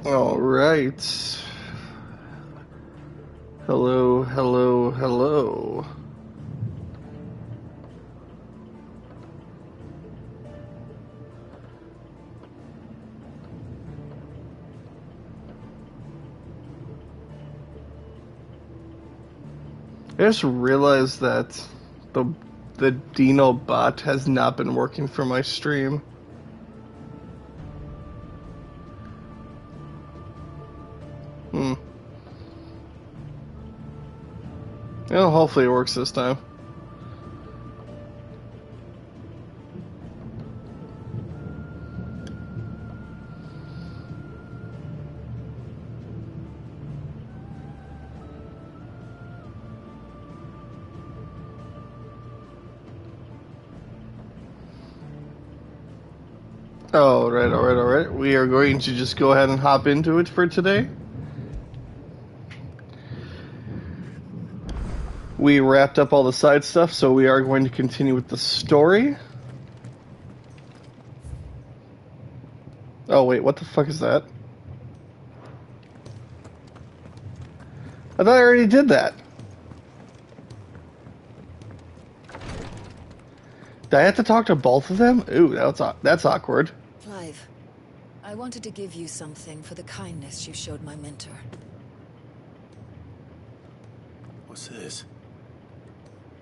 All right. Hello, hello, hello. I just realized that the Dino bot has not been working for my stream. Well, hopefully it works this time. All right, all right, all right. We are going to just go ahead and hop into it for today. We wrapped up all the side stuff, so we are going to continue with the story. Oh, wait, what the fuck is that? I thought I already did that. Did I have to talk to both of them? Ooh, that's awkward. Clive, I wanted to give you something for the kindness you showed my mentor. What's this?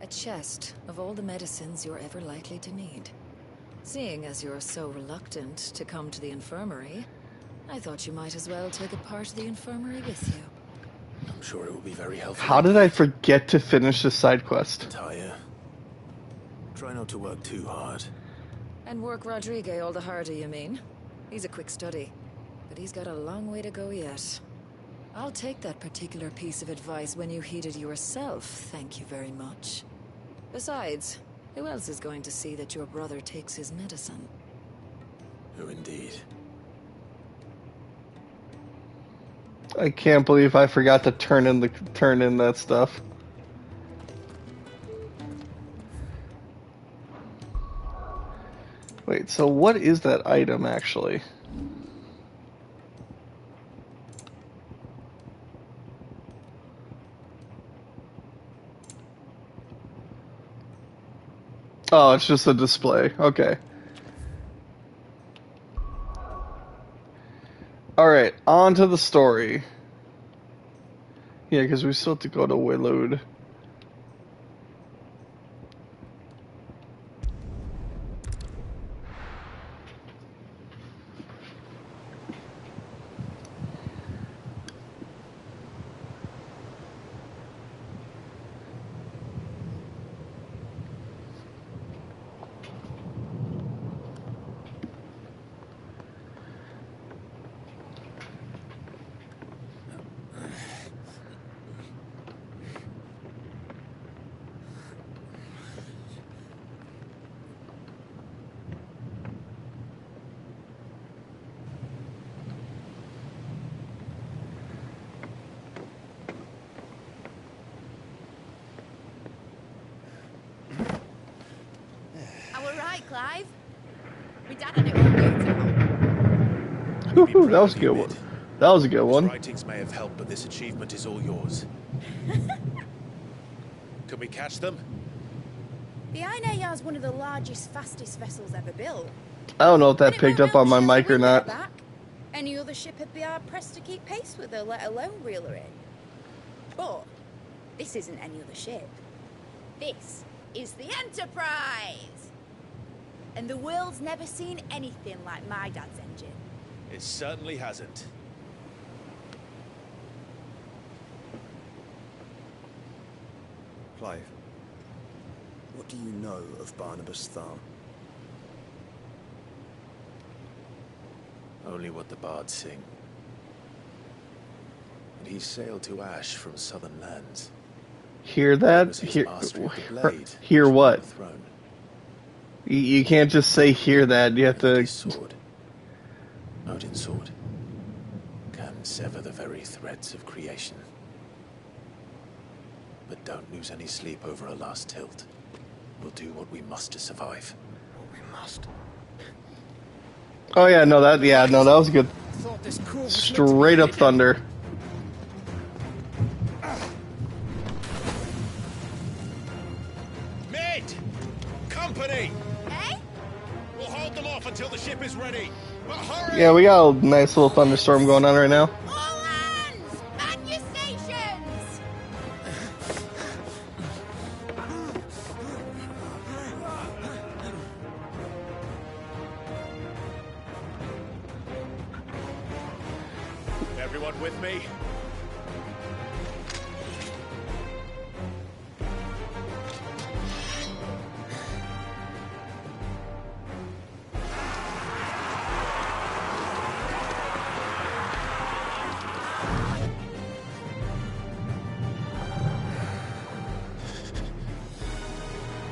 A chest of all the medicines you're ever likely to need. Seeing as you're so reluctant to come to the infirmary, I thought you might as well take a part of the infirmary with you. I'm sure it will be very helpful. How did I forget to finish the side quest? Taya, try not to work too hard. And work Rodrigue all the harder, you mean? He's a quick study, but he's got a long way to go yet. I'll take that particular piece of advice when you heed it yourself, thank you very much. Besides, who else is going to see that your brother takes his medicine? Oh, indeed. I can't believe I forgot to turn in that stuff. Wait, so what is that item actually? Oh, it's just a display. Okay. Alright, on to the story. Yeah, because we still have to go to Waloed. Clive? My dad had it all worked out. Woohoo, that was a good one. That was a good one. His writings may have helped, but this achievement is all yours. Can we catch them? The Aina is one of the largest, fastest vessels ever built. I don't know if that picked up on my mic or not. Any other ship would be hard pressed to keep pace with her, let alone reel her in. But this isn't any other ship. This is the Enterprise! And the world's never seen anything like my dad's engine. It certainly hasn't. Clive, what do you know of Barnabas Thal? Only what the bards sing. And he sailed to Ash from southern lands. Hear that? Hear what? You can't just say hear that. You have to. His sword, Odin's sword, can sever the very threads of creation. But don't lose any sleep over a last tilt. We'll do what we must to survive. What we must. Oh yeah, no, that was good. thought this call was Straight up thunder. Mid! Company! Hey? We'll hold them off until the ship is ready. But hurry! Yeah, we got a nice little thunderstorm going on right now. All hands! Man your stations! Everyone with me?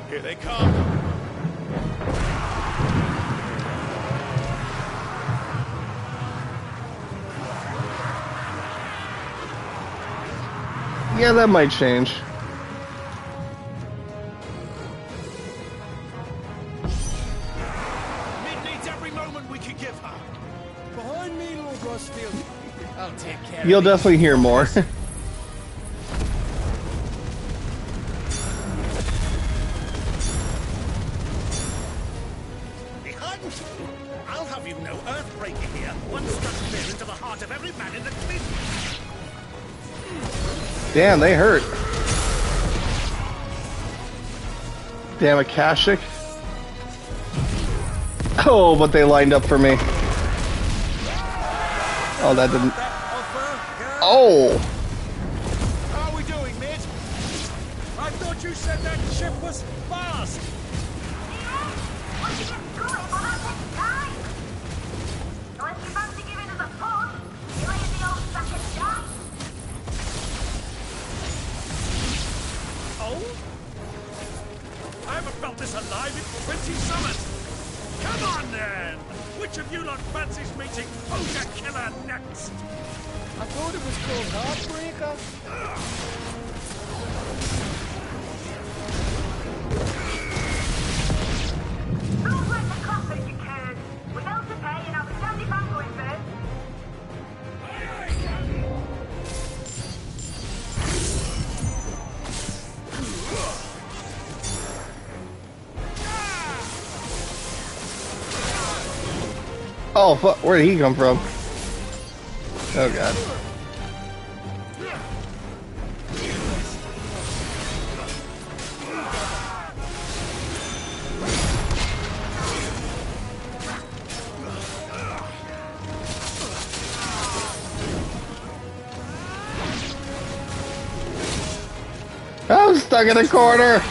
Here they come. Yeah, that might change. Mid needs every moment we can give her. Behind me, Lord Rosfield. I'll take care You'll of these. definitely hear more. Behind you! I'll have you know Earthbreaker here. One struck clear into the heart of every man in the cliff. Damn, they hurt. Damn, Akashic. Oh, but they lined up for me. Oh, that didn't. Oh! How are we doing, Mid? I thought you said that ship was fast. Oh? I haven't felt this alive in 20 summers. Come on, then! Which of you lot fancies meeting Ogre Killer next? I thought it was called Heartbreaker. Sounds like the classic, you can. Without to pay and outstanding bank going first. Oh, fuck. Where did he come from? Oh, God. I'm stuck in a corner.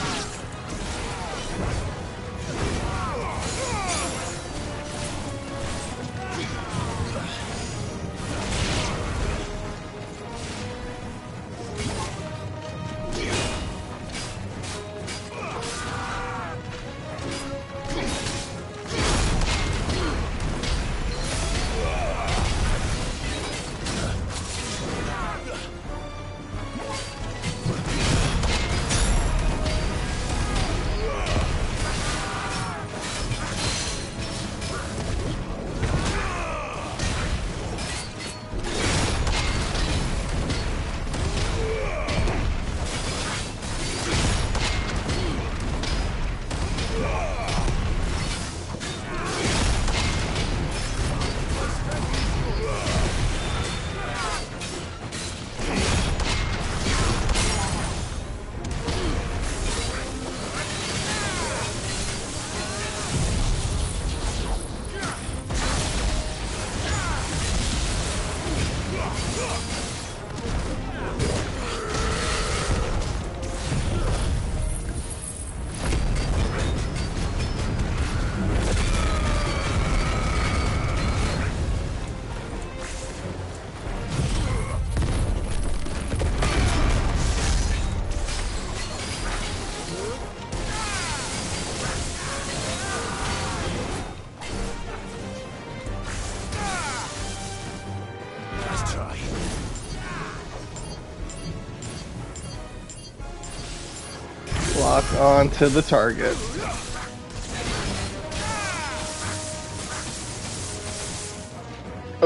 Lock onto the target.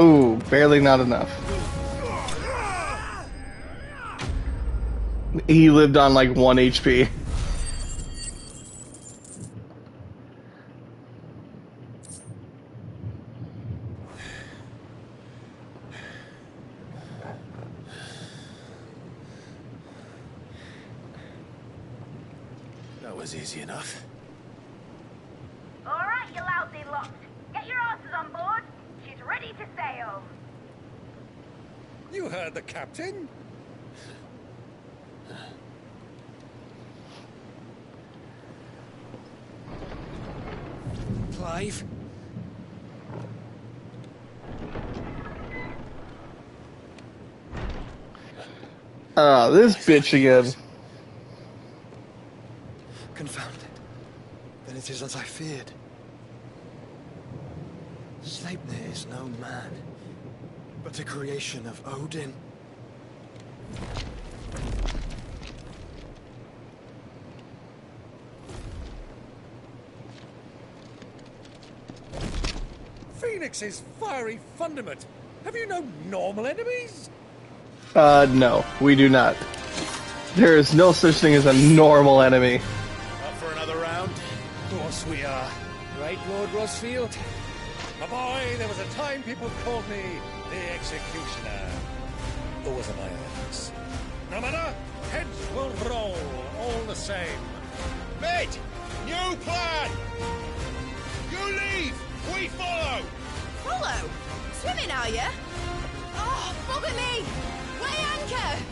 Oh, barely not enough. He lived on like 1 HP. That was easy enough. Alright, you lousy lot. Get your asses on board. She's ready to sail. You heard the captain. Clive? Oh, this bitch again. Confounded. Then it is as I feared. Sleipnir is no man, but a creation of Odin. Phoenix's fiery fundament. Have you no normal enemies? No, we do not. There is no such thing as a normal enemy. Up for another round? Of course we are. Right, Lord Rosfield? My boy, there was a time people called me the Executioner. Those are my orders. No matter, heads will roll all the same. Mate, new plan! You leave, we follow! Follow? Swimming, are you? Oh, bugger me! Weigh anchor!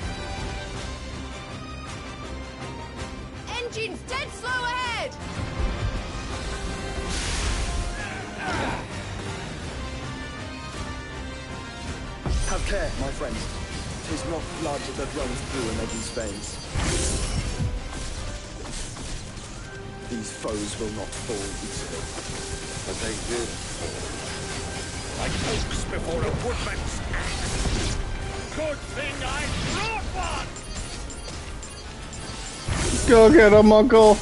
Engines dead slow ahead! Have care, my friends. 'Tis not blood that runs through an Eddie's veins. These foes will not fall easily. But they did. Like oaks before a woodman's axe. Good thing I brought one! Go get him, Uncle.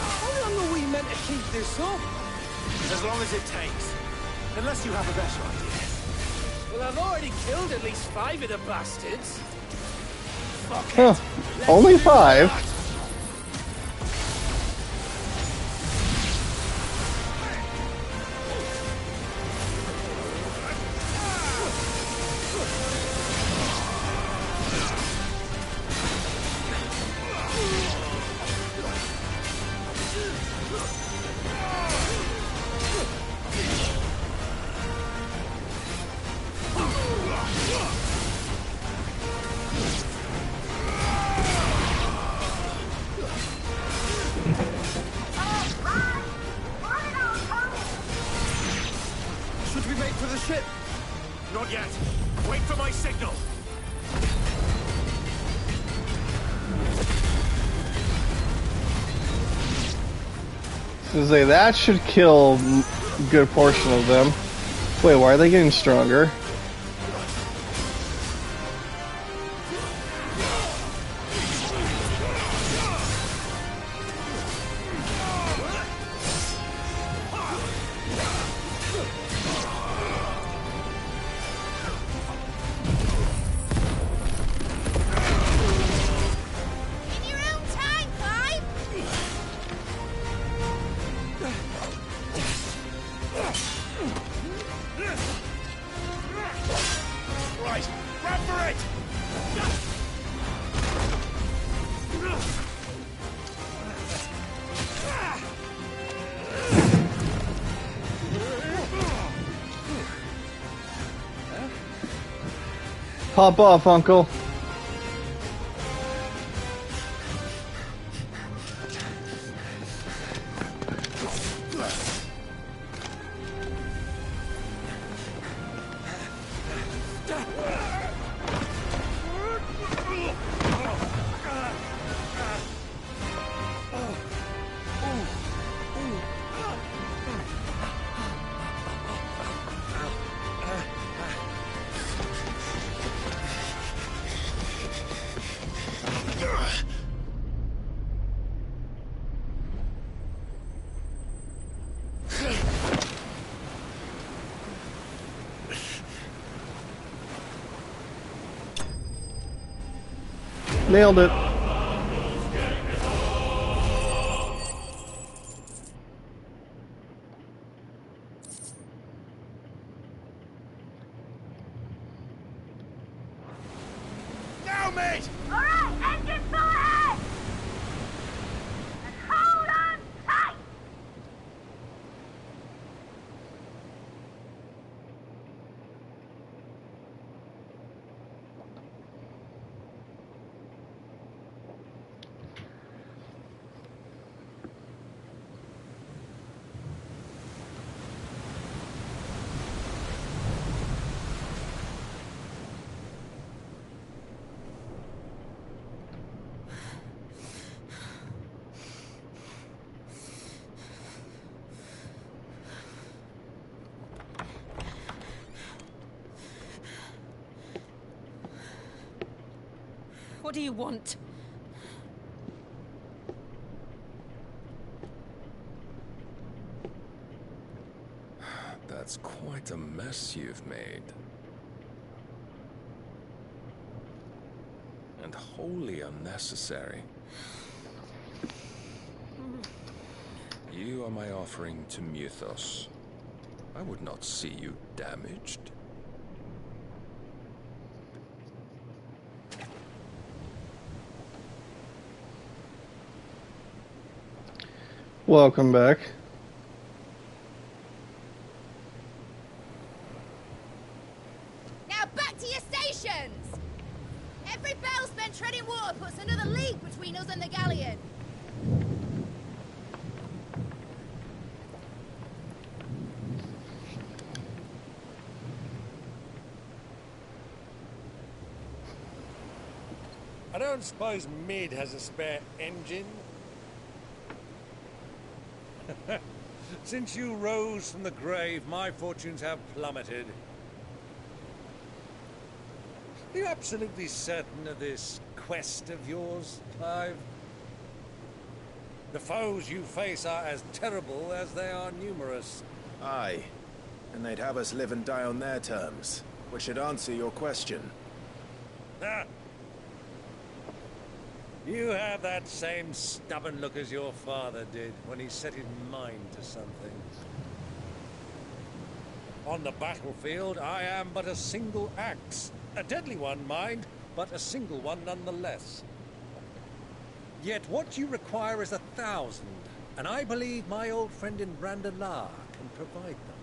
How long are we meant to keep this up? As long as it takes. Unless you have a better idea. Well, I've already killed at least 5 of the bastards. Fuck Huh. it. Only 5? Should we make for the ship? Not yet. Wait for my signal. So say that should kill a good portion of them. Wait, why are they getting stronger? In your own time, Clive! Right, grab for it! Pop off, Uncle. Nailed it. Now, mate! All right, engine full ahead! And hold on tight! What do you want? That's quite a mess you've made. And wholly unnecessary. You are my offering to Mythos. I would not see you damaged. Welcome back. Now back to your stations! Every bell spent treading water puts another league between us and the galleon. I don't suppose Mid has a spare engine? Since you rose from the grave, my fortunes have plummeted. Are you absolutely certain of this quest of yours, Clive? The foes you face are as terrible as they are numerous. Aye. And they'd have us live and die on their terms, which should answer your question. Ah. You have that same stubborn look as your father did when he set his mind to something. On the battlefield, I am but a single axe. A deadly one, mind, but a single one nonetheless. Yet what you require is 1,000, and I believe my old friend in Randalar can provide them.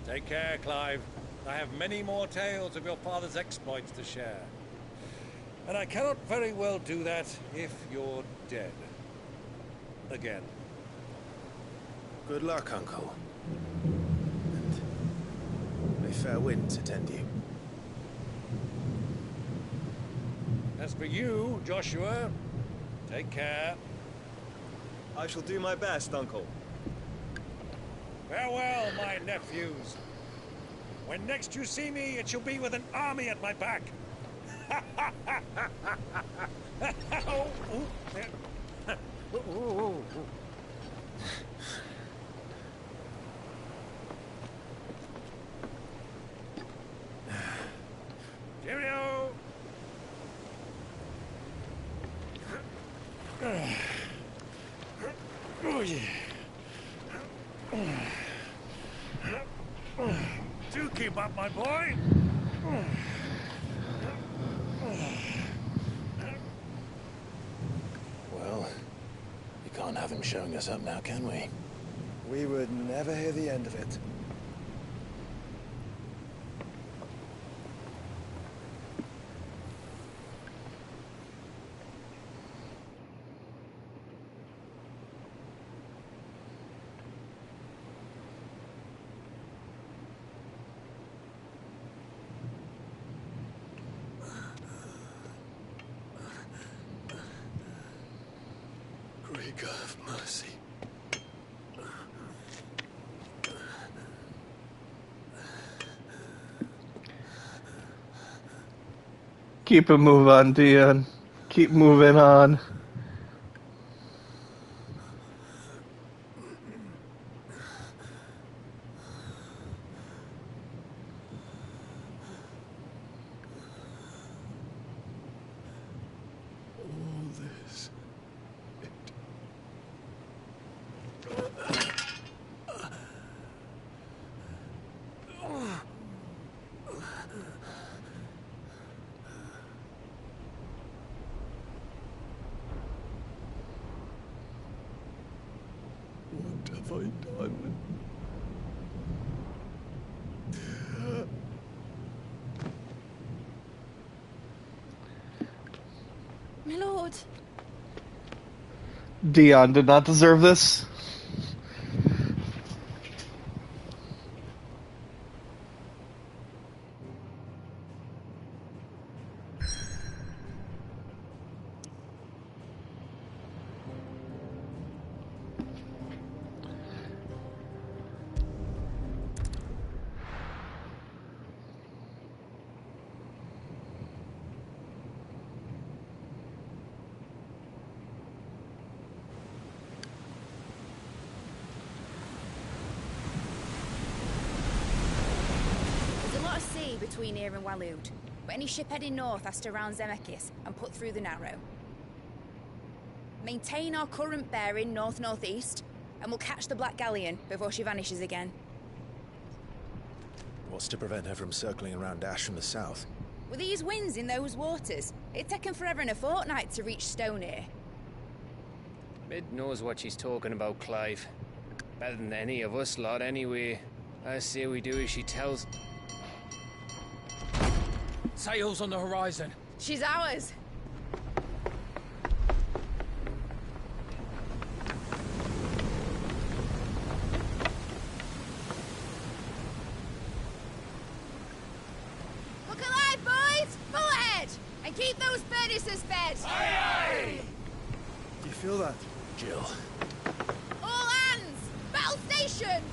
Take care, Clive. I have many more tales of your father's exploits to share. And I cannot very well do that if you're dead. Again. Good luck, Uncle. And may fair winds attend you. As for you, Joshua, take care. I shall do my best, Uncle. Farewell, my nephews. When next you see me, it shall be with an army at my back. Oh, ooh. Cheerio! Oh, yeah. Do keep up, my boy. Well, we can't have him showing us up now, can we? We would never hear the end of it. Great God of mercy. Keep a move on, Dion. Keep moving on. I done? My lord. Dion did not deserve this. Between here and Waloed, but any ship heading north has to round Zemeckis and put through the Narrow. Maintain our current bearing north-northeast, and we'll catch the Black Galleon before she vanishes again. What's to prevent her from circling around Ash from the south? With these winds in those waters, it'd take 'em forever and a fortnight to reach Stonehere. Mid knows what she's talking about, Clive. Better than any of us lot, anyway. I say we do as she tells. Sails on the horizon. She's ours. Look alive, boys! Full ahead! And keep those furnaces fed! Aye, aye! Do you feel that? Jill. All hands! Battle stations!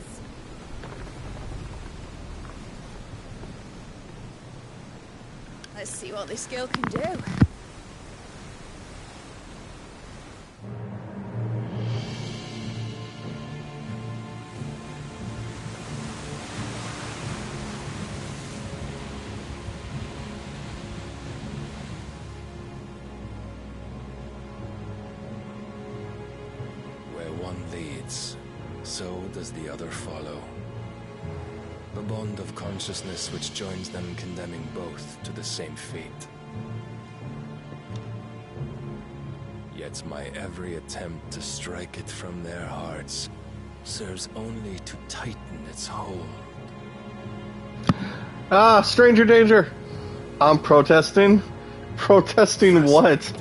Let's see what this girl can do. Where one leads, so does the other follow. The bond of consciousness which joins them condemning both to the same fate. Yet my every attempt to strike it from their hearts serves only to tighten its hold. Ah, stranger danger! I'm protesting? Protesting what?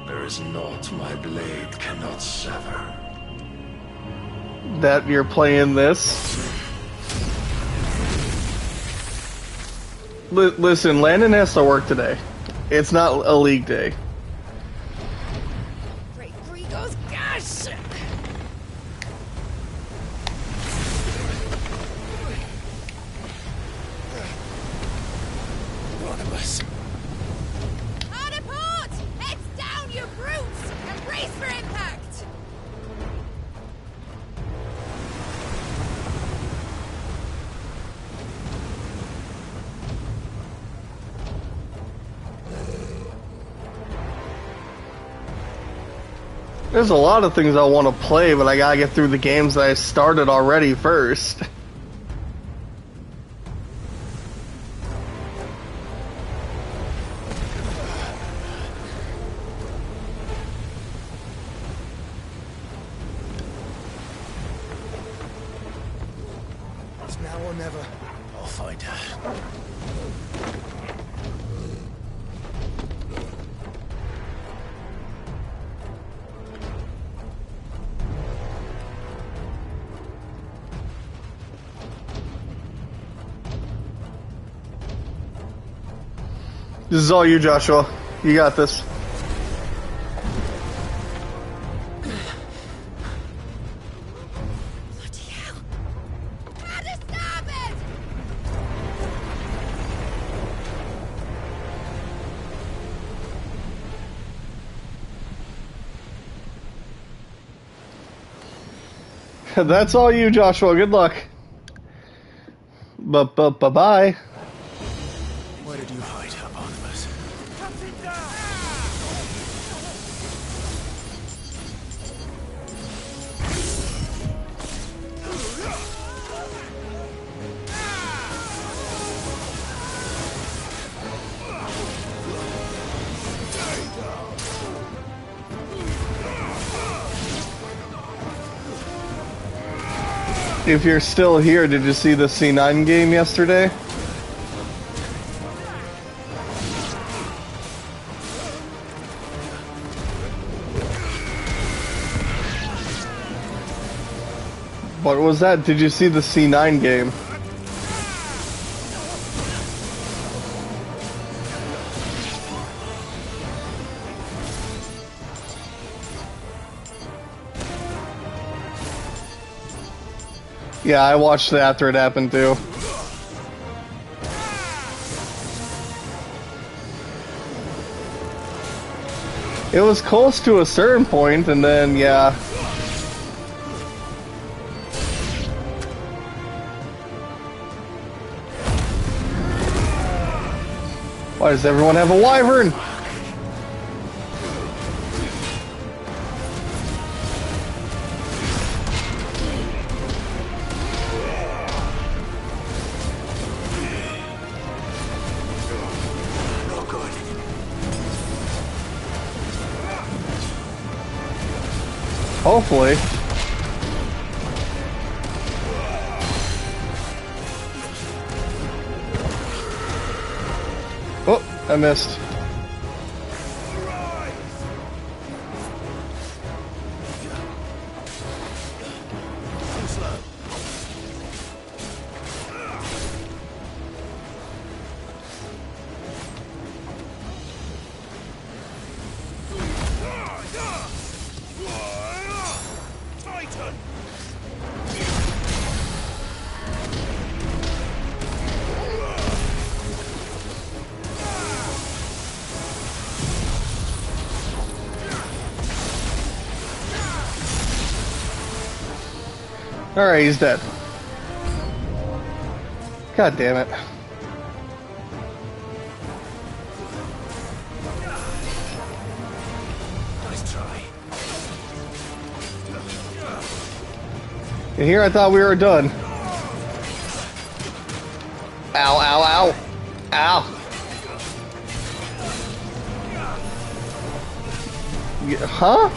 There is naught my blade cannot sever. That you're playing this? Listen, Landon has to work today. It's not a league day. Great Grigos, gosh! One of us. Hard a port! Heads down, you brutes! And brace for impact! There's a lot of things I want to play, but I gotta get through the games that I started already first. It's now or never. I'll find her. This is all you, Joshua. You got this. Bloody hell! How to stop it! That's all you, Joshua. Good luck. Bye-bye. Where did you hide her, Barnabas? If you're still here, did you see the C9 game yesterday? What was that? Did you see the C9 game? Yeah, I watched it after it happened too. It was close to a certain point, and then, yeah. Why does everyone have a wyvern? Hopefully. Oh, I missed. Alright, he's dead. God damn it. Nice try. And here I thought we were done. Ow, ow, ow. Ow. Huh?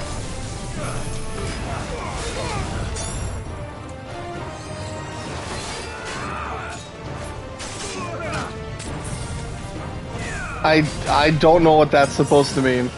I don't know what that's supposed to mean.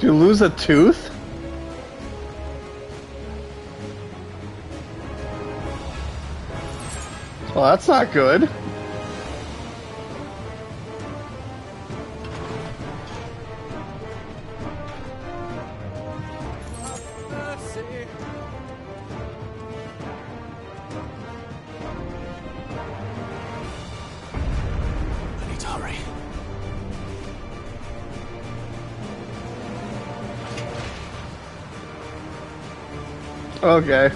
Did you lose a tooth? Well, that's not good. I need to hurry. Okay.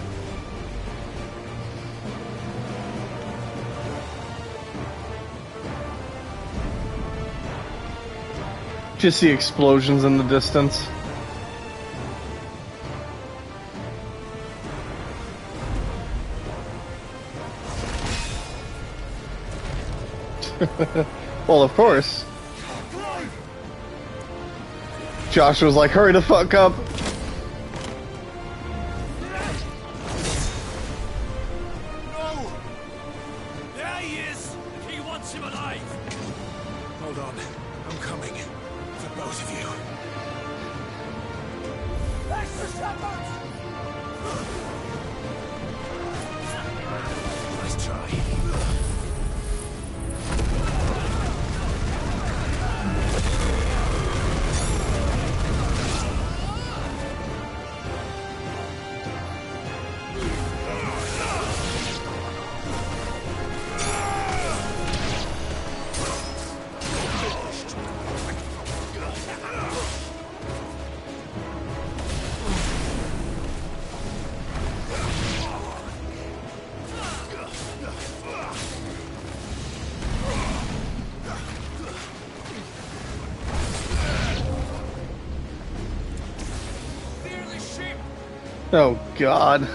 Just see explosions in the distance. Well, of course. Josh was like, hurry the fuck up. No! There he is! He wants him alive! Hold on. I'm coming. For both of you. Extra shepherds! Nice try. Oh, God.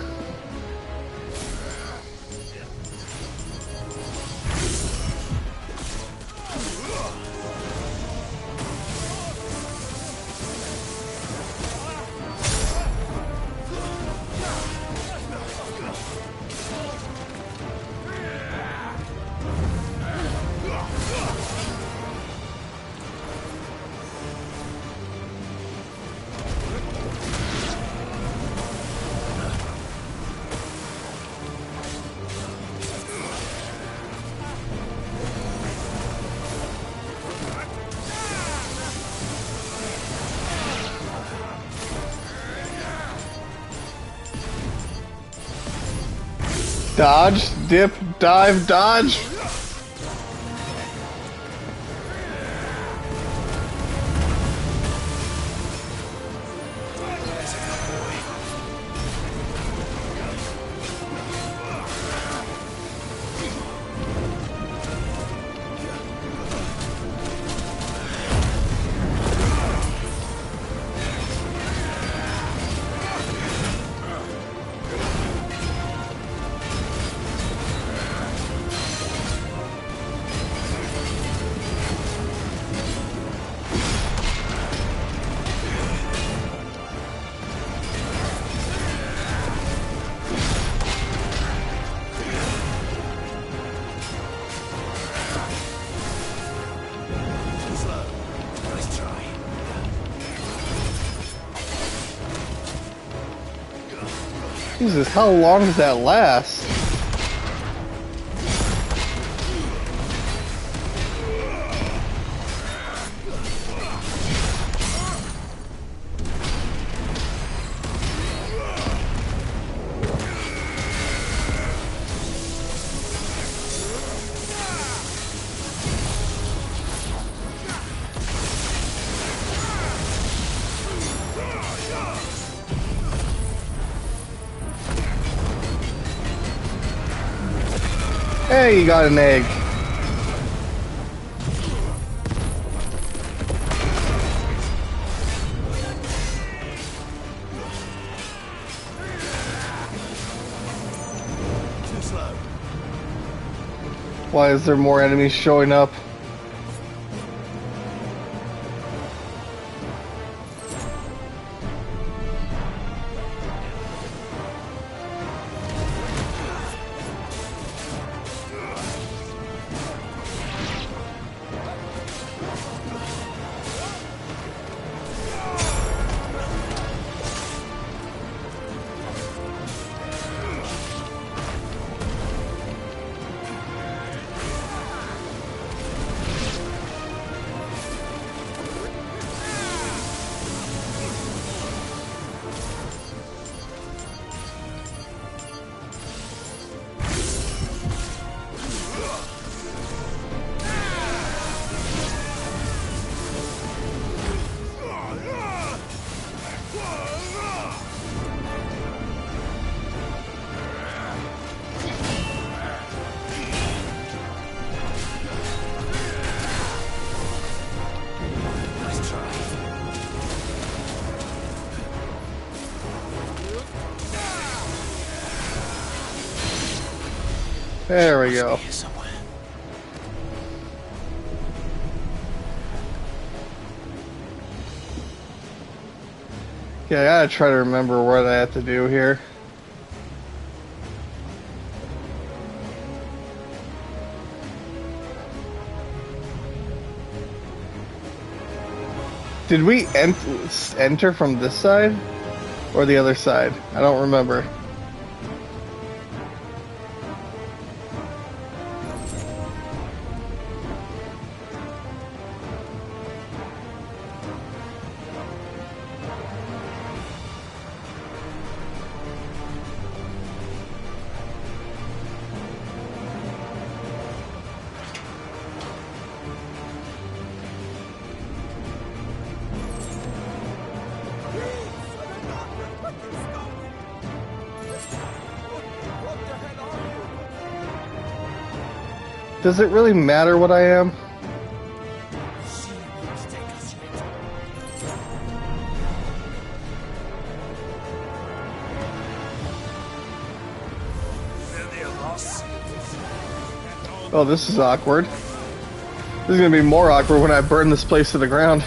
Dodge, dip, dive, dodge. Jesus, how long does that last? Hey, you got an egg. Too slow. Why is there more enemies showing up? There we go. Okay, I gotta try to remember what I have to do here. Did we enter from this side? Or the other side? I don't remember. Does it really matter what I am? Oh, this is awkward. This is gonna be more awkward when I burn this place to the ground.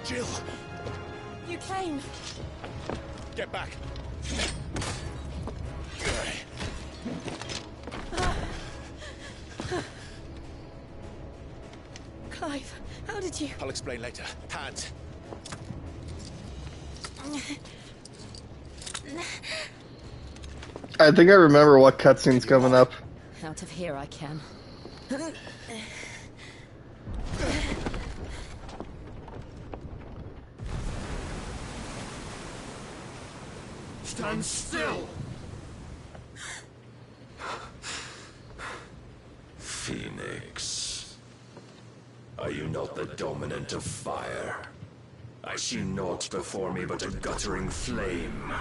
Jill! You came. Get back! Clive, how did you... I'll explain later. Hands! I think I remember what cutscene's coming up. Out of here I can. Stand still! Phoenix. Are you not the dominant of fire? I see naught before me but a guttering flame.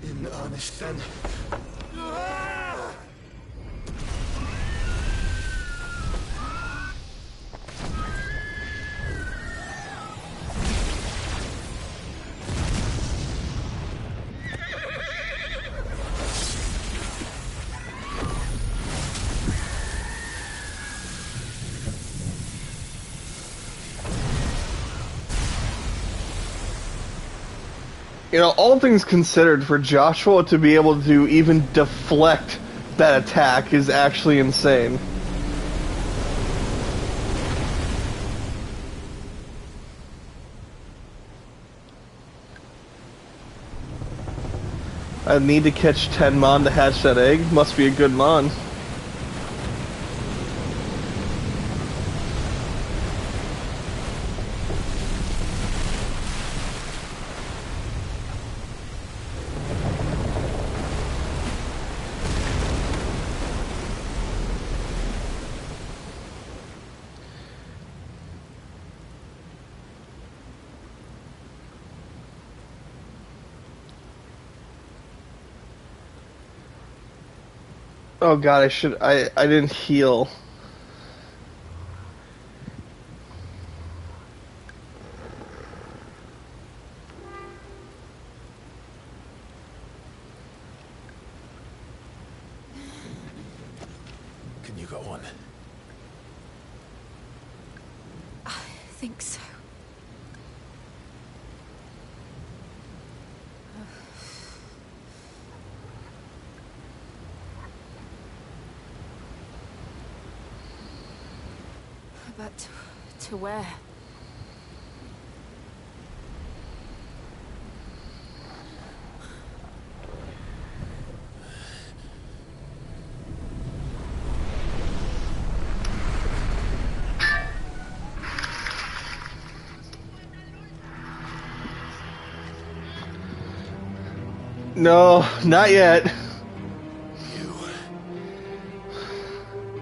In earnest then. You know, all things considered, for Joshua to be able to even deflect that attack is actually insane. I need to catch 10 Mon to hatch that egg. Must be a good Mon. Oh god, I didn't heal. Can you go on? I think so. But to where? No, not yet.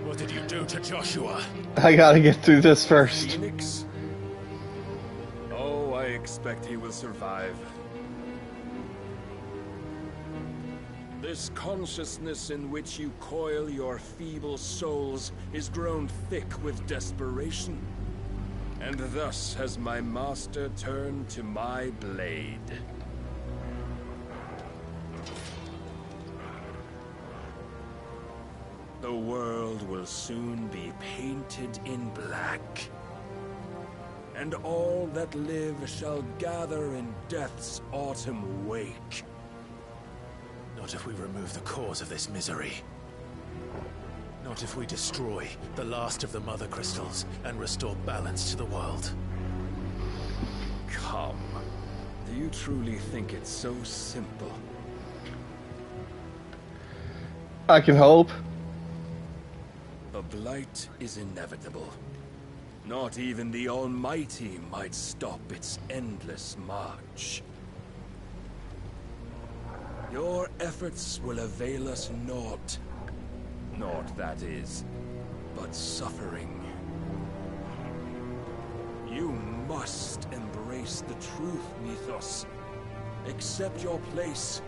What did you do to Joshua? I gotta get through this first. Phoenix? Oh, I expect he will survive. This consciousness in which you coil your feeble souls is grown thick with desperation. And thus has my master turned to my blade. The world will soon be painted in black. And all that live shall gather in death's autumn wake. Not if we remove the cause of this misery. Not if we destroy the last of the Mother Crystals and restore balance to the world. Come. Do you truly think it's so simple? I can hope. The blight is inevitable. Not even the Almighty might stop its endless march. Your efforts will avail us naught. Naught, that is, but suffering. You must embrace the truth, Mythos. Accept your place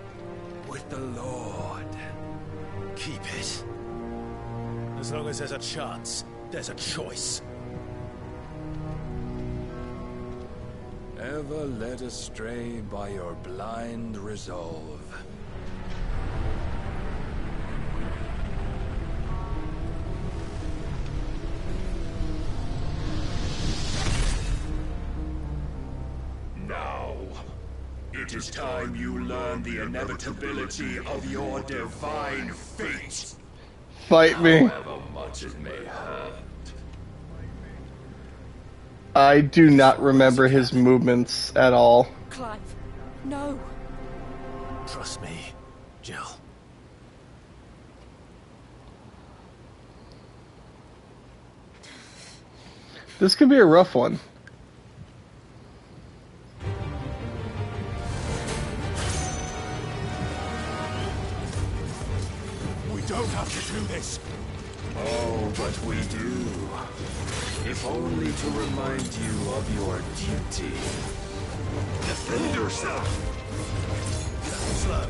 with the Lord. Keep it. As long as there's a chance, there's a choice. Ever led astray by your blind resolve. Now, it is time you learn the inevitability of your divine fate. Fight me. However much it may hurt. I do not remember his movements at all. Clive, no. Trust me, Jill. This could be a rough one. We don't have to do this. Oh, but we do. If only to remind you of your duty. Defend yourself! Slow.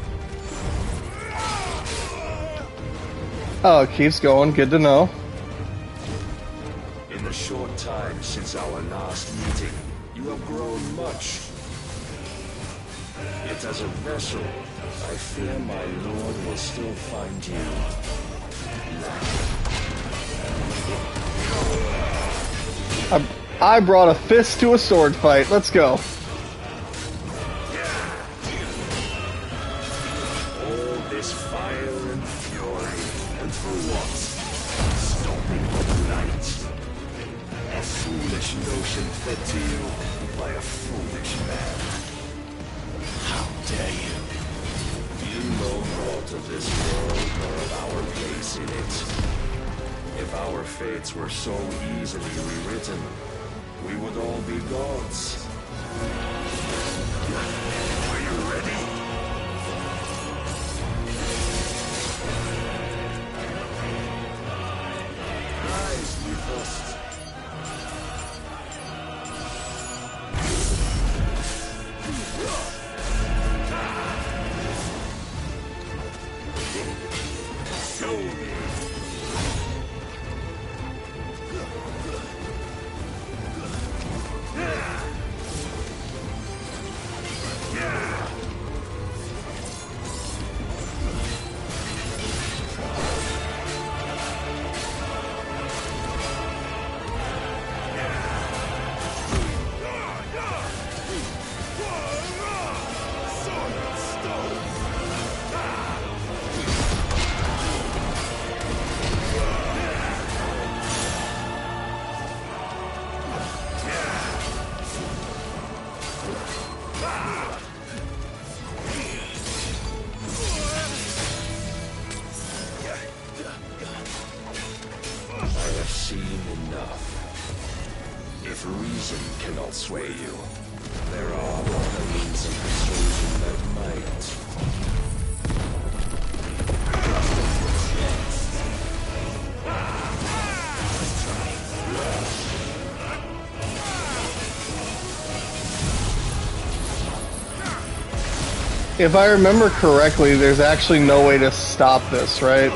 Oh, it keeps going. Good to know. In the short time since our last meeting, you have grown much. Yet as a vessel, I fear my lord will still find you lacking. I brought a fist to a sword fight. Let's go. All this fire and fury, and for what? Stopping the light. A foolish notion fed to you by a foolish man. How dare you? You know naught of this world nor of our place in it. If our fates were so easily rewritten, we would all be gods. Are you ready? Rise, Mythos. Show me. If reason cannot sway you, there are other means of persuasion that might. If I remember correctly, there's actually no way to stop this, right?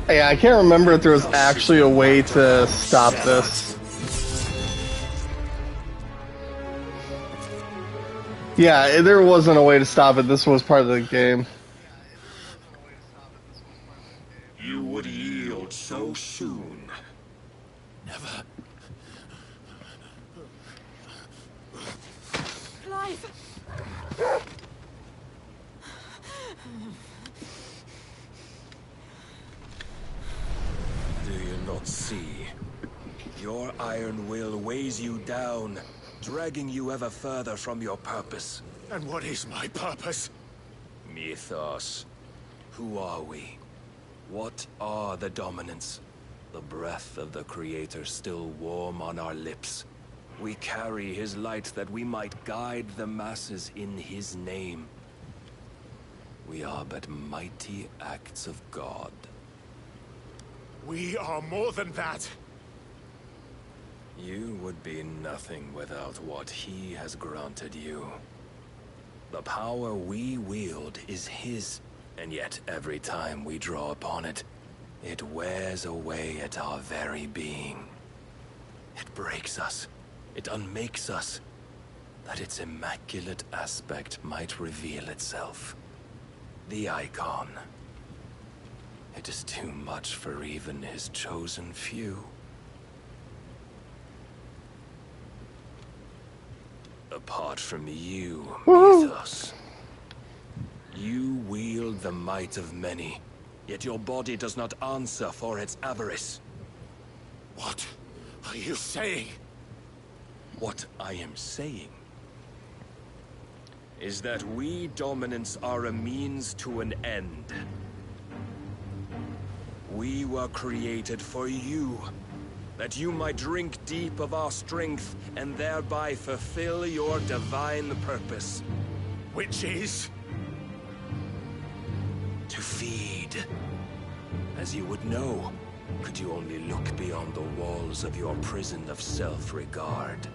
Yeah, I can't remember if there was actually a way to stop this. Yeah, there wasn't a way to stop it. This was part of the game. You would yield so soon. Never. Clive! Do you not see? Your iron will weighs you down, dragging you ever further from your purpose. And what is my purpose? Mythos. Who are we? What are the dominants? The breath of the Creator still warm on our lips. We carry his light that we might guide the masses in his name. We are but mighty acts of God. We are more than that. You would be nothing without what he has granted you. The power we wield is his, and yet every time we draw upon it, it wears away at our very being. It breaks us. It unmakes us, that its immaculate aspect might reveal itself. The icon. It is too much for even his chosen few. Apart from you, Mythos, you wield the might of many, yet your body does not answer for its avarice. What are you saying? What I am saying is that we dominants are a means to an end. We were created for you, that you might drink deep of our strength and thereby fulfill your divine purpose. Which is? To feed. As you would know, could you only look beyond the walls of your prison of self-regard.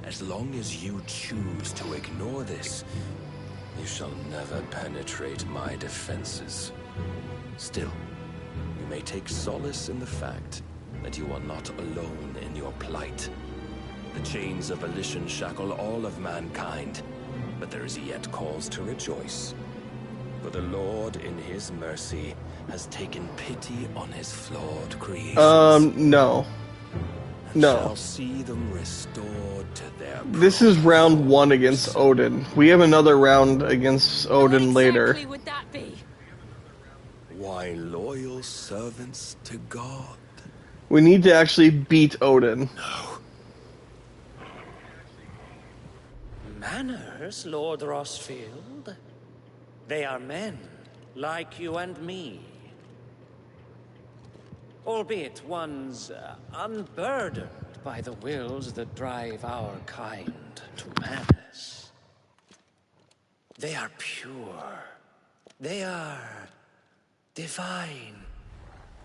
As long as you choose to ignore this, you shall never penetrate my defenses. Still, you may take solace in the fact that you are not alone in your plight. The chains of volition shackle all of mankind, but there is yet cause to rejoice. For the Lord, in his mercy, has taken pity on his flawed creations. No. No. Shall see them restored to their This is round 1 against Odin. We have another round against Odin later. What would that be? Why, loyal servants to God. We need to actually beat Odin. No. Manners, Lord Rosfield? They are men, like you and me. Albeit one's unburdened by the wills that drive our kind to madness. They are pure. They are divine.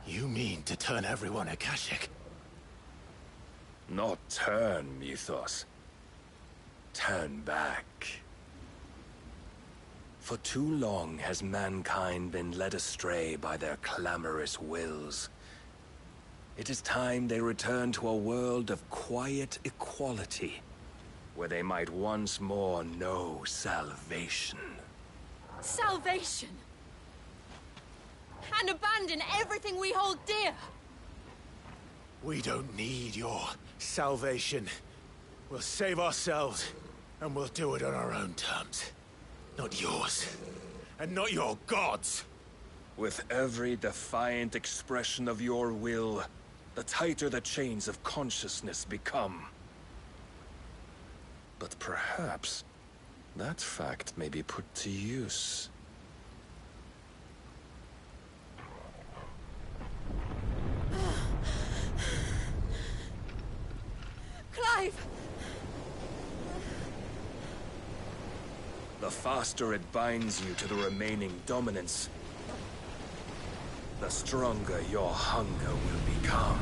You mean to turn everyone Akashic? Not turn, Mythos. Turn back. For too long has mankind been led astray by their clamorous wills. It is time they return to a world of quiet equality, where they might once more know salvation. Salvation! And abandon everything we hold dear! We don't need your salvation. We'll save ourselves, and we'll do it on our own terms. Not yours. And not your gods! With every defiant expression of your will, the tighter the chains of consciousness become. But perhaps that fact may be put to use. Clive! The faster it binds you to the remaining dominance, the stronger your hunger will become.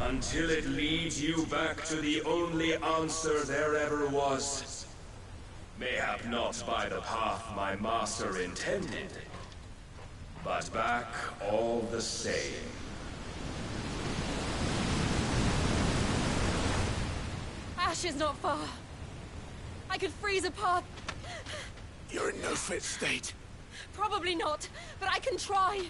Until it leads you back to the only answer there ever was. Mayhap not by the path my master intended, but back all the same. Ash is not far. I could freeze a path. You're in no fit state. Probably not, but I can try.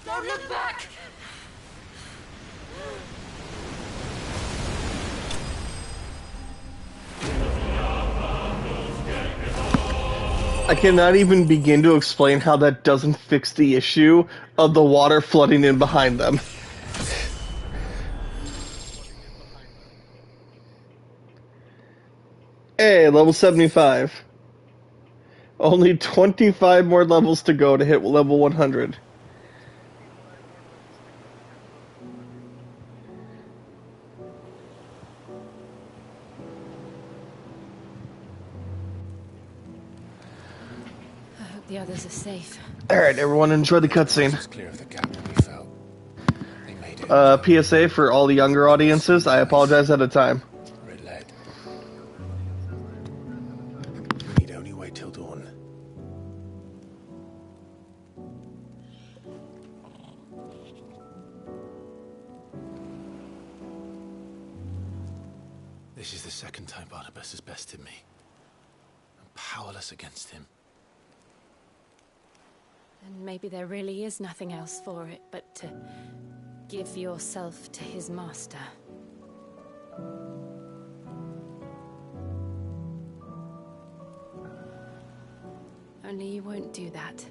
Don't look back! I cannot even begin to explain how that doesn't fix the issue of the water flooding in behind them. Hey, level 75. Only 25 more levels to go to hit level 100. I hope the others are safe. Alright, everyone enjoy the cutscene. Clear of the gap that we felt. They made it. PSA for all the younger audiences, I apologize at a time. Red lead. We need only wait till dawn. This is the second time Barnabas has bested me. I'm powerless against him. And maybe there really is nothing else for it but to give yourself to his master. Only you won't do that.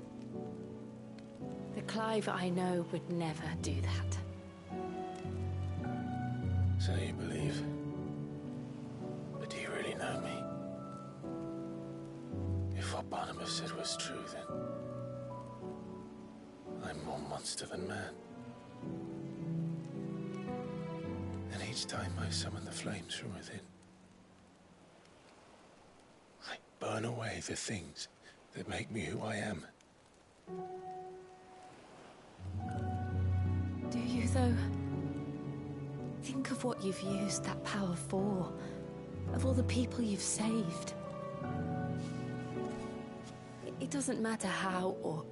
The Clive I know would never do that. So you believe? But do you really know me? If what Barnabas said was true, then I'm more monster than man. And each time I summon the flames from within, I burn away the things that make me who I am. Do you, though? Think of what you've used that power for. Of all the people you've saved. It doesn't matter how or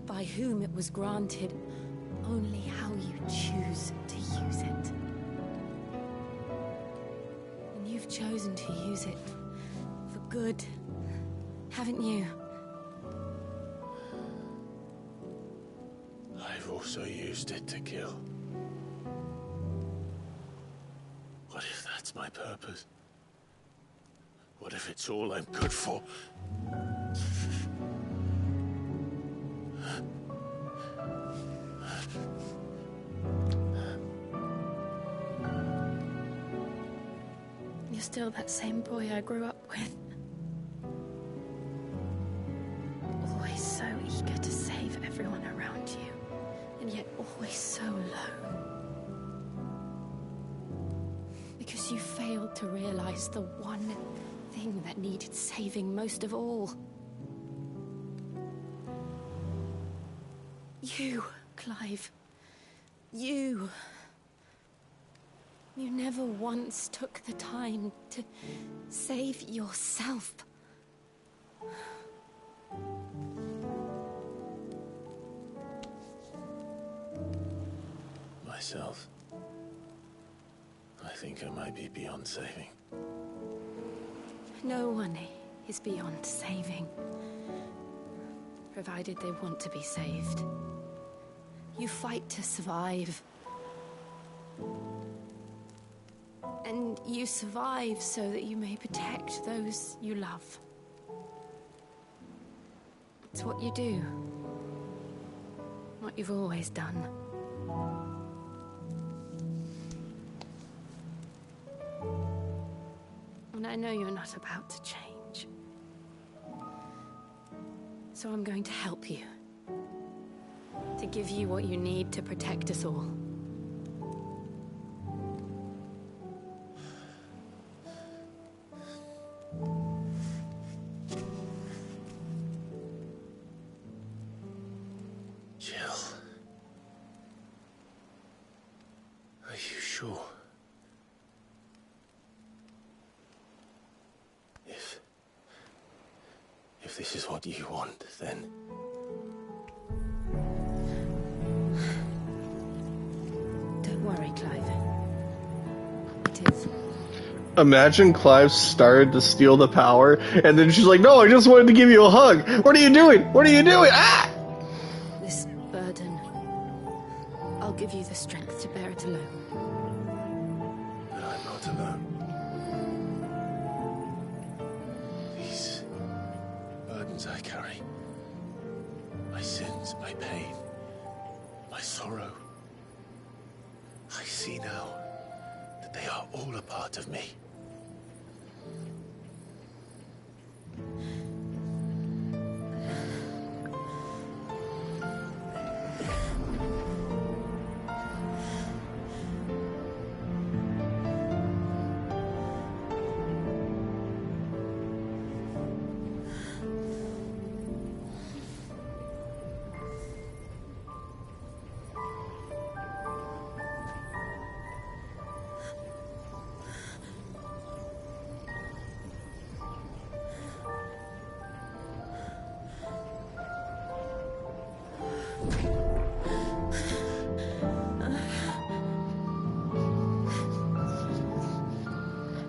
by whom it was granted, only how you choose to use it. And you've chosen to use it for good, haven't you? I've also used it to kill. What if that's my purpose? What if it's all I'm good for? You're still that same boy I grew up with. Always so eager to save everyone around you, and yet always so low. Because you failed to realize the one thing that needed saving most of all. You, Clive. You never once took the time to save yourself. Myself. I think I might be beyond saving. No one is beyond saving, provided they want to be saved. You fight to survive. And you survive so that you may protect those you love. It's what you do. What you've always done. And I know you're not about to change. So I'm going to help you. To give you what you need to protect us all. Jill. Are you sure? If this is what you want, then... Don't worry, Clive. It is. Imagine Clive started to steal the power, and then she's like, no, I just wanted to give you a hug. What are you doing? What are you doing? Ah! This burden, I'll give you the strength to bear it alone. But I'm not alone. These burdens I carry, my sins, my pain, my sorrow, I see now that they are all a part of me.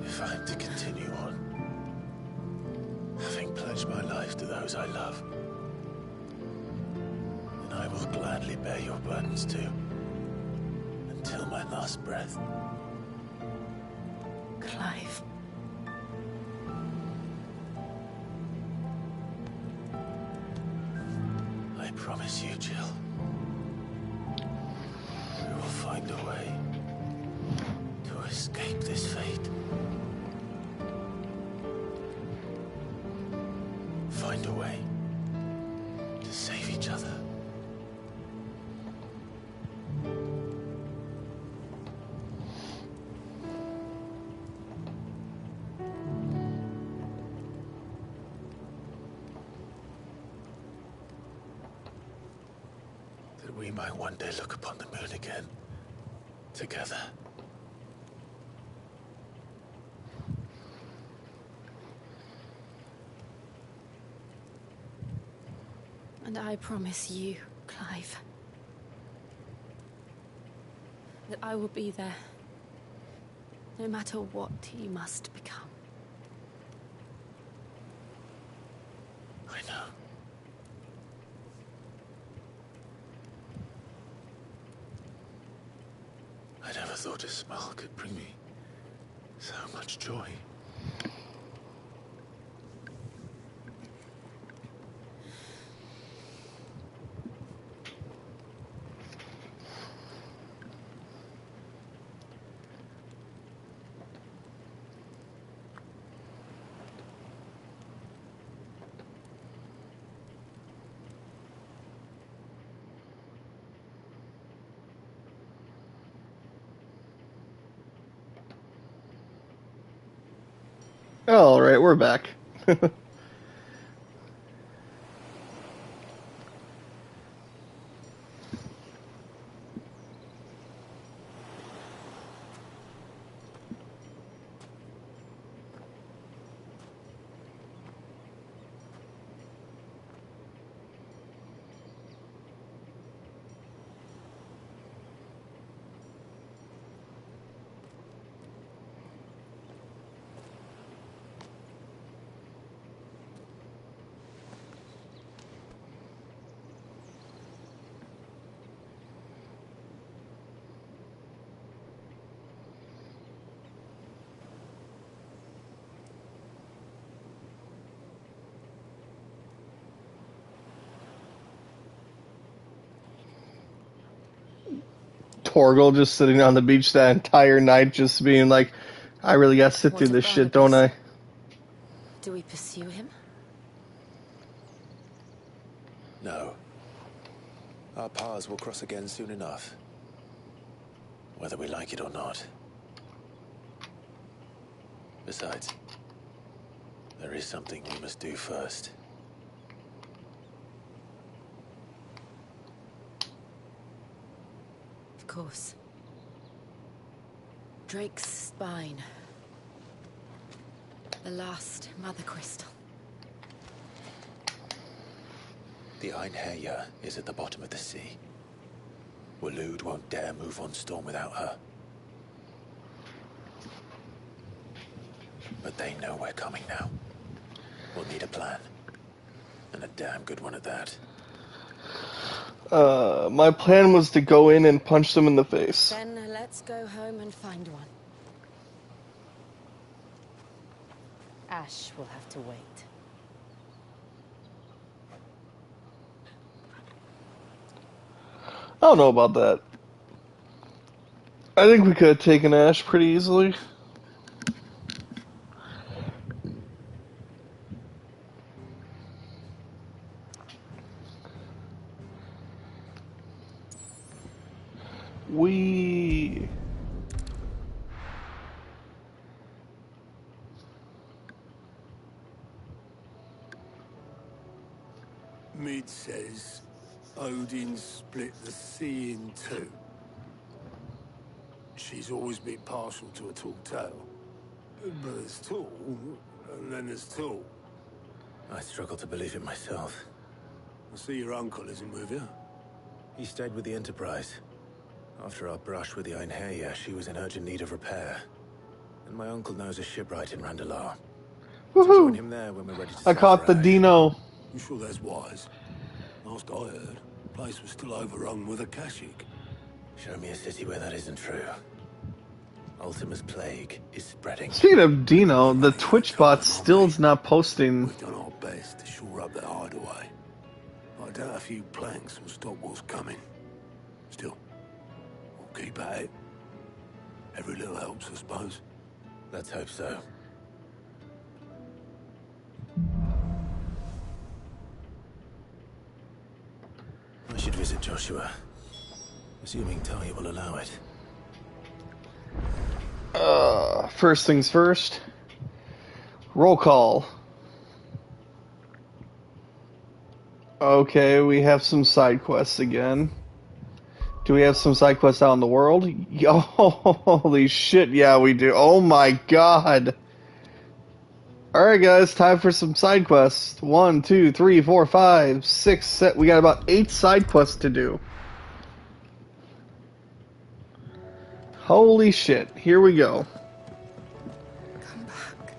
If I'm to continue on, having pledged my life to those I love, then I will gladly bear your burdens too, until my last breath. Clive. I promise you, Jill, we will find a way to escape this fate. Find a way to save each other. That we might one day look upon the moon again, together. And I promise you, Clive, that I will be there, no matter what you must become. I know. I never thought a smile could bring me so much joy. All right, we're back. Torgal just sitting on the beach that entire night, just being like, I really gotta sit through this shit, don't I? Do we pursue him? No. Our paths will cross again soon enough. Whether we like it or not. Besides, there is something we must do first. Of course. Drake's spine. The last Mother Crystal. The Einherja is at the bottom of the sea. Waloed won't dare move on Storm without her. But they know we're coming now. We'll need a plan. And a damn good one at that. My plan was to go in and punch them in the face. Then let's go home and find one. Ash will have to wait. I don't know about that. I think we could have taken Ash pretty easily. Mid says Odin split the sea in two. She's always been partial to a tall tale. But there's tall, and then there's tall. I struggle to believe it myself. I see your uncle isn't with you. He stayed with the Enterprise. After our brush with the Einherja, she was in urgent need of repair. And my uncle knows a shipwright in Randalar. Woohoo! So join him there when we're ready to I caught the Dino. You sure that's wise? Last I heard, the place was still overrun with Akashic. Show me a city where that isn't true. Ultima's plague is spreading. Speaking of Dino, the Twitch bot still is not posting. We've done our best to shore up that hideaway. I doubt a few planks will stop what's coming. Still, we'll keep at it. Every little helps, I suppose. Let's hope so. I should visit Joshua. Assuming Talia will allow it. First things first. Roll call. Okay, we have some side quests again. Do we have some side quests out in the world? Yo, holy shit, yeah we do. Oh my god. Alright guys, time for some side quests. 1, 2, 3, 4, 5, 6, 7. We got about 8 side quests to do. Holy shit, here we go. Come back.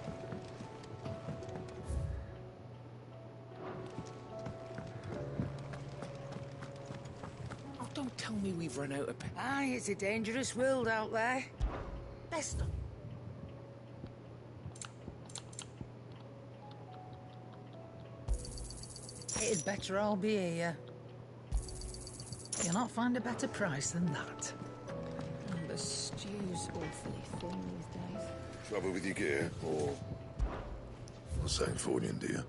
Oh, don't tell me we've run out of... Aye, it's a dangerous world out there. Best not. It'd better all be here. You'll not find a better price than that. The stew's awfully thin these days. Trouble with your gear, or St. Fornian, do you?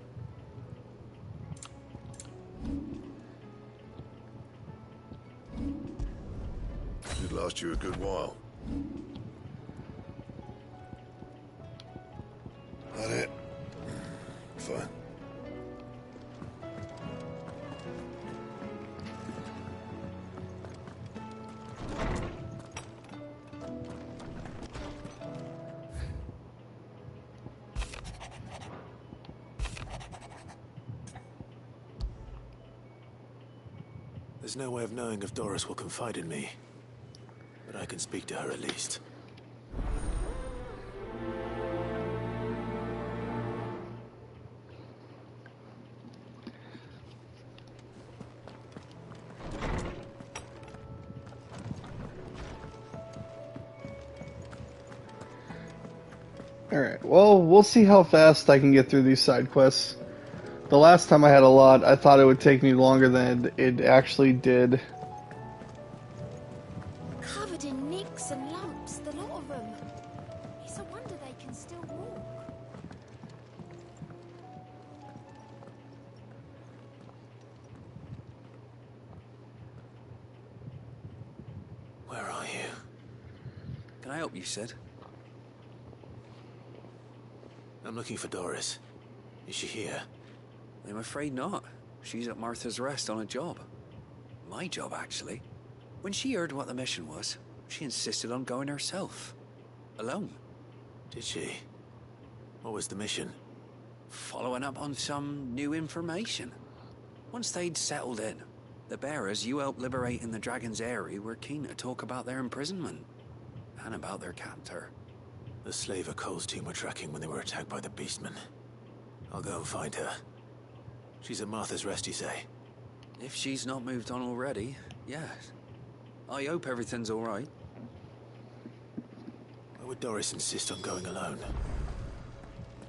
Should last you a good while. That it? Fine. There's no way of knowing if Doris will confide in me. But I can speak to her at least. Alright, well, we'll see how fast I can get through these side quests. The last time I had a lot, I thought it would take me longer than it actually did. Come Can I help you, Sid? I'm looking for Doris. Is she here? I'm afraid not. She's at Martha's Rest on a job. My job, actually. When she heard what the mission was, she insisted on going herself. Alone. Did she? What was the mission? Following up on some new information. Once they'd settled in, the bearers you helped liberate in the Dragon's Eyrie were keen to talk about their imprisonment. And about their captor. The slaver Cole's team were tracking when they were attacked by the Beastmen. I'll go and find her. She's at Martha's Rest, you say? If she's not moved on already, yes. I hope everything's all right. Why would Doris insist on going alone?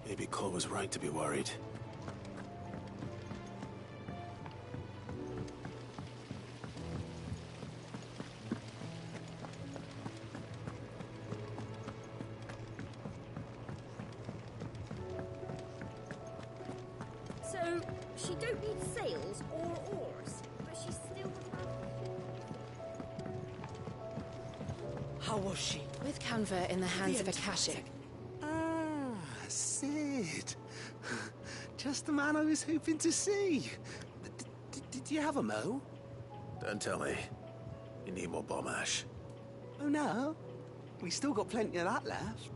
Maybe Cole was right to be worried. So, she don't need sails or oars, but she's still... How was she? With Canva in the hands of Akashic. Ah, Sid. Just the man I was hoping to see. Did you have a mo? Don't tell me. You need more bomb ash. Oh no, we still got plenty of that left.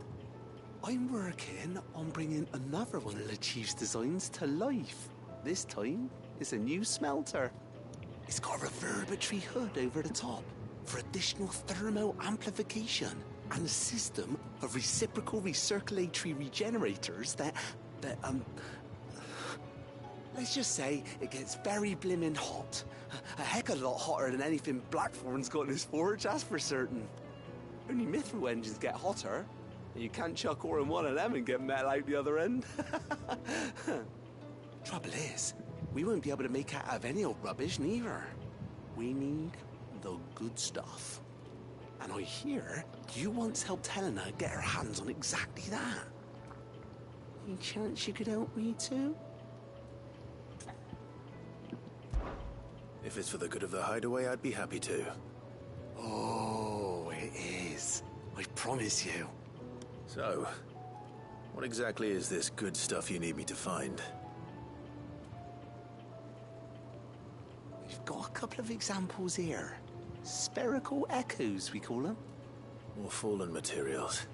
I'm working on bringing another one of the Chief's designs to life. This time, it's a new smelter. It's got a reverberatory hood over the top for additional thermal amplification and a system of reciprocal recirculatory regenerators that let's just say it gets very blimmin' hot. A heck of a lot hotter than anything Blackthorn's got in his forge, that's for certain. Only Mithril engines get hotter, and you can't chuck ore in one of them and get metal out the other end. Trouble is, we won't be able to make out of any old rubbish, neither. We need the good stuff. And I hear you once helped Helena get her hands on exactly that. Any chance you could help me too? If it's for the good of the hideaway, I'd be happy to. Oh, it is. I promise you. So, what exactly is this good stuff you need me to find? We've got a couple of examples here. Spherical echoes, we call them. More fallen materials.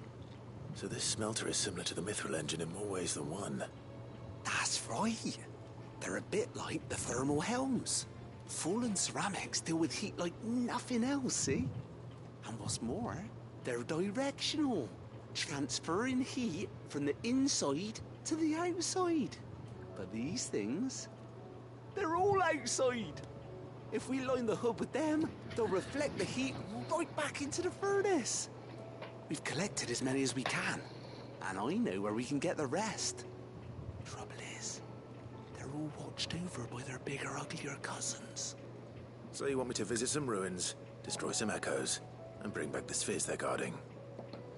So this smelter is similar to the Mithril engine in more ways than one. That's right. They're a bit like the thermal helms. Fallen ceramics deal with heat like nothing else, see? And what's more, they're directional, transferring heat from the inside to the outside. But these things, they're all outside. If we line the hood with them, they'll reflect the heat right back into the furnace. We've collected as many as we can, and I know where we can get the rest. Trouble is, they're all watched over by their bigger, uglier cousins. So you want me to visit some ruins, destroy some echoes, and bring back the spheres they're guarding?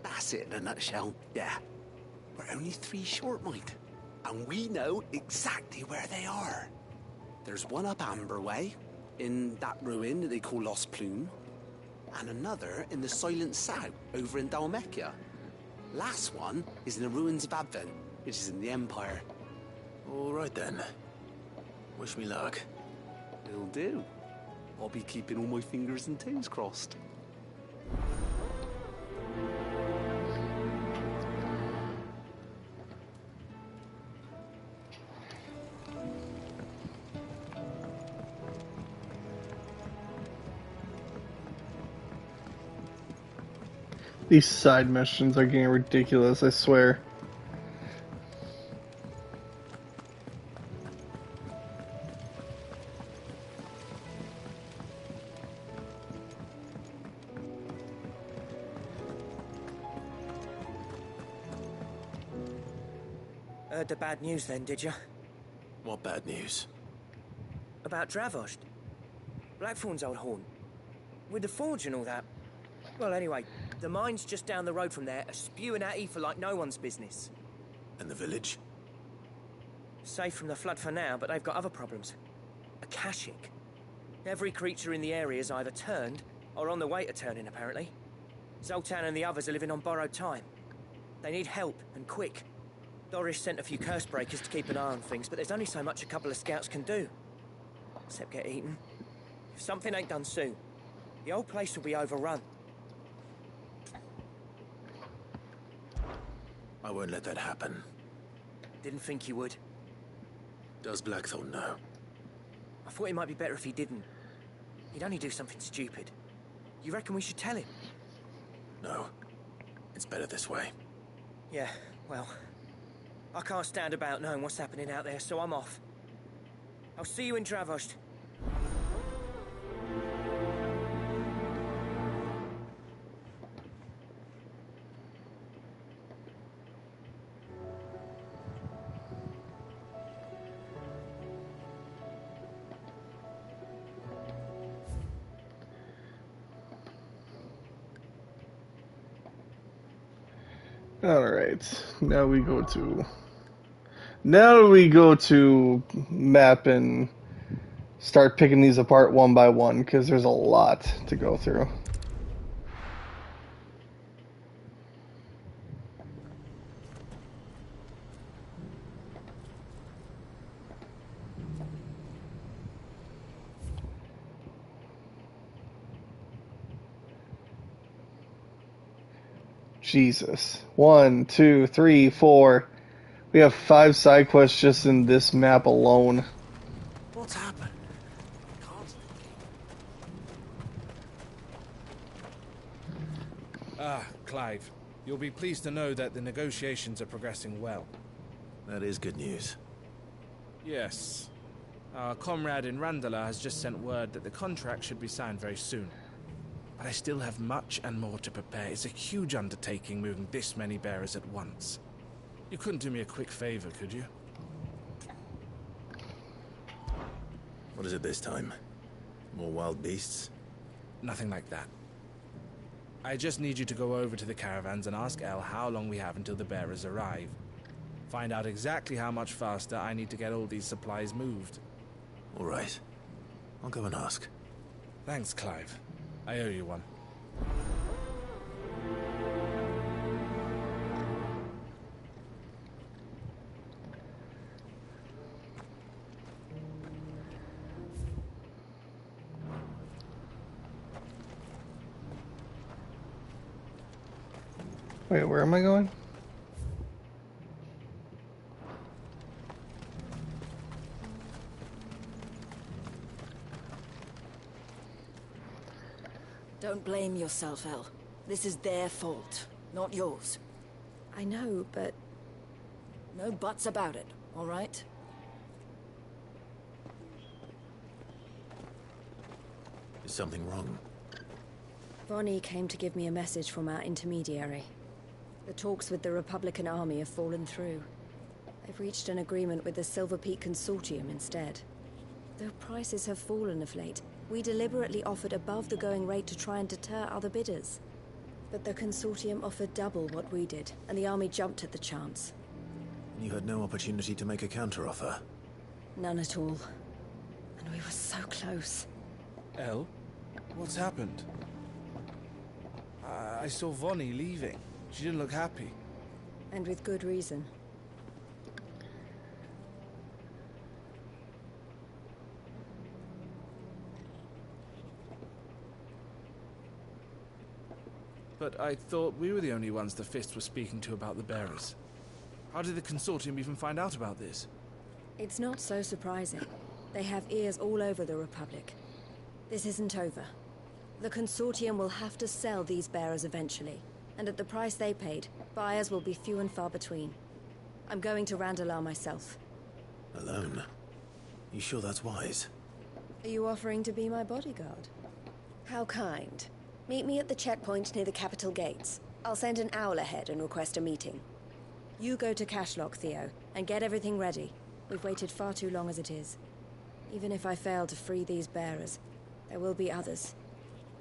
That's it in a nutshell, yeah. We're only 3 short, mind, and we know exactly where they are. There's one up Amber Way, in that ruin that they call Lost Plume, and another in the Silent South, over in Dalmekia. Last one is in the ruins of Advent, which is in the Empire. All right then. Wish me luck. Will do. I'll be keeping all my fingers and toes crossed. These side missions are getting ridiculous, I swear. Heard the bad news then, did you? What bad news? About Dravost. Blackthorn's old haunt. With the forge and all that. Well, anyway, the mine's just down the road from there are spewing out ether like no one's business. And the village? Safe from the flood for now, but they've got other problems. Akashic. Every creature in the area is either turned or on the way to turning, apparently. Zoltan and the others are living on borrowed time. They need help, and quick. Doris sent a few curse breakers to keep an eye on things, but there's only so much a couple of scouts can do. Except get eaten. If something ain't done soon, the whole place will be overrun. I won't let that happen. Didn't think you would. Does Blackthorn know? I thought it might be better if he didn't. He'd only do something stupid. You reckon we should tell him? No. It's better this way. Yeah, well, I can't stand about knowing what's happening out there, so I'm off. I'll see you in Dravost. Alright, now we go to map and start picking these apart one by one, because there's a lot to go through. Jesus. 1, 2, 3, 4. We have 5 side quests just in this map alone. What's happened? Clive. You'll be pleased to know that the negotiations are progressing well. That is good news. Yes. Our comrade in Randala has just sent word that the contract should be signed very soon. But I still have much and more to prepare. It's a huge undertaking moving this many bearers at once. You couldn't do me a quick favor, could you? What is it this time? More wild beasts? Nothing like that. I just need you to go over to the caravans and ask El how long we have until the bearers arrive. Find out exactly how much faster I need to get all these supplies moved. All right. I'll go and ask. Thanks, Clive. I owe you one. Wait, where am I going? Don't blame yourself, El. This is their fault, not yours. I know, but... No buts about it, all right? Is something wrong? Vonnie came to give me a message from our intermediary. The talks with the Republican army have fallen through. They've reached an agreement with the Silver Peak Consortium instead. Though prices have fallen of late, we deliberately offered above the going rate to try and deter other bidders. But the Consortium offered double what we did, and the army jumped at the chance. You had no opportunity to make a counteroffer? None at all. And we were so close. El? What's happened? I saw Vonnie leaving. She didn't look happy. And with good reason. But I thought we were the only ones the Fist were speaking to about the bearers. How did the Consortium even find out about this? It's not so surprising. They have ears all over the Republic. This isn't over. The Consortium will have to sell these bearers eventually, and at the price they paid, buyers will be few and far between. I'm going to Randalar myself. Alone? You sure that's wise? Are you offering to be my bodyguard? How kind. Meet me at the checkpoint near the capital gates. I'll send an owl ahead and request a meeting. You go to Cashlock, Theo, and get everything ready. We've waited far too long as it is. Even if I fail to free these bearers, there will be others.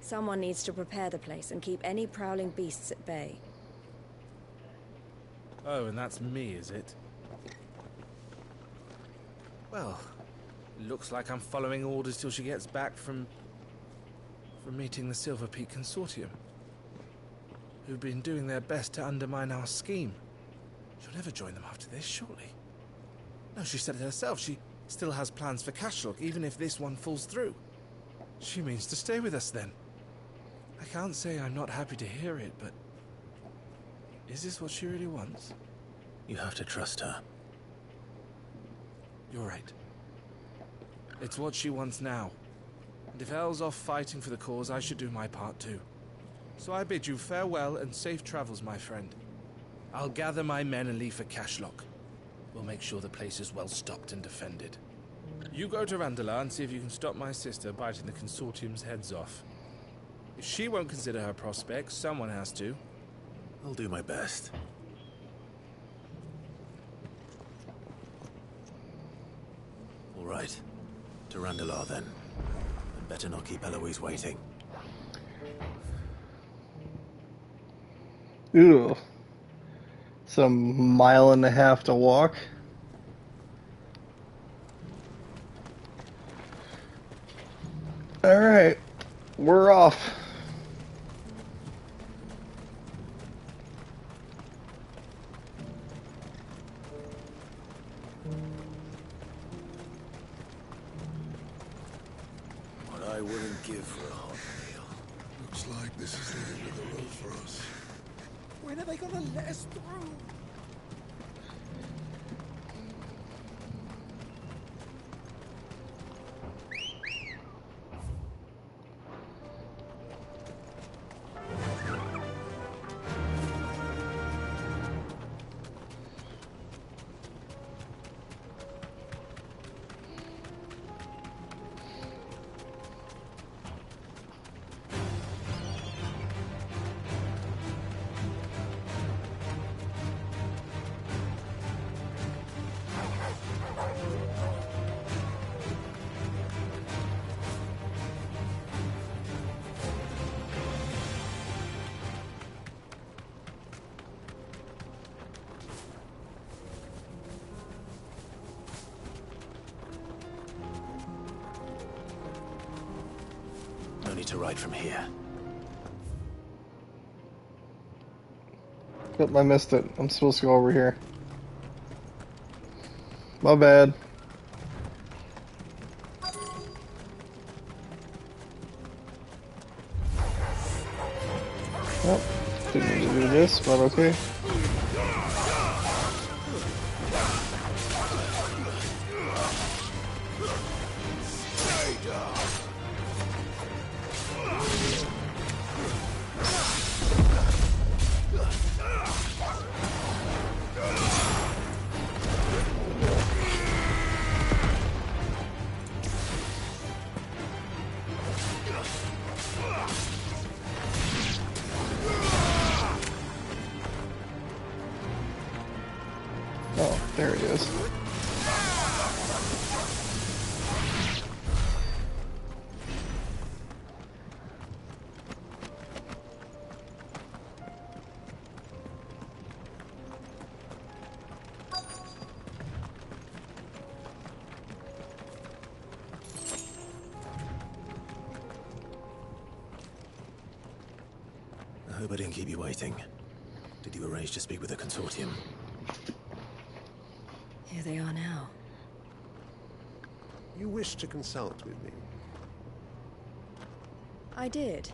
Someone needs to prepare the place and keep any prowling beasts at bay. Oh, and that's me, is it? Well, looks like I'm following orders till she gets back from meeting the Silver Peak Consortium. who've been doing their best to undermine our scheme. She'll never join them after this, surely. No, she said it herself. She still has plans for Cashlock, even if this one falls through. She means to stay with us then. I can't say I'm not happy to hear it, but... is this what she really wants? You have to trust her. You're right. It's what she wants now. And if Elle's off fighting for the cause, I should do my part too. So I bid you farewell and safe travels, my friend. I'll gather my men and leave for Cashlock. We'll make sure the place is well stocked and defended. You go to Randalar and see if you can stop my sister biting the Consortium's heads off. If she won't consider her prospects, someone has to. I'll do my best. All right. To Randalar, then. I'd better not keep Eloise waiting. Ew. It's a mile and a half to walk. Alright. We're off. What I wouldn't give for a hot meal. Looks like this is the end of the road for us. When are they gonna let us through? No need to ride from here. Yep, I missed it. I'm supposed to go over here. My bad. Well, didn't need to do this, but okay. Oh, there it is. I hope I didn't keep you waiting. Did you arrange to speak with the Consortium? Here they are now. You wish to consult with me? I did.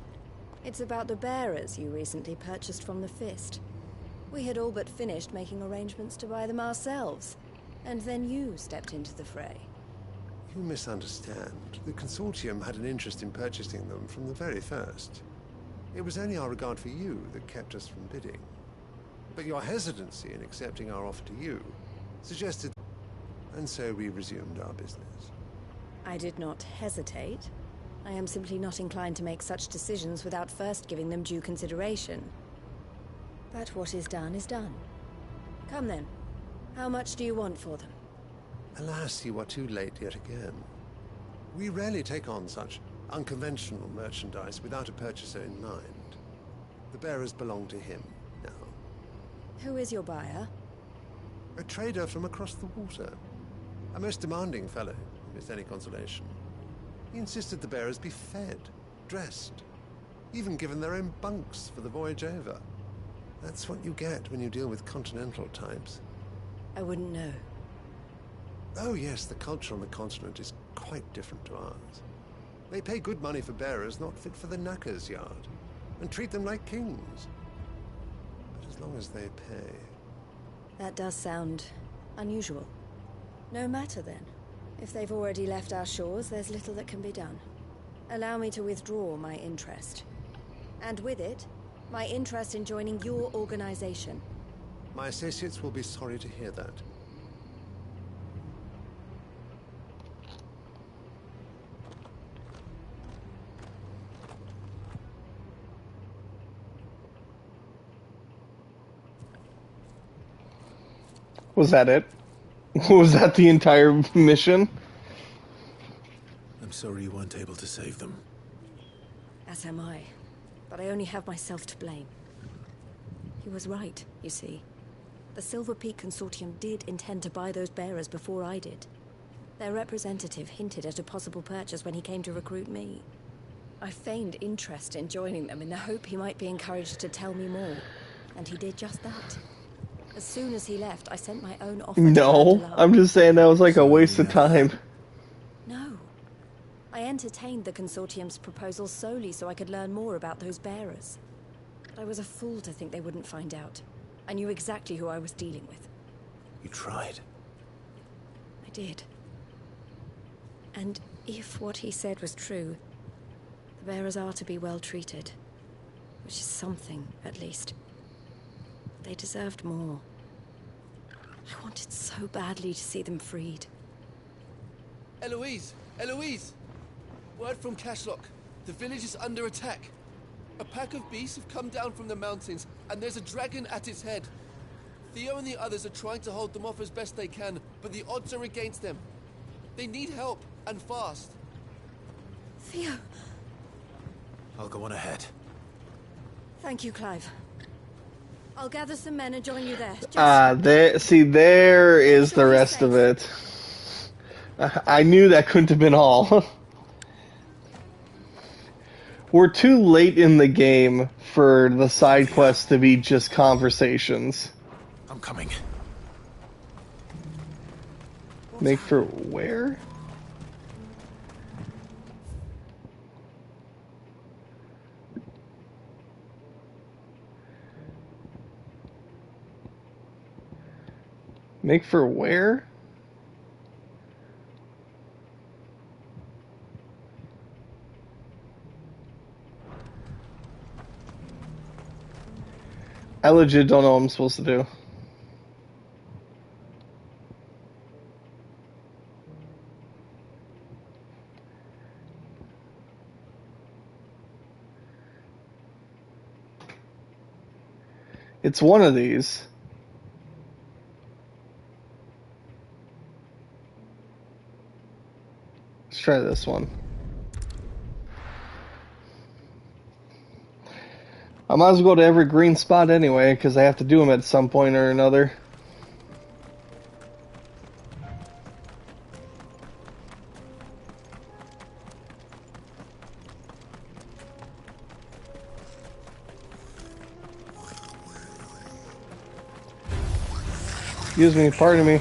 It's about the bearers you recently purchased from the Fist. We had all but finished making arrangements to buy them ourselves. And then you stepped into the fray. You misunderstand. The Consortium had an interest in purchasing them from the very first. It was only our regard for you that kept us from bidding. But your hesitancy in accepting our offer to you suggested... And so we resumed our business. I did not hesitate. I am simply not inclined to make such decisions without first giving them due consideration. But what is done is done. Come then. How much do you want for them? Alas, you are too late yet again. We rarely take on such unconventional merchandise without a purchaser in mind. The bearers belong to him now. Who is your buyer? A trader from across the water. A most demanding fellow, if it's any consolation. He insisted the bearers be fed, dressed, even given their own bunks for the voyage over. That's what you get when you deal with continental types. I wouldn't know. Oh yes, the culture on the continent is quite different to ours. They pay good money for bearers not fit for the knacker's yard, and treat them like kings. But as long as they pay... That does sound unusual. No matter then. If they've already left our shores, there's little that can be done. Allow me to withdraw my interest. And with it, my interest in joining your organization. My associates will be sorry to hear that. Was that it? Was that the entire mission? I'm sorry you weren't able to save them. As am I. But I only have myself to blame. He was right, you see. The Silver Peak Consortium did intend to buy those bearers before I did. Their representative hinted at a possible purchase when he came to recruit me. I feigned interest in joining them in the hope he might be encouraged to tell me more. And he did just that. As soon as he left, I sent my own offer to No, I'm just saying that was like a waste of time. No. I entertained the Consortium's proposal solely so I could learn more about those bearers. But I was a fool to think they wouldn't find out. I knew exactly who I was dealing with. You tried. I did. And if what he said was true, the bearers are to be well treated. Which is something, at least. They deserved more. I wanted so badly to see them freed. Eloise! Eloise! Word from Cashlock. The village is under attack. A pack of beasts have come down from the mountains, and there's a dragon at its head. Theo and the others are trying to hold them off as best they can, but the odds are against them. They need help, and fast. Theo! I'll go on ahead. Thank you, Clive. I'll gather some men and join you there. There is the rest of it. I knew that couldn't have been all. We're too late in the game for the side quests to be just conversations. I'm coming. Make for where? Make for where? I legit don't know what I'm supposed to do. It's one of these. Let's try this one. I might as well go to every green spot anyway, because I have to do them at some point or another. Excuse me, pardon me.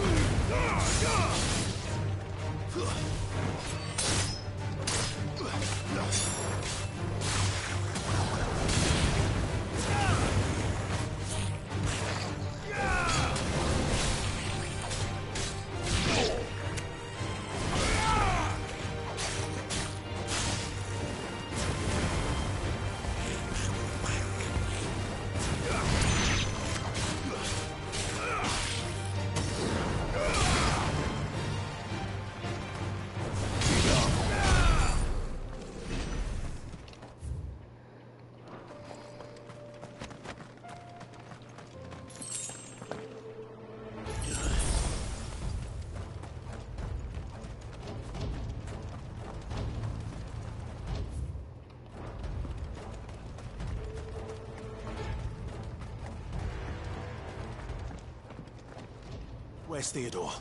Where's Theodore?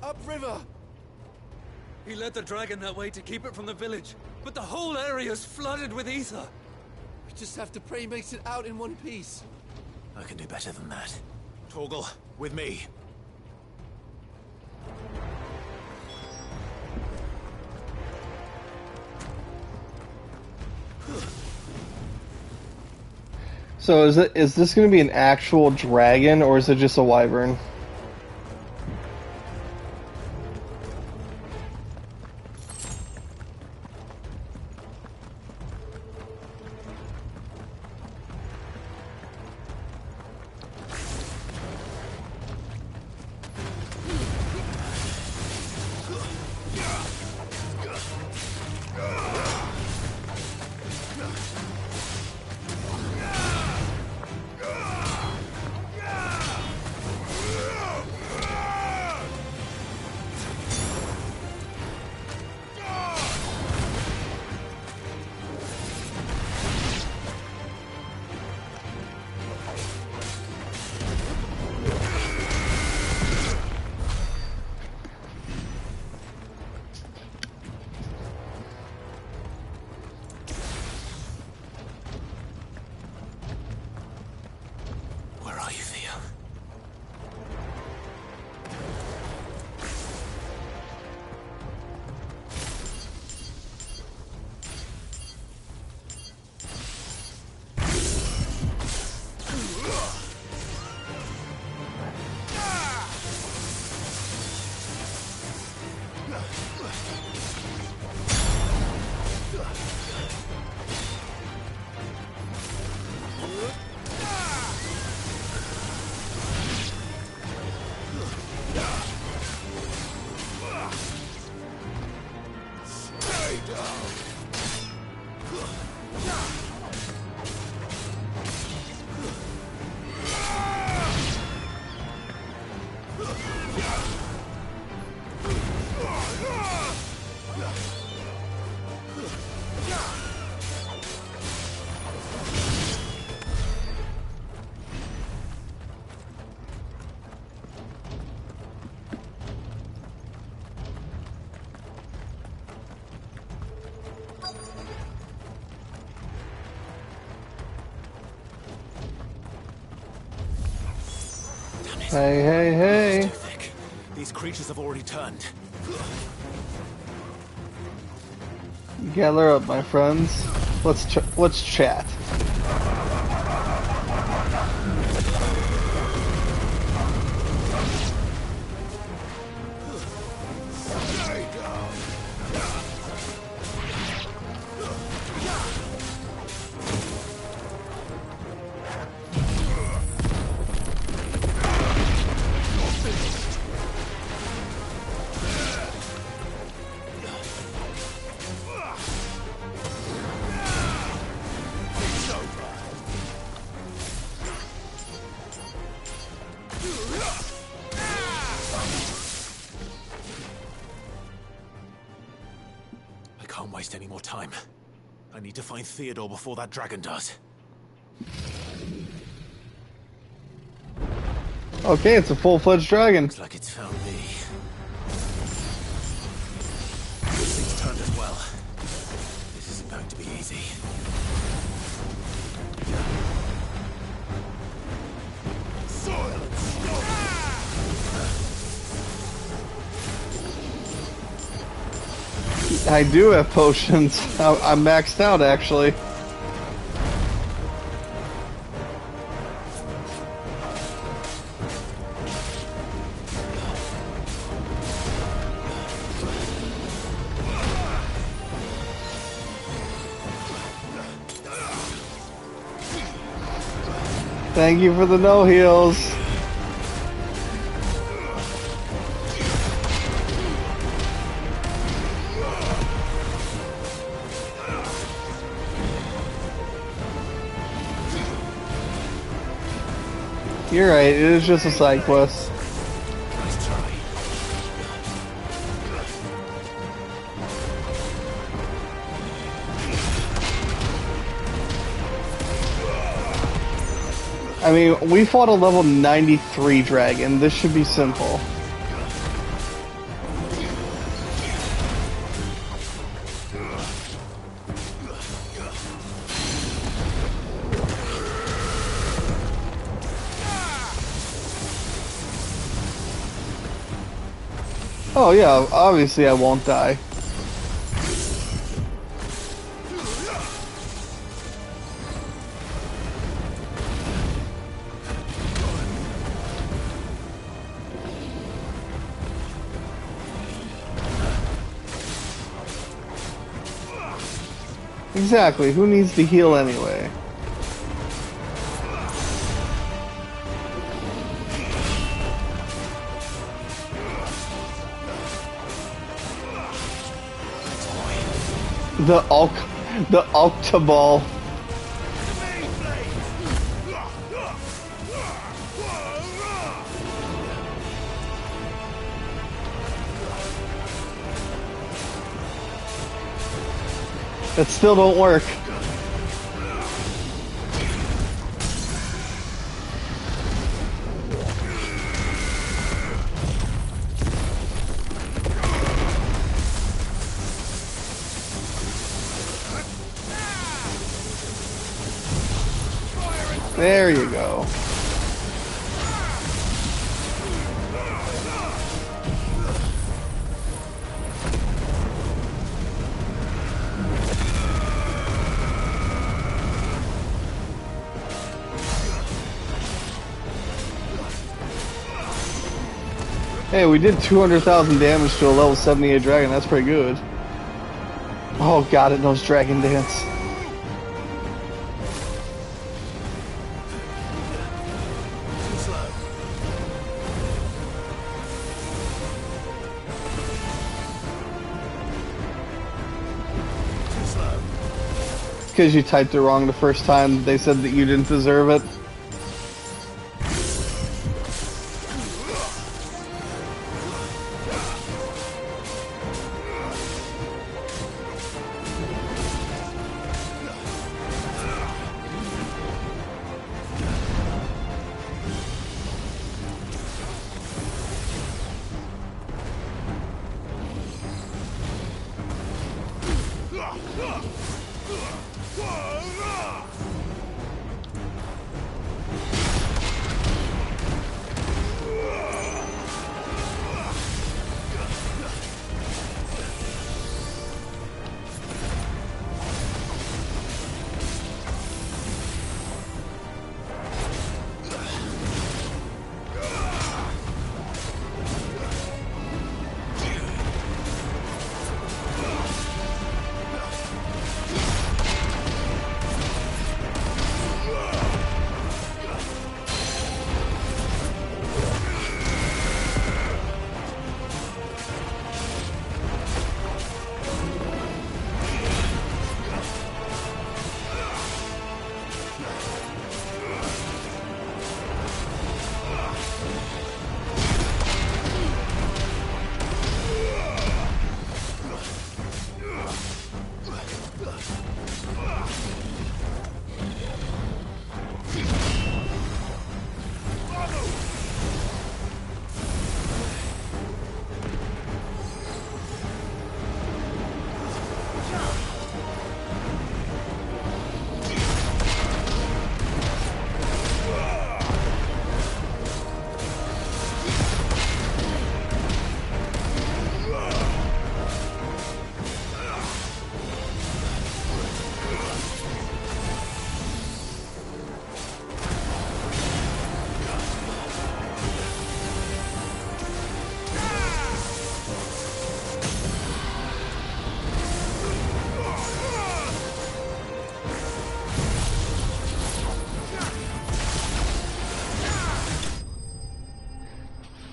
Upriver! He led the dragon that way to keep it from the village, but the whole area's flooded with ether. We just have to pray he makes it out in one piece. I can do better than that. Torgal, with me. So is this going to be an actual dragon, or is it just a wyvern? Where are you, Theo? Hey, hey, hey. These creatures have already turned. Gather up, my friends. Let's chat. I can't waste any more time. I need to find Theodore before that dragon does. Okay, it's a full-fledged dragon. Looks like it's found me. This thing's turned as well. This isn't going to be easy. I do have potions. I'm maxed out, actually. Thank you for the no heals. You're right, it is just a side quest. I mean, we fought a level 93 dragon. This should be simple. Oh yeah, obviously I won't die. Exactly, who needs to heal anyway? The Octoball. That still don't work. There you go. Hey, we did 200,000 damage to a level 78 dragon. That's pretty good. Oh god, it knows Dragon Dance. Because you typed it wrong the first time. They said that you didn't deserve it.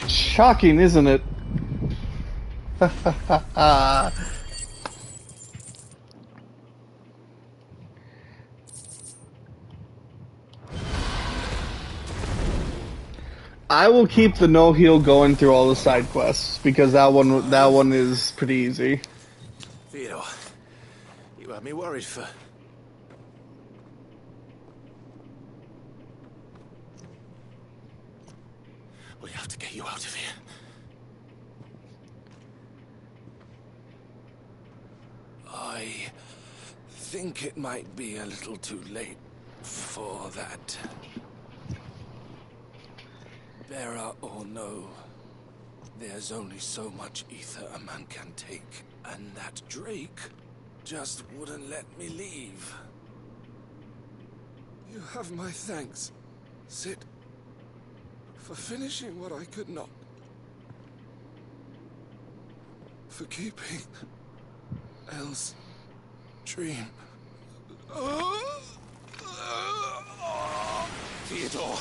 Shocking, isn't it? I will keep the no heal going through all the side quests because that one is pretty easy. Theodore, you had me worried for... We have to get you out of here. I think it might be a little too late for that. Bera or no, There's only so much ether a man can take, and that Drake just wouldn't let me leave. You have my thanks, Cid, for finishing what I could not. For keeping Elle's dream. Theodore!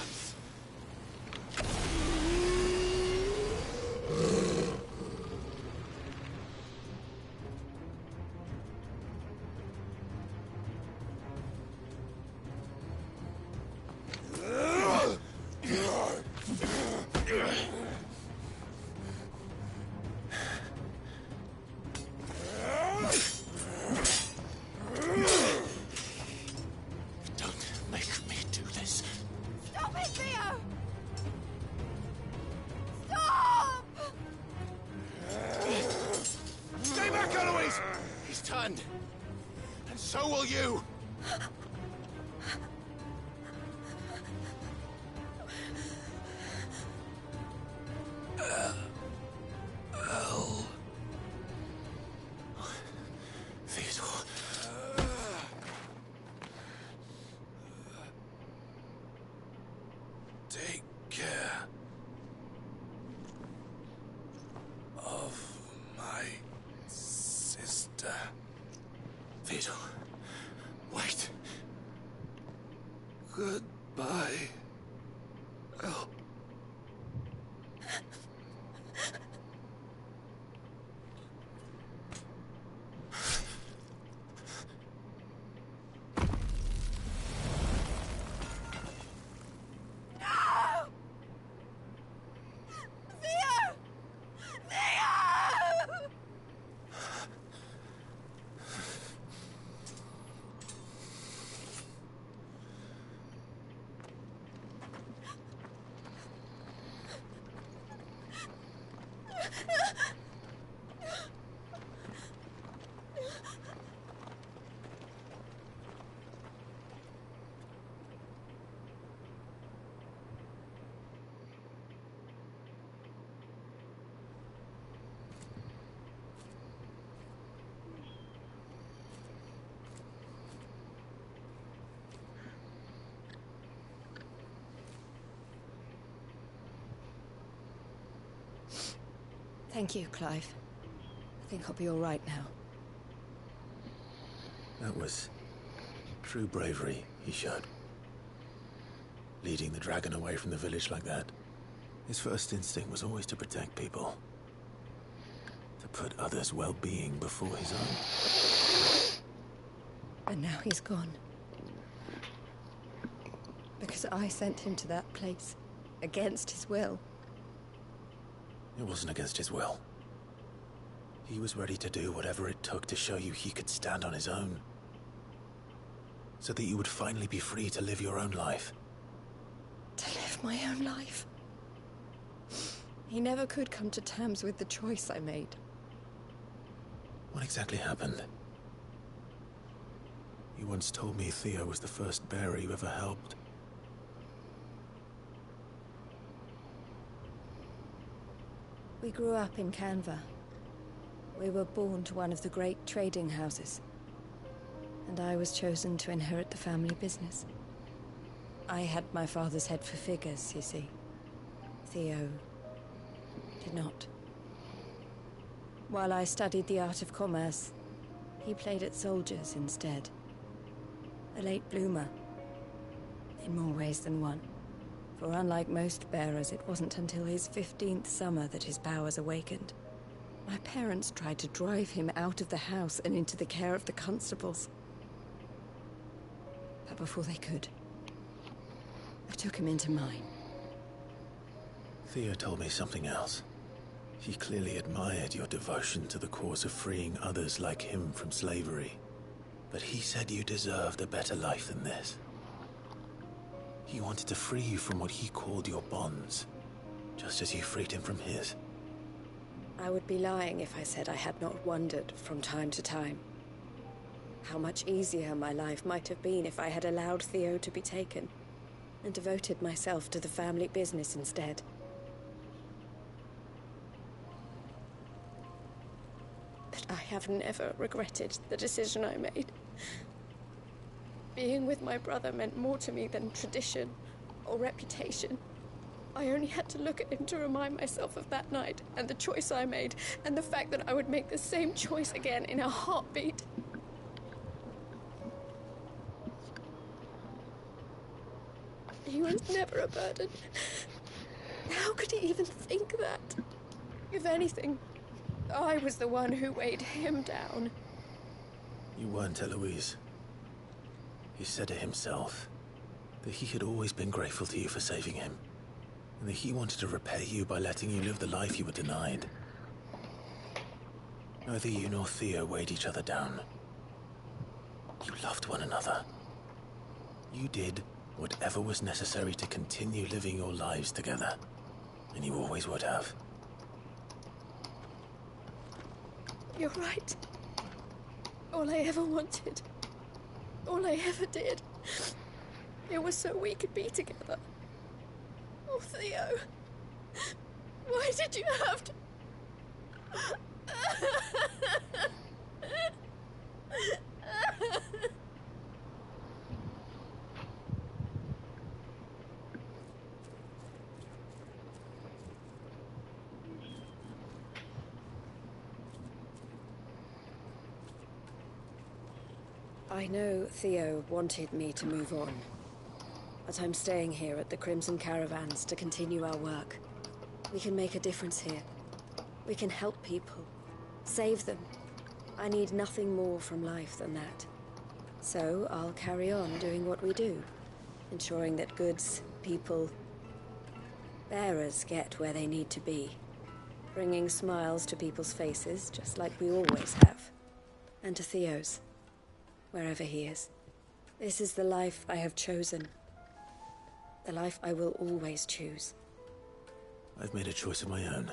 So will you! Theodore. Take care of my sister. Theodore. Wait. Goodbye, Elle. Thank you, Clive. I think I'll be all right now. That was true bravery he showed. Leading the dragon away from the village like that. His first instinct was always to protect people. To put others' well-being before his own. And now he's gone. Because I sent him to that place. Against his will. It wasn't against his will. He was ready to do whatever it took to show you he could stand on his own. So that you would finally be free to live your own life. To live my own life? He never could come to terms with the choice I made. What exactly happened? You once told me Theo was the first bearer you ever helped. We grew up in Canva. We were born to one of the great trading houses. And I was chosen to inherit the family business. I had my father's head for figures, you see. Theo did not. While I studied the art of commerce, he played at soldiers instead. A late bloomer. In more ways than one. For unlike most bearers, it wasn't until his 15th summer that his powers awakened. My parents tried to drive him out of the house and into the care of the constables. But before they could, I took him into mine. Theo told me something else. He clearly admired your devotion to the cause of freeing others like him from slavery. But he said you deserved a better life than this. He wanted to free you from what he called your bonds, just as you freed him from his. I would be lying if I said I had not wondered from time to time how much easier my life might have been if I had allowed Theo to be taken and devoted myself to the family business instead. I have never regretted the decision I made. Being with my brother meant more to me than tradition or reputation. I only had to look at him to remind myself of that night and the choice I made and the fact that I would make the same choice again in a heartbeat. He was never a burden. How could he even think that? If anything, I was the one who weighed him down. You weren't, Eloise. He said it himself, that he had always been grateful to you for saving him, and that he wanted to repay you by letting you live the life you were denied. Neither you nor Theo weighed each other down. You loved one another. You did whatever was necessary to continue living your lives together, and you always would have. You're right. All I ever wanted, all I ever did, it was so we could be together. Oh, Theo, why did you have to... I know Theo wanted me to move on, but I'm staying here at the Crimson Caravans to continue our work. We can make a difference here. We can help people, save them. I need nothing more from life than that. So I'll carry on doing what we do, ensuring that goods, people, bearers get where they need to be, bringing smiles to people's faces, just like we always have, and to Theo's, wherever he is. This is the life I have chosen, the life I will always choose. I've made a choice of my own,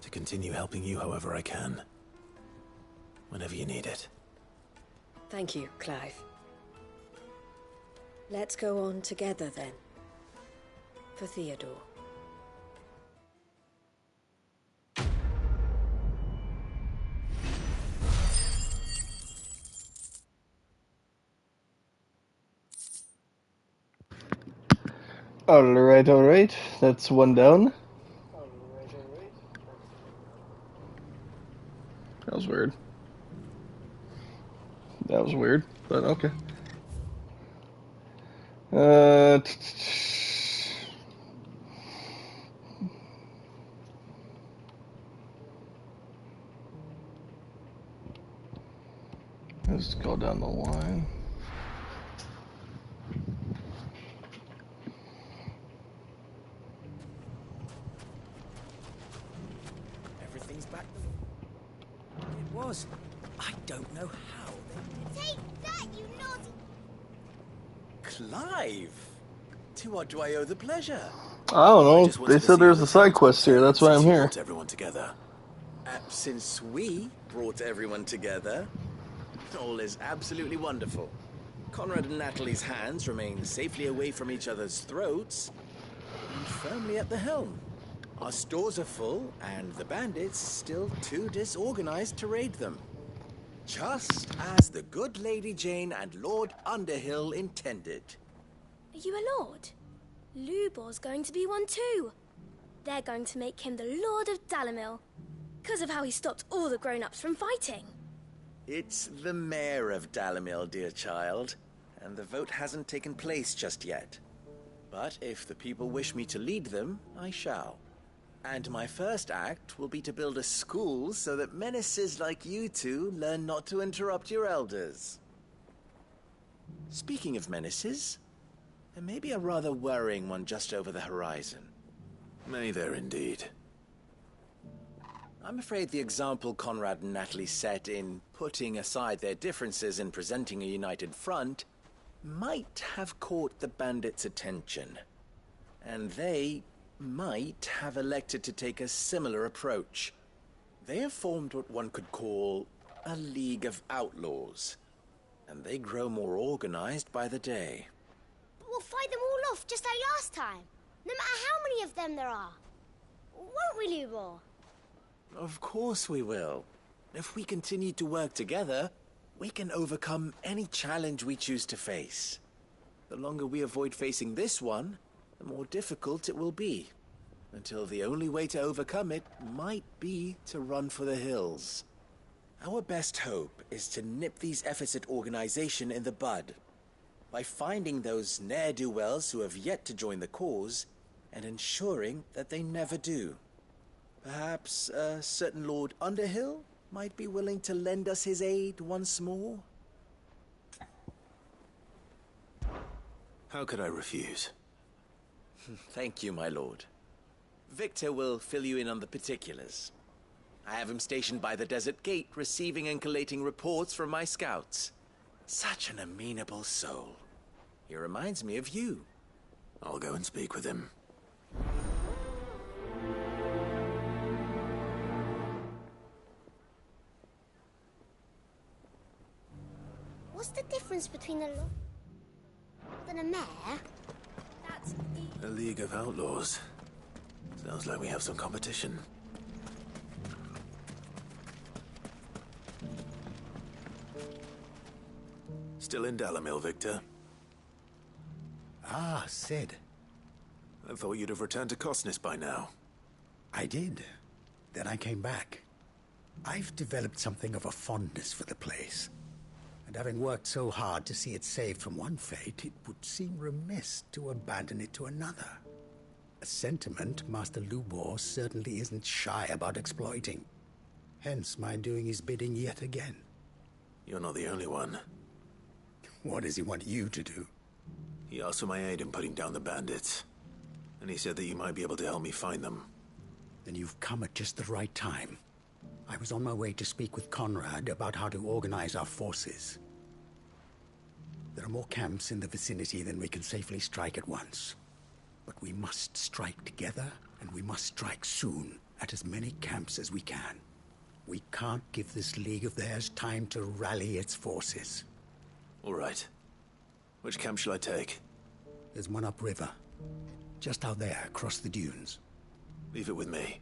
to continue helping you however I can, whenever you need it. Thank you, Clive. Let's go on together, then. For Theodore. Alright. That's one down. That was weird. That was weird, but okay. Let's go down the line. Everything's back. It was. I don't know how. Take that, you naughty... Clive! To what do I owe the pleasure? I don't know. They said there's a side quest here. That's why I'm here. Brought everyone together. Since we brought everyone together, all is absolutely wonderful. Conrad and Natalie's hands remain safely away from each other's throats and firmly at the helm. Our stores are full, and the bandits still too disorganized to raid them. Just as the good Lady Jane and Lord Underhill intended. Are you a lord? Lubor's going to be one too. They're going to make him the Lord of Dalimil, because of how he stopped all the grown-ups from fighting. It's the mayor of Dalimil, dear child, and the vote hasn't taken place just yet. But if the people wish me to lead them, I shall. And my first act will be to build a school so that menaces like you two learn not to interrupt your elders. Speaking of menaces, there may be a rather worrying one just over the horizon. May there indeed. I'm afraid the example Conrad and Natalie set in putting aside their differences and presenting a united front might have caught the bandits' attention. And they might have elected to take a similar approach. They have formed what one could call a League of Outlaws, and they grow more organized by the day. But we'll fight them all off just like last time, no matter how many of them there are. Won't we, Lubor? Of course we will. If we continue to work together, we can overcome any challenge we choose to face. The longer we avoid facing this one, the more difficult it will be. Until the only way to overcome it might be to run for the hills. Our best hope is to nip these efforts at organization in the bud. By finding those ne'er-do-wells who have yet to join the cause, and ensuring that they never do. Perhaps a certain Lord Underhill might be willing to lend us his aid once more? How could I refuse? Thank you, my lord. Victor will fill you in on the particulars. I have him stationed by the Desert Gate, receiving and collating reports from my scouts. Such an amenable soul. He reminds me of you. I'll go and speak with him. What's the difference between a lord and a mayor? That's... A League of Outlaws. Sounds like we have some competition. Still in Dalimil, Victor? Ah, Sid. I thought you'd have returned to Cosnis by now. I did. Then I came back. I've developed something of a fondness for the place. And having worked so hard to see it saved from one fate, it would seem remiss to abandon it to another. A sentiment Master Lubor certainly isn't shy about exploiting. Hence my doing his bidding yet again. You're not the only one. What does he want you to do? He asked for my aid in putting down the bandits. And he said that you might be able to help me find them. Then you've come at just the right time. I was on my way to speak with Conrad about how to organize our forces. There are more camps in the vicinity than we can safely strike at once. But we must strike together, and we must strike soon at as many camps as we can. We can't give this league of theirs time to rally its forces. All right. Which camp shall I take? There's one upriver. Just out there, across the dunes. Leave it with me.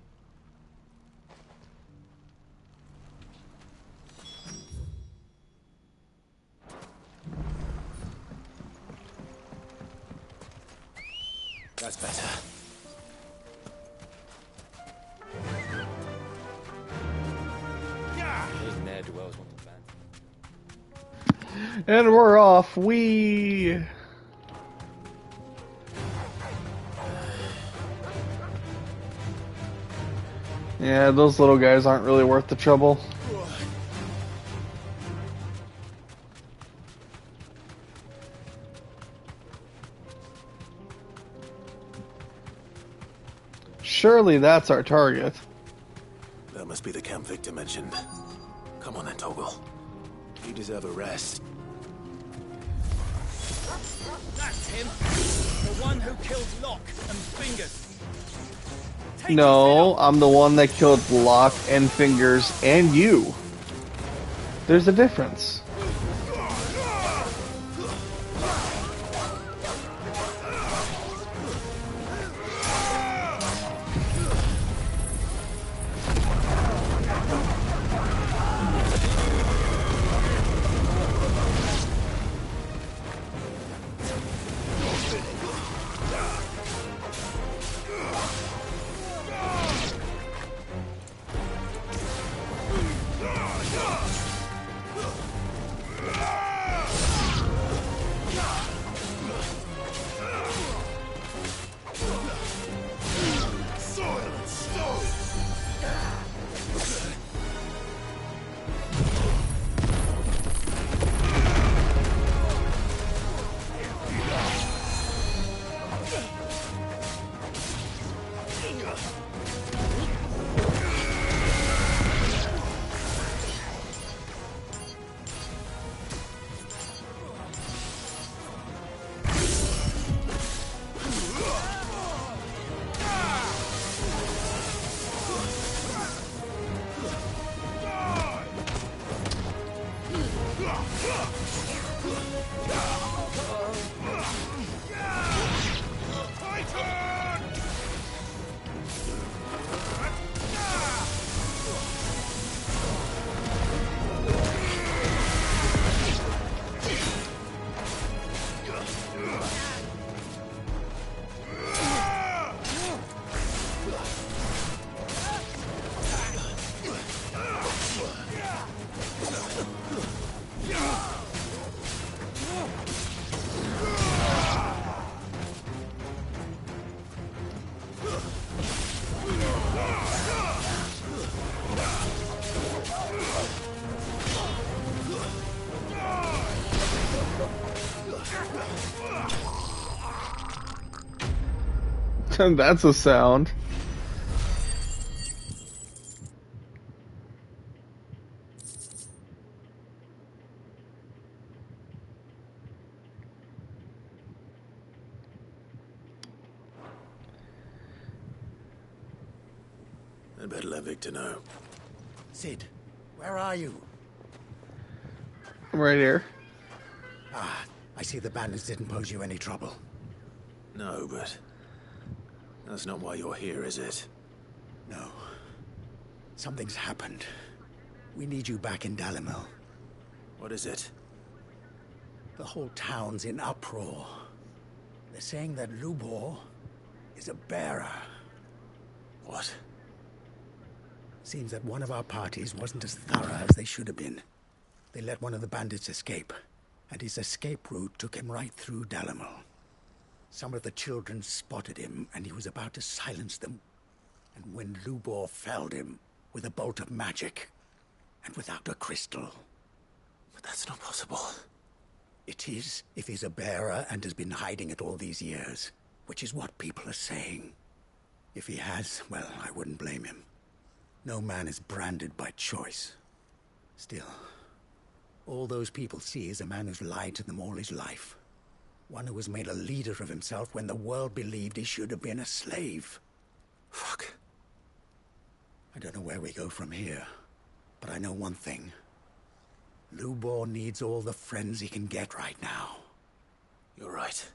That's better. And we're off. We. Yeah, those little guys aren't really worth the trouble. Surely that's our target. That must be the camp Victor mentioned. Come on then, Toggle. You deserve a rest. That's him! The one who killed Locke and Fingers. No, I'm the one that killed Locke and Fingers and you. There's a difference. That's a sound. I'd better let Victor know. Sid, where are you? I'm right here. Ah, I see the bandits didn't pose you any trouble. No, but that's not why you're here, is it? No. Something's happened. We need you back in Dalimil. What is it? The whole town's in uproar. They're saying that Lubor is a bearer. What? Seems that one of our parties wasn't as thorough as they should have been. They let one of the bandits escape, and his escape route took him right through Dalimil. Some of the children spotted him, and he was about to silence them. And when Lubor felled him with a bolt of magic, and without a crystal. But that's not possible. It is, if he's a bearer and has been hiding it all these years, which is what people are saying. If he has, well, I wouldn't blame him. No man is branded by choice. Still, all those people see is a man who's lied to them all his life. One who has made a leader of himself when the world believed he should have been a slave. Fuck. I don't know where we go from here, but I know one thing. Lubor needs all the friends he can get right now. You're right.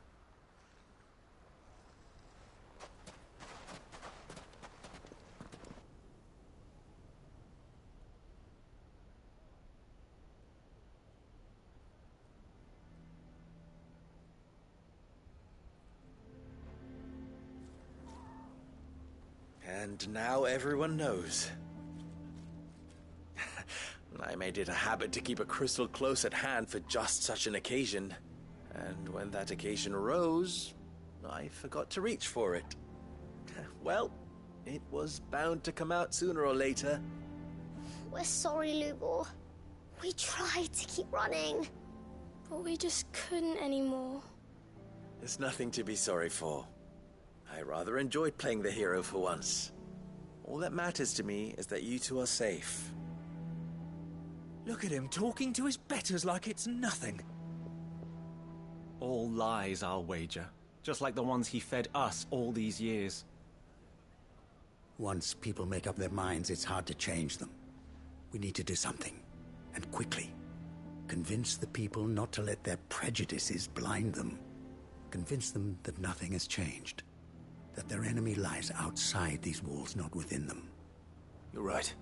And now everyone knows. I made it a habit to keep a crystal close at hand for just such an occasion. And when that occasion arose, I forgot to reach for it. Well, it was bound to come out sooner or later. We're sorry, Lubor. We tried to keep running, but we just couldn't anymore. There's nothing to be sorry for. I rather enjoyed playing the hero for once. All that matters to me is that you two are safe. Look at him talking to his betters like it's nothing. All lies, I'll wager. Just like the ones he fed us all these years. Once people make up their minds, it's hard to change them. We need to do something, and quickly. Convince the people not to let their prejudices blind them. Convince them that nothing has changed. That their enemy lies outside these walls, not within them. You're right.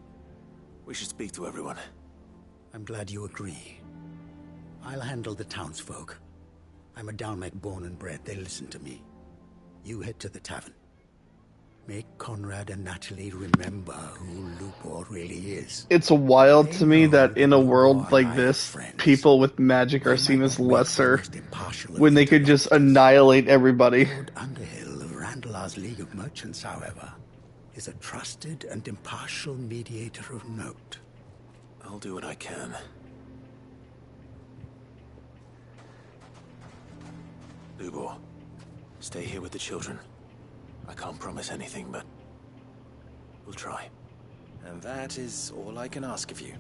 We should speak to everyone. I'm glad you agree. I'll handle the townsfolk. I'm a Dalmec born and bred. They listen to me. You head to the tavern. Make Conrad and Natalie remember who Lubor really is. It's wild to me that in a world like this, people with magic are seen as lesser when they could just annihilate everybody. Lord Underhill of Randalar's League of Merchants, however, is a trusted and impartial mediator of note. I'll do what I can. Lubor, stay here with the children. I can't promise anything, but we'll try. And that is all I can ask of you.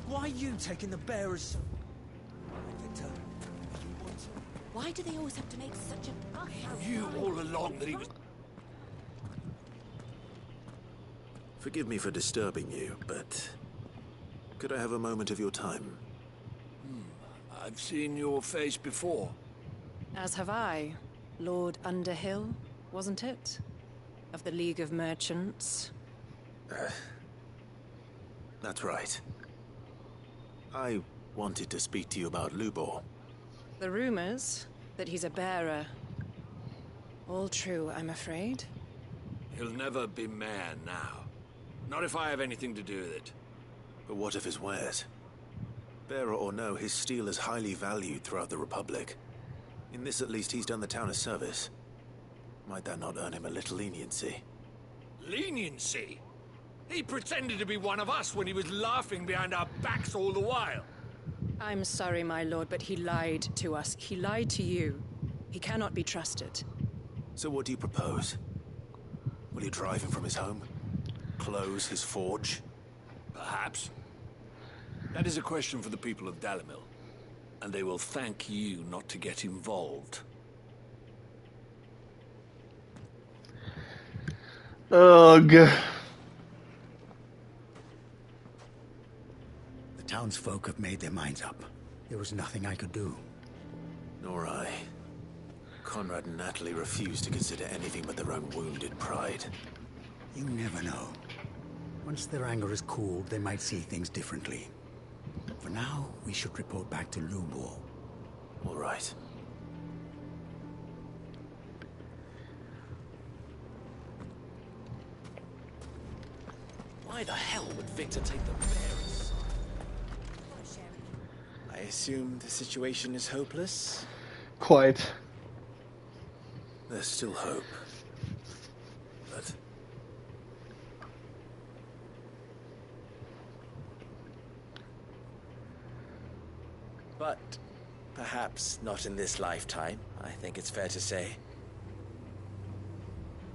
Why are you taking the bearers? Victor, why do they always have to make such a fuss? You all along that he was... Forgive me for disturbing you, but could I have a moment of your time? I've seen your face before. As have I. Lord Underhill, wasn't it? Of the League of Merchants. That's right. I wanted to speak to you about Lubor. The rumors that he's a bearer. All true, I'm afraid. He'll never be mayor now. Not if I have anything to do with it. But what of his wares? Bearer or no, his steel is highly valued throughout the Republic. In this at least, he's done the town a service. Might that not earn him a little leniency? Leniency? He pretended to be one of us when he was laughing behind our backs all the while. I'm sorry, my lord, but he lied to us. He lied to you. He cannot be trusted. So what do you propose? Will you drive him from his home? Close his forge? Perhaps. That is a question for the people of Dalimil. And they will thank you not to get involved. Ugh. The townsfolk have made their minds up. There was nothing I could do. Nor I. Conrad and Natalie refuse to consider anything but their own wounded pride. You never know. Once their anger is cooled, they might see things differently. For now, we should report back to Lubor. All right. Why the hell would Victor take the bearers? I assume the situation is hopeless? Quite. There's still hope. But... But perhaps not in this lifetime, I think it's fair to say.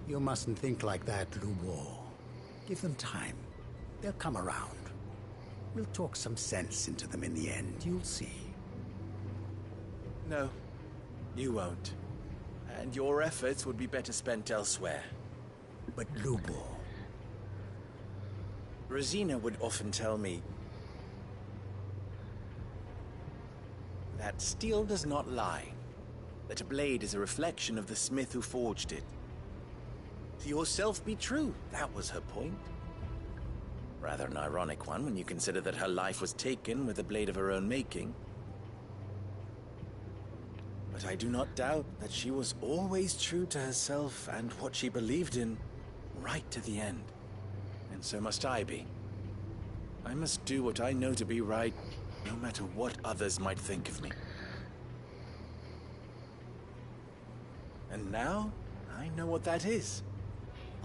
You mustn't think like that, Lubor. Give them time. They'll come around. We'll talk some sense into them in the end, you'll see. No, you won't. And your efforts would be better spent elsewhere. But Lubor... Rosina would often tell me that steel does not lie, that a blade is a reflection of the smith who forged it. To yourself be true, that was her point. Rather an ironic one when you consider that her life was taken with a blade of her own making. But I do not doubt that she was always true to herself and what she believed in, right to the end. And so must I be. I must do what I know to be right, no matter what others might think of me. And now, I know what that is.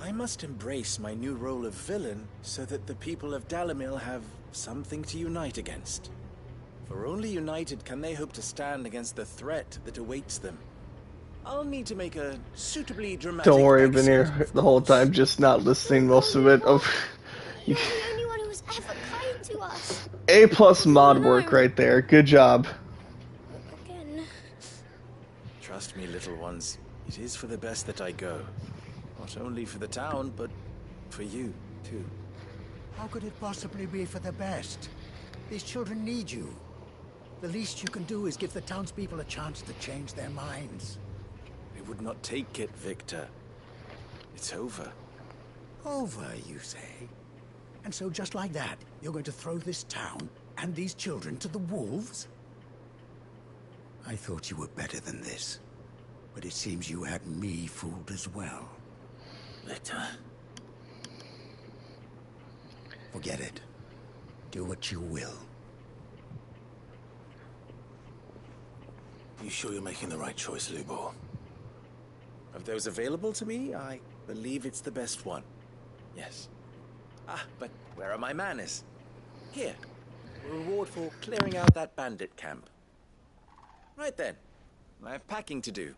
I must embrace my new role of villain so that the people of Dalimil have something to unite against. For only united can they hope to stand against the threat that awaits them. I'll need to make a suitably dramatic Don't worry, I've been exit. here the whole time, just not listening most of it. Oh, You're the only one who was ever kind to us. A+ mod work right there. Good job. Again. Trust me, little ones. It is for the best that I go. Not only for the town, but for you, too. How could it possibly be for the best? These children need you. The least you can do is give the townspeople a chance to change their minds. I would not take it, Victor. It's over. Over, you say? And so just like that, you're going to throw this town and these children to the wolves? I thought you were better than this. But it seems you had me fooled as well. Victor. Forget it. Do what you will. You sure you're making the right choice, Lubor? Of those available to me, I believe it's the best one. Yes. Ah, but where are my manners? Here. A reward for clearing out that bandit camp. Right then. I have packing to do.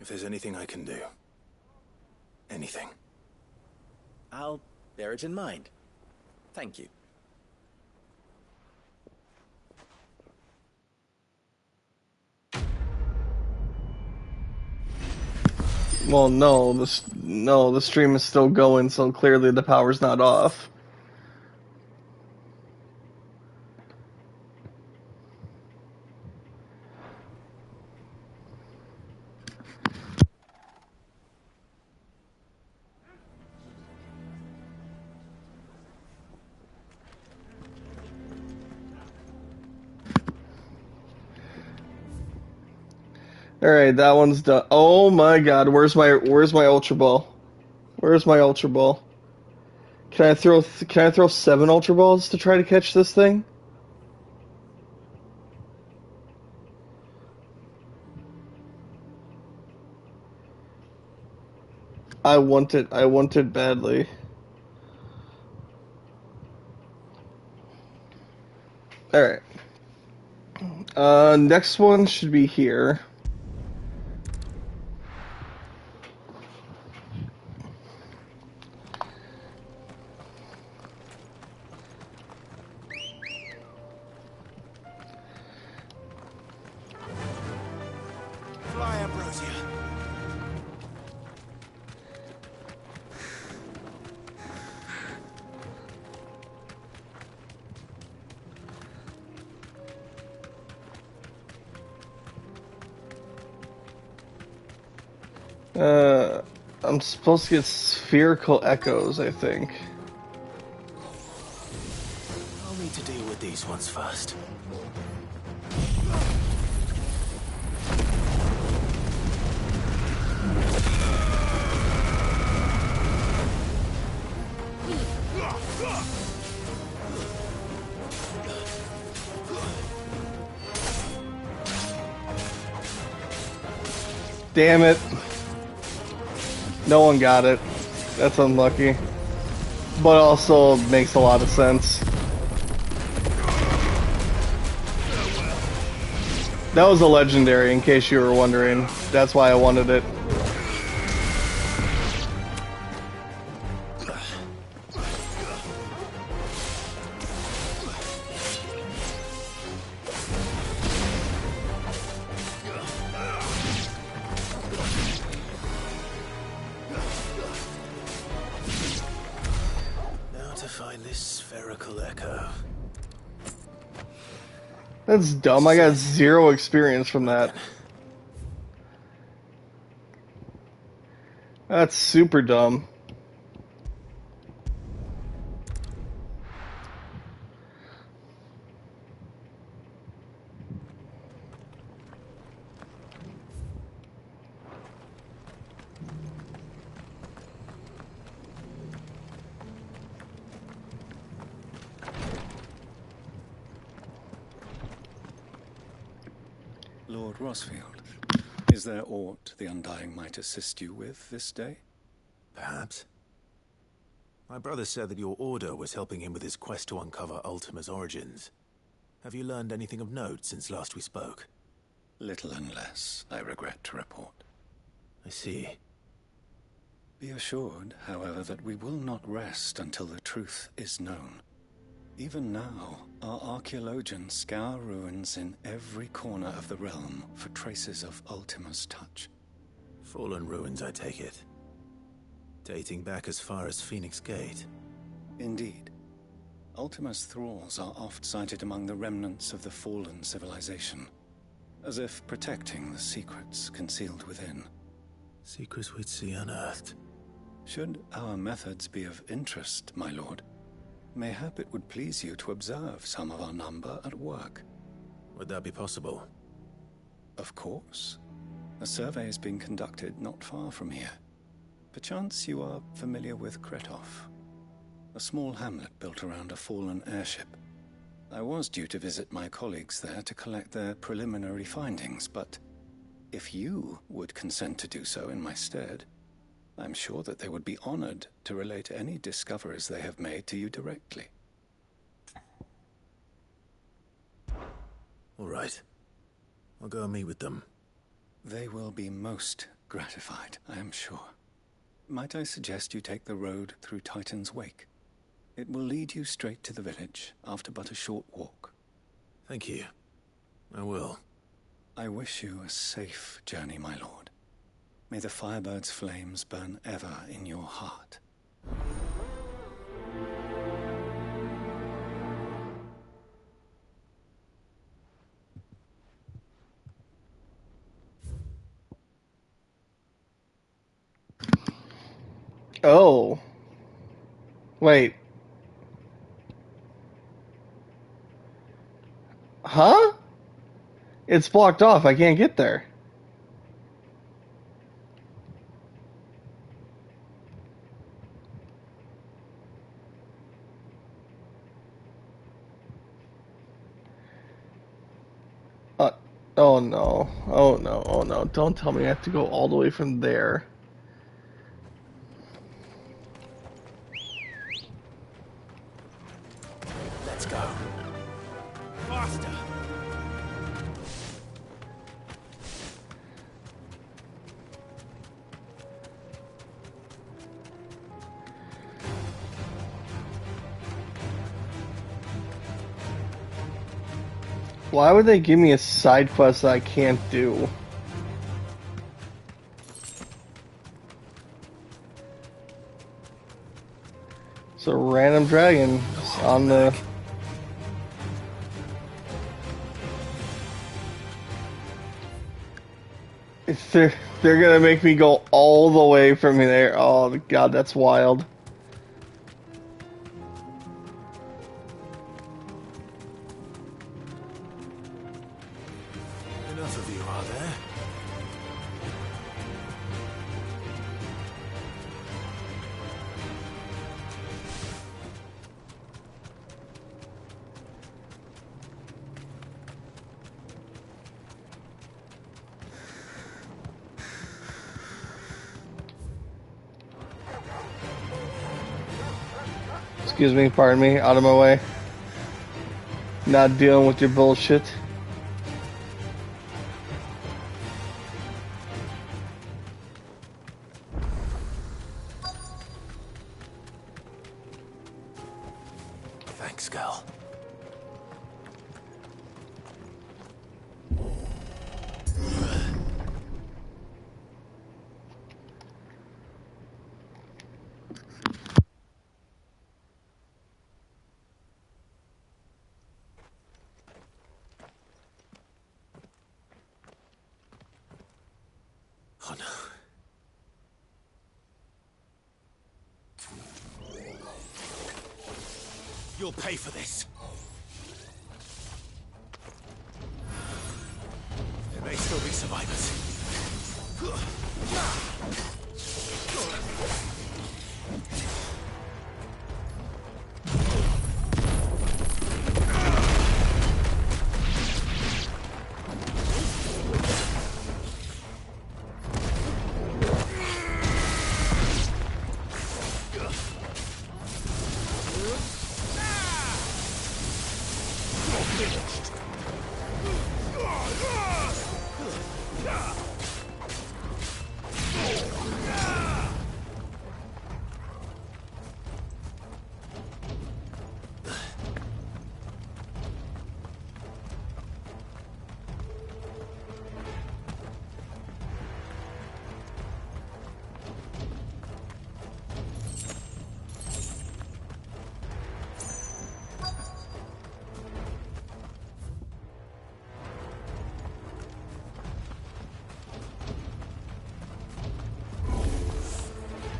If there's anything I can do. Anything. I'll bear it in mind. Thank you. Well, no, the stream is still going, so clearly the power's not off. Alright, that one's done. Oh my god, where's my Ultra Ball? Where's my Ultra Ball? Can I throw 7 Ultra Balls to try to catch this thing? I want it badly. Alright. Next one should be here. Fly, Ambrosia. I'm supposed to get spherical echoes, I think. I'll need to deal with these ones first. Damn it. No one got it. That's unlucky. But also makes a lot of sense. That was a legendary, in case you were wondering. That's why I wanted it. That's dumb. I got 0 experience from that. That's super dumb. Lord Rosfield, is there aught the Undying might assist you with this day? Perhaps. My brother said that your order was helping him with his quest to uncover Ultima's origins. Have you learned anything of note since last we spoke? Little and less, I regret to report. I see. Be assured, however, that we will not rest until the truth is known. Even now, our archaeologians scour ruins in every corner of the realm for traces of Ultima's touch. Fallen ruins, I take it. Dating back as far as Phoenix Gate. Indeed. Ultima's thralls are oft sighted among the remnants of the fallen civilization, as if protecting the secrets concealed within. Secrets we'd see unearthed. Should our methods be of interest, my lord, mayhap it would please you to observe some of our number at work. Would that be possible? Of course. A survey is being conducted not far from here. Perchance you are familiar with Kretov, a small hamlet built around a fallen airship. I was due to visit my colleagues there to collect their preliminary findings, but if you would consent to do so in my stead, I'm sure that they would be honored to relate any discoveries they have made to you directly. All right. I'll go and meet with them. They will be most gratified, I am sure. Might I suggest you take the road through Titan's Wake? It will lead you straight to the village after but a short walk. Thank you. I will. I wish you a safe journey, my lord. May the Firebird's flames burn ever in your heart. Oh. Wait. Huh? It's blocked off. I can't get there. Oh no. Oh no. Oh no. Don't tell me I have to go all the way from there. Let's go. Why would they give me a side quest that I can't do? It's a random dragon on the... They're gonna make me go all the way from there. Oh god, that's wild. Enough of you, are there? Excuse me, pardon me, out of my way. Not dealing with your bullshit. Thanks, girl. Oh no. You'll pay for this. There may still be survivors.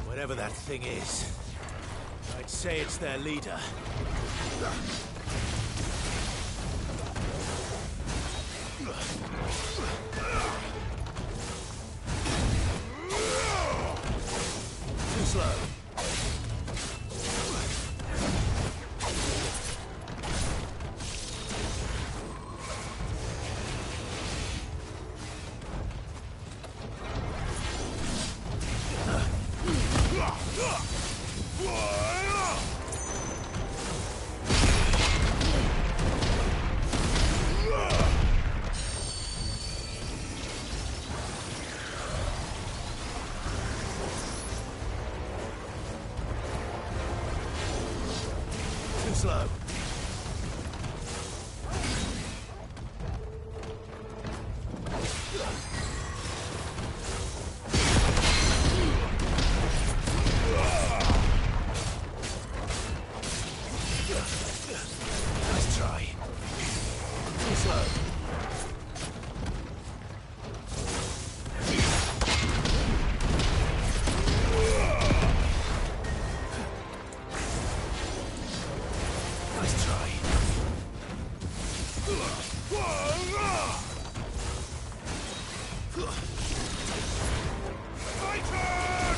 Whatever that thing is, I'd say it's their leader. Too slow. Too slow. Nice try. Too slow. Nice try. My turn!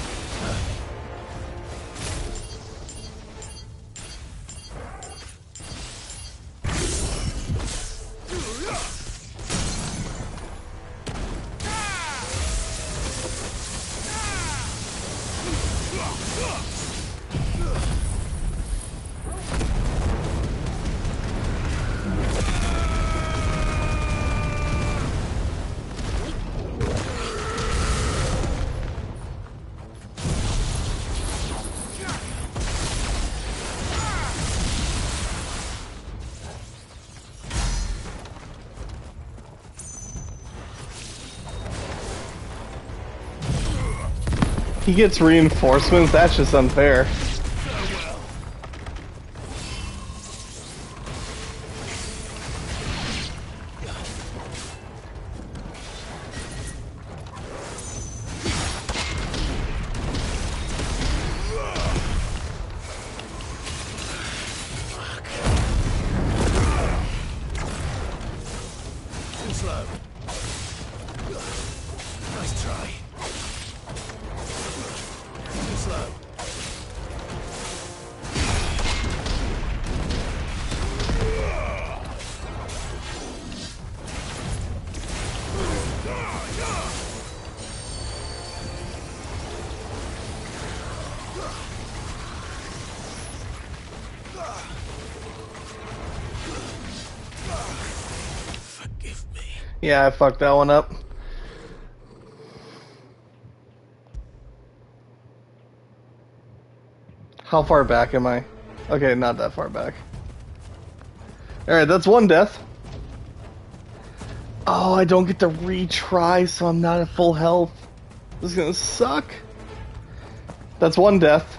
He gets reinforcements, that's just unfair. Too slow. Nice try. Too slow. Yeah, I fucked that one up. How far back am I? Okay, not that far back. Alright, that's one death. Oh, I don't get to retry, so I'm not at full health. This is gonna suck. That's one death.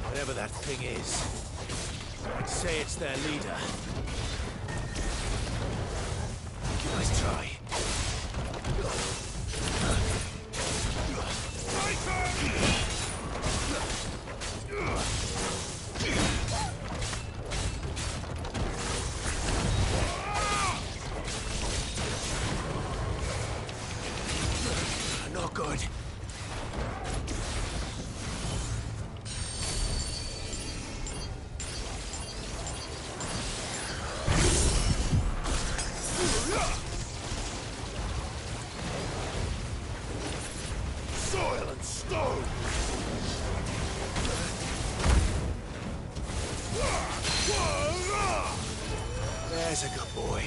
Whatever that thing is, I'd say it's their leader. Nice try. Not good. Soil and stone. There's a good boy.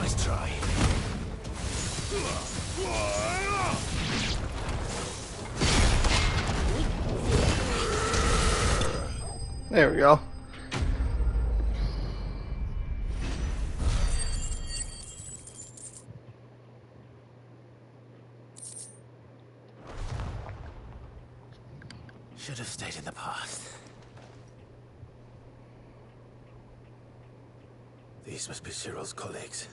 Nice try. There we go. Should have stayed in the past. These must be Cyril's colleagues.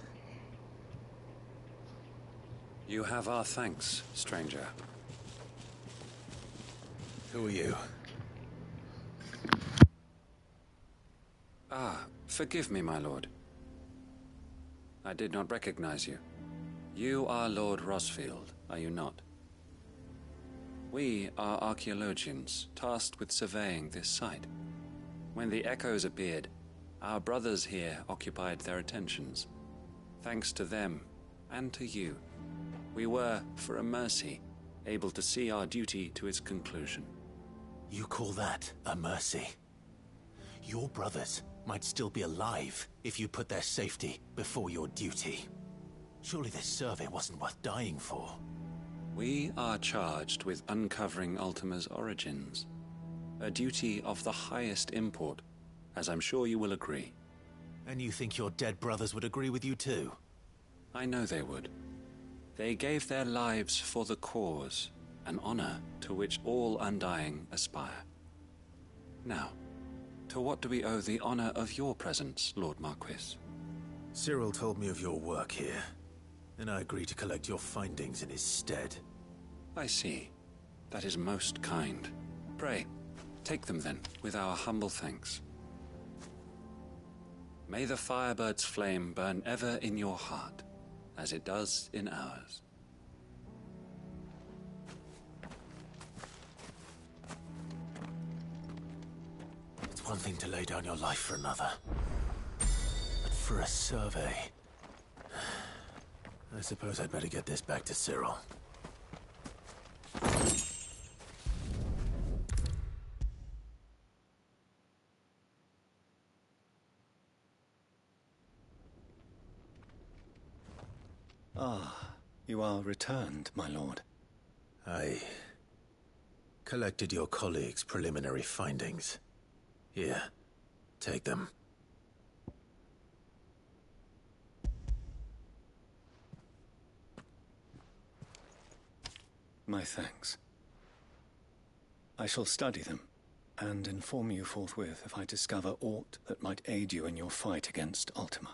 You have our thanks, stranger. Who are you? Ah, forgive me, my lord. I did not recognize you. You are Lord Rosfield, are you not? We are archaeologians, tasked with surveying this site. When the echoes appeared, our brothers here occupied their attentions. Thanks to them, and to you, we were, for a mercy, able to see our duty to its conclusion. You call that a mercy? Your brothers might still be alive if you put their safety before your duty. Surely this survey wasn't worth dying for. We are charged with uncovering Ultima's origins. A duty of the highest import, as I'm sure you will agree. And you think your dead brothers would agree with you too? I know they would. They gave their lives for the cause, an honor to which all Undying aspire. Now, to what do we owe the honor of your presence, Lord Marquis? Cyril told me of your work here, and I agreed to collect your findings in his stead. I see. That is most kind. Pray, take them then, with our humble thanks. May the Firebird's flame burn ever in your heart, as it does in ours. It's one thing to lay down your life for another, but for a survey... I suppose I'd better get this back to Cyril. Ah, you are returned, my lord. I collected your colleagues' preliminary findings. Here, take them. My thanks. I shall study them, and inform you forthwith if I discover aught that might aid you in your fight against Ultima.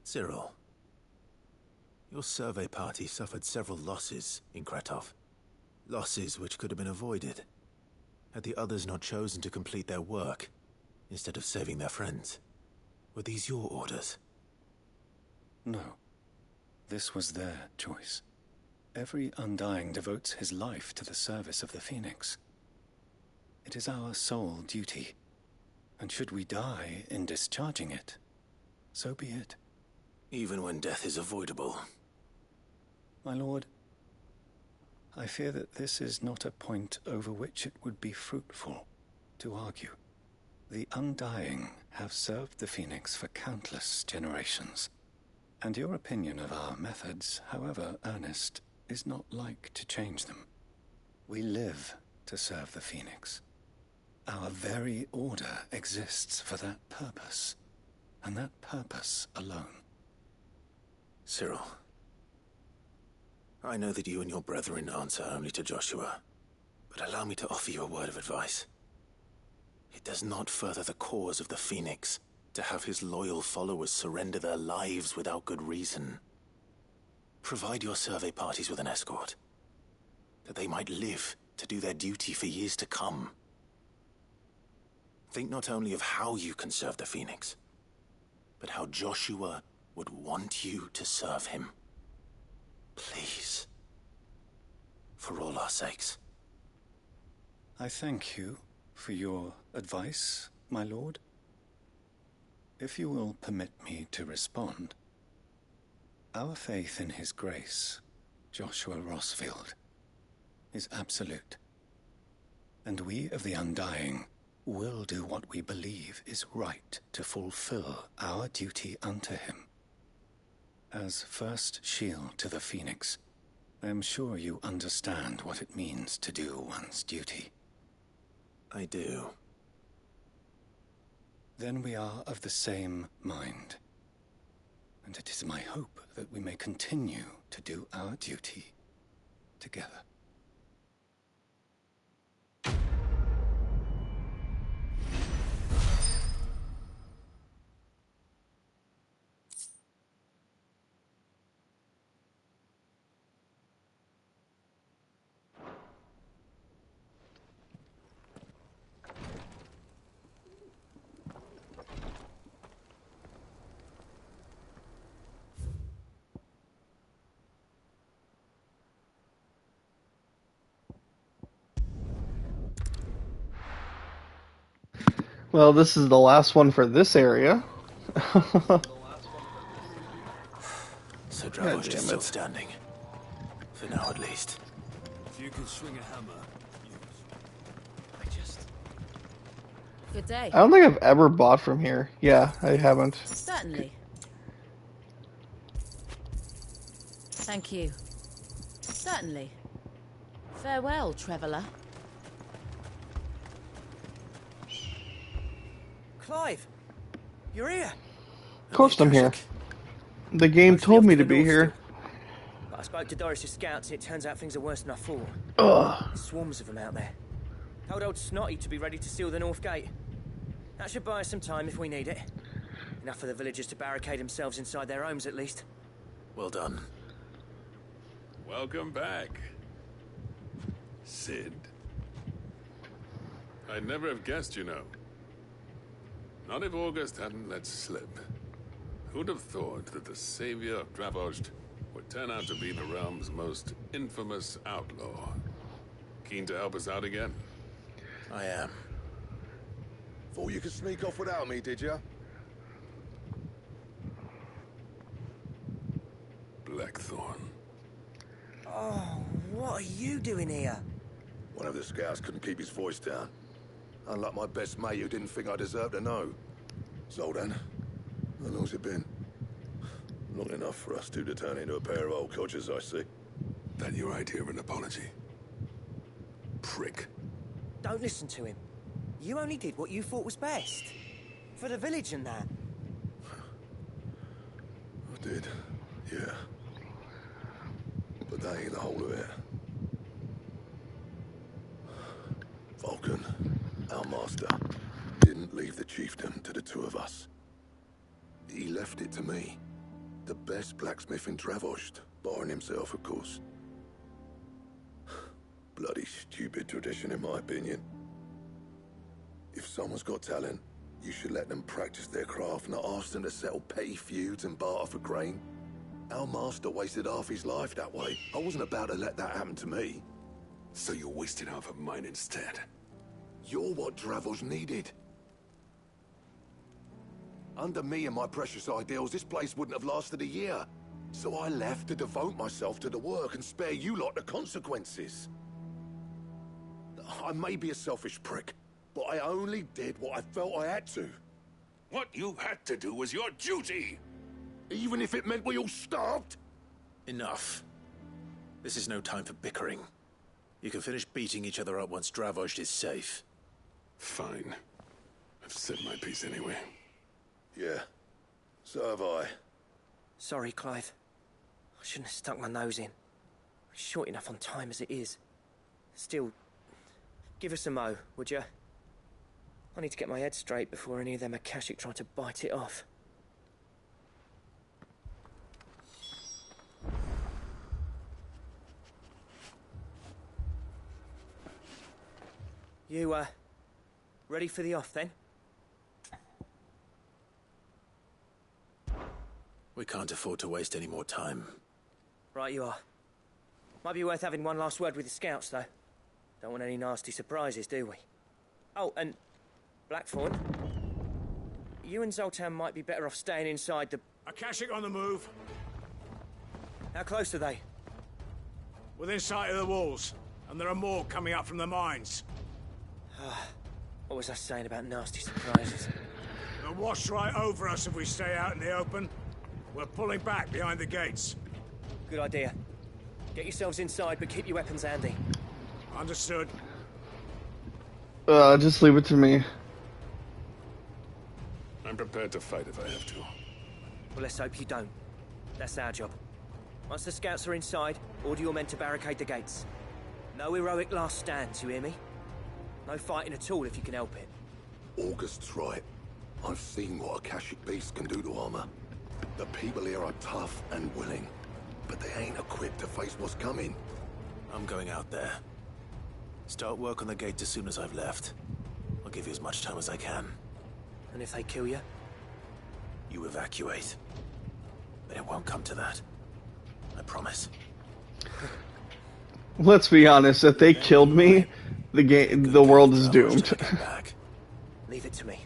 Cyril, your survey party suffered several losses in Kretov. Losses which could have been avoided, had the others not chosen to complete their work, instead of saving their friends. Were these your orders? No. This was their choice. Every Undying devotes his life to the service of the Phoenix. It is our sole duty, and should we die in discharging it, so be it. Even when death is avoidable. My lord, I fear that this is not a point over which it would be fruitful to argue. The Undying have served the Phoenix for countless generations, and your opinion of our methods, however earnest, is not like to change them. We live to serve the Phoenix. Our very order exists for that purpose, and that purpose alone. Cyril, I know that you and your brethren answer only to Joshua, but allow me to offer you a word of advice. It does not further the cause of the Phoenix to have his loyal followers surrender their lives without good reason. Provide your survey parties with an escort, that they might live to do their duty for years to come. Think not only of how you can serve the Phoenix, but how Joshua would want you to serve him. Please. For all our sakes. I thank you for your advice, my lord. If you will permit me to respond, our faith in his grace, Joshua Rosfield, is absolute. And we of the Undying will do what we believe is right to fulfill our duty unto him. As first shield to the Phoenix, I am sure you understand what it means to do one's duty. I do. Then we are of the same mind. And it is my hope that we may continue to do our duty together. Well, this is the last one for this area. So Dravosh is still standing. For now, at least. If you can swing a hammer, Good day. I don't think I've ever bought from here. Yeah, I haven't. Certainly. Thank you. So, Certainly. Farewell, traveller. Clive! You're here! Of course I'm here. The game told me to be here. But I spoke to Doris' scouts and it turns out things are worse than I thought. Ugh. Swarms of them out there. Told old Snotty to be ready to seal the North Gate. That should buy us some time if we need it. Enough for the villagers to barricade themselves inside their homes at least. Well done. Welcome back, Cid. I'd never have guessed, you know. Not if August hadn't let slip. Who'd have thought that the savior of Dravost would turn out to be the realm's most infamous outlaw? Keen to help us out again? I am. Thought you could sneak off without me, did you? Blackthorn. Oh, what are you doing here? One of the scouts couldn't keep his voice down. Unlike my best mate who didn't think I deserved to know. Zoldan, how long's it been? Long enough for us two to turn into a pair of old codgers, I see. That your idea of an apology? Prick. Don't listen to him. You only did what you thought was best. For the village and that. I did, yeah. But that ain't the whole of it. Vulcan, our master, didn't leave the chiefdom to the two of us. He left it to me. The best blacksmith in Dravost, barring himself, of course. Bloody stupid tradition, in my opinion. If someone's got talent, you should let them practice their craft, not ask them to settle petty feuds and barter for grain. Our master wasted half his life that way. I wasn't about to let that happen to me. So you wasted half of mine instead. You're what Dravost needed. Under me and my precious ideals, this place wouldn't have lasted a year. So I left to devote myself to the work and spare you lot the consequences. I may be a selfish prick, but I only did what I felt I had to. What you had to do was your duty! Even if it meant we all starved? Enough. This is no time for bickering. You can finish beating each other up once Dravost is safe. Fine. I've said my piece anyway. Yeah, so have I. Sorry, Clive. I shouldn't have stuck my nose in. We're short enough on time as it is. Still, give us a mo, would you? I need to get my head straight before any of them Akashic try to bite it off. You, ready for the off, then? We can't afford to waste any more time. Right you are. Might be worth having one last word with the scouts, though. Don't want any nasty surprises, do we? Oh, and Blackthorn, you and Zoltan might be better off staying inside the... Akashic on the move. How close are they? Within sight of the walls. And there are more coming up from the mines. What was I saying about nasty surprises? They'll wash right over us if we stay out in the open. We're pulling back behind the gates. Good idea. Get yourselves inside, but keep your weapons handy. Understood. Just leave it to me. I'm prepared to fight if I have to. Well, let's hope you don't. That's our job. Once the scouts are inside, order your men to barricade the gates. No heroic last stands, you hear me? No fighting at all if you can help it. August's right. I've seen what Akashic beasts can do to armor. The people here are tough and willing, but they ain't equipped to face what's coming. I'm going out there. Start work on the gate as soon as I've left. I'll give you as much time as I can. And if they kill you? You evacuate. But it won't come to that. I promise. Let's be honest, if they killed me, the world is doomed. Leave it to me.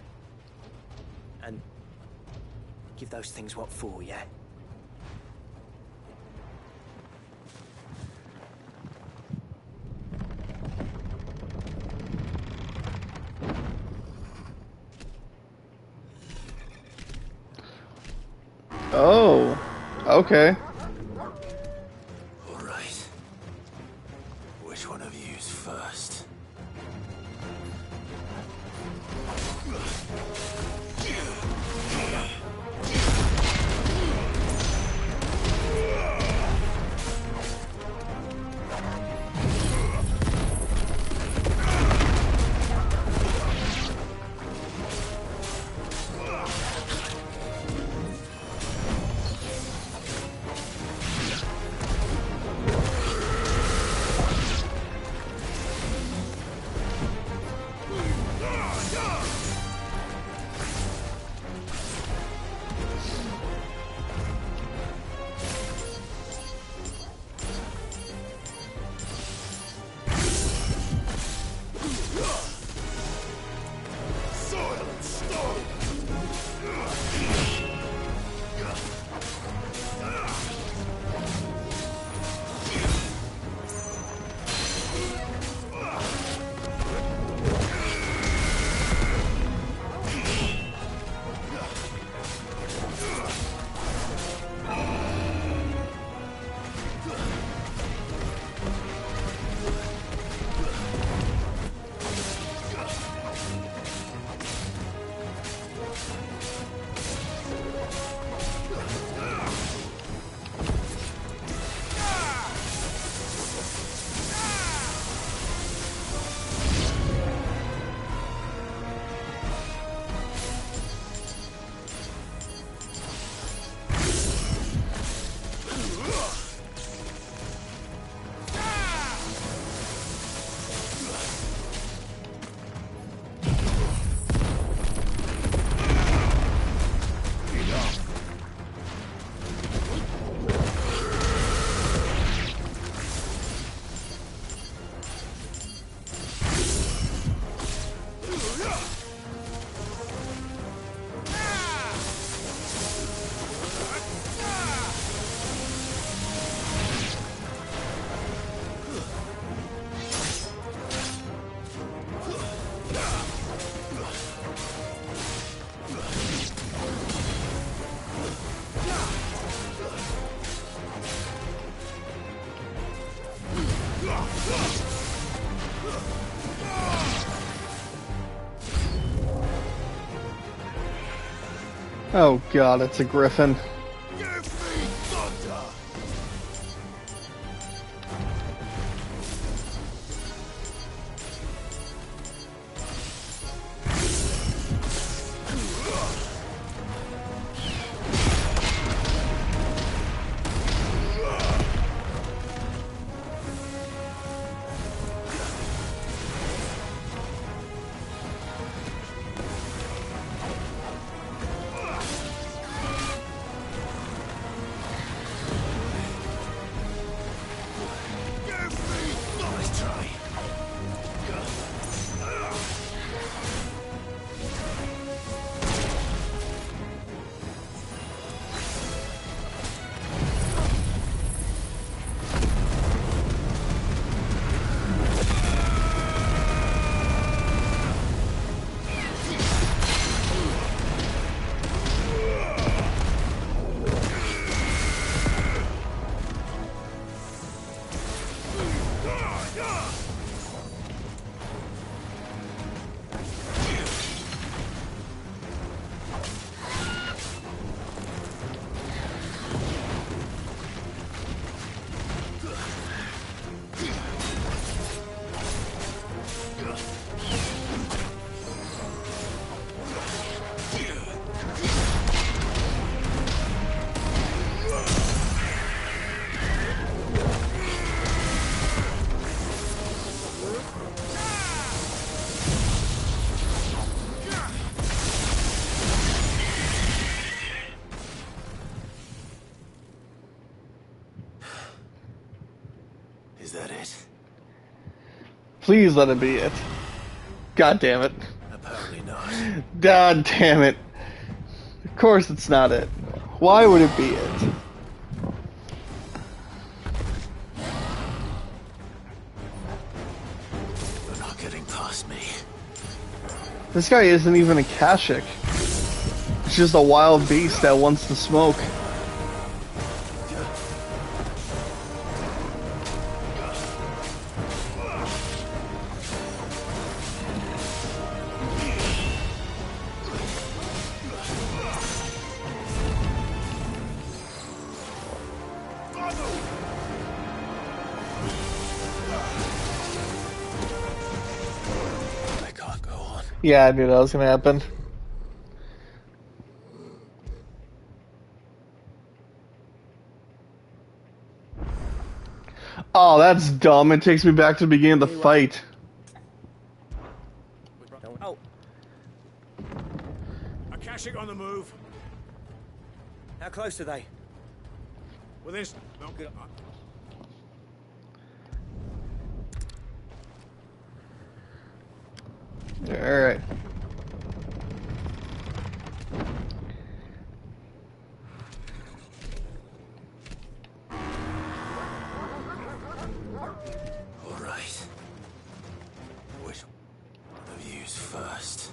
And give those things what for, yeah? Oh, okay. All right. first. Oh god, it's a griffin. Is that it? Please let it be it. God damn it. Apparently not. God damn it. Of course it's not it. Why would it be it? You're not getting past me. This guy isn't even a Kashyyyk. It's just a wild beast that wants to smoke. Yeah, I knew that was gonna happen. Oh, that's dumb. It takes me back to the beginning of the fight. Oh. Akashic on the move. How close are they? Within... No, good. Alright. All right. Which of you's first?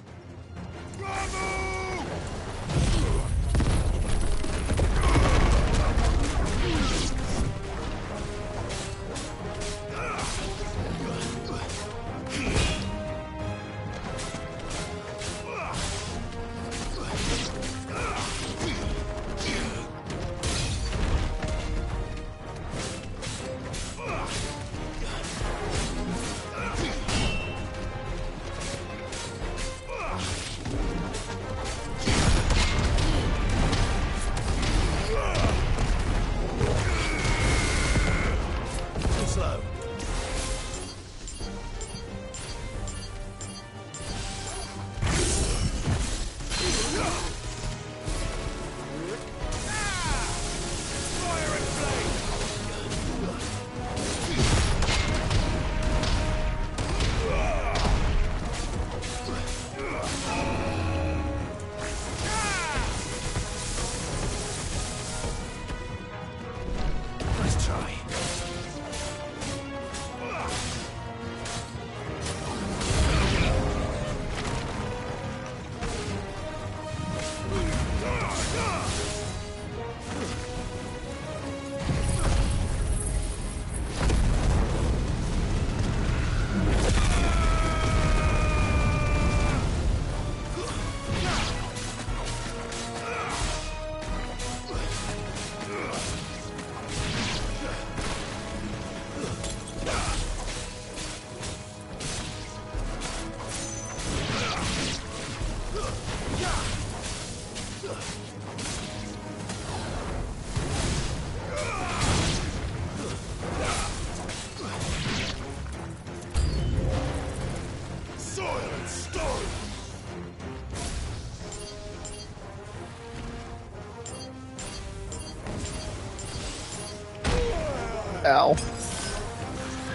Ow.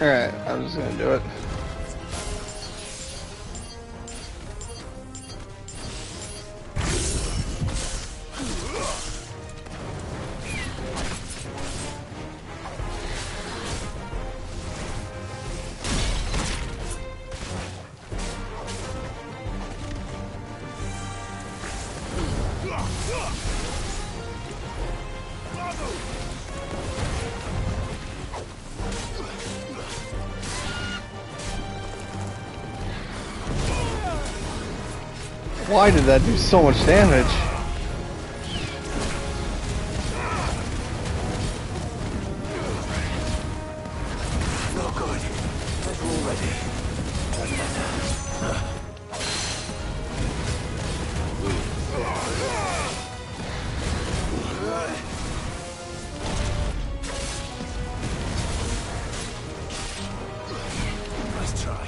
Alright, I'm just gonna do it. Why did that do so much damage? No good. We're all ready. Nice try.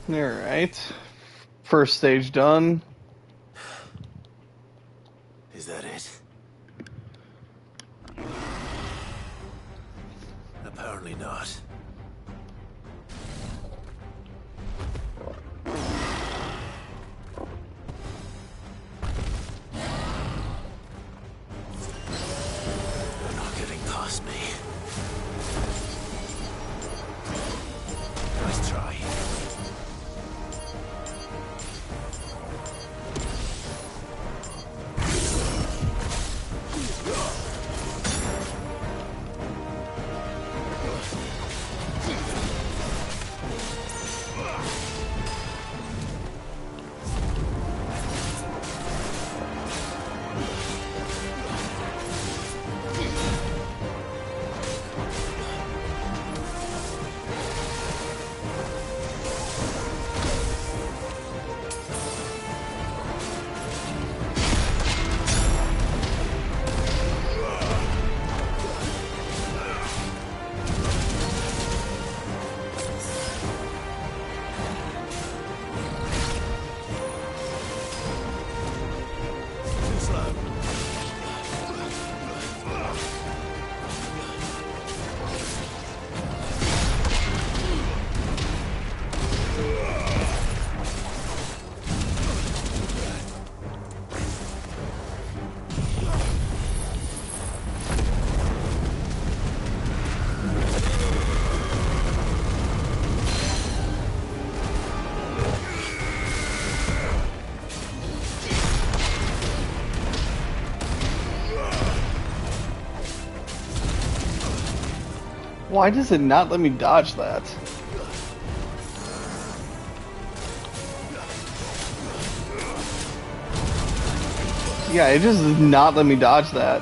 Alright. First stage done. Is that it? Apparently not. They're not getting past me. Why does it not let me dodge that? Yeah, it just does not let me dodge that.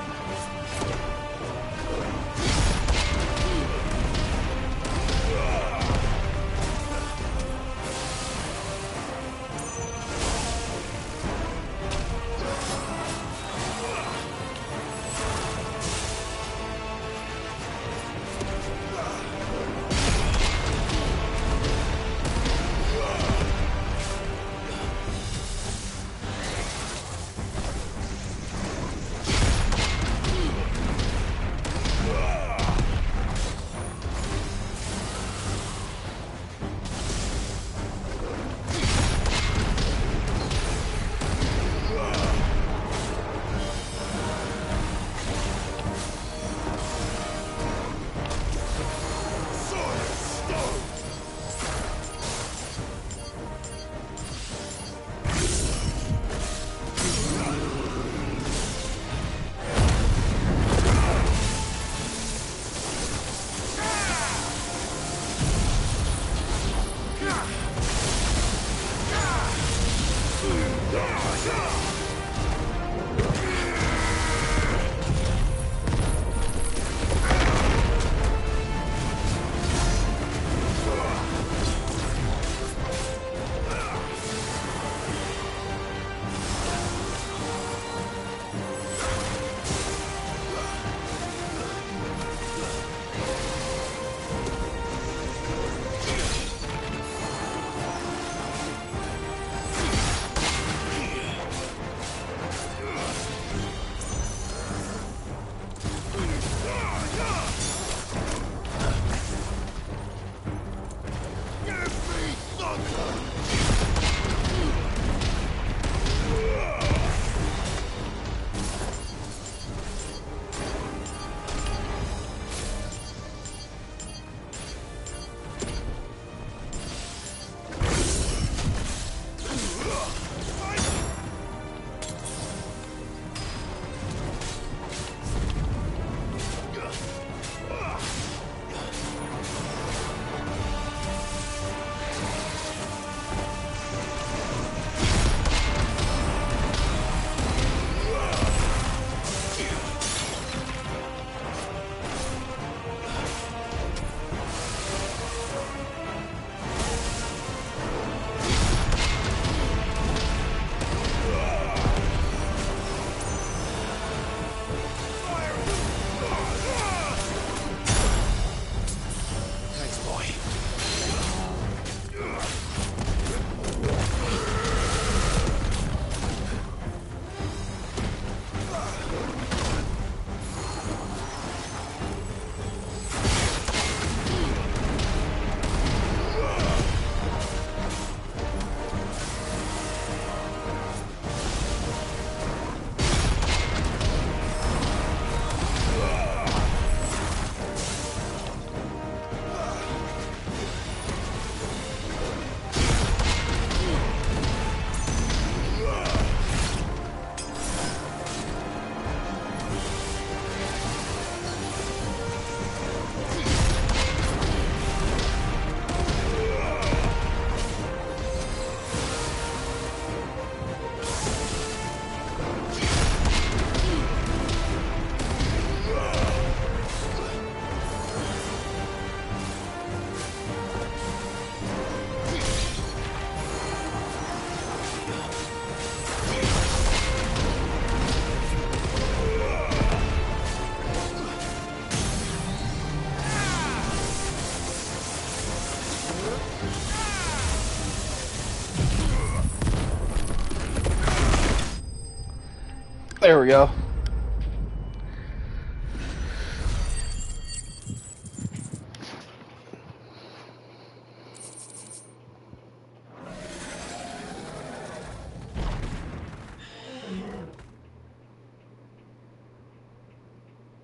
There we go.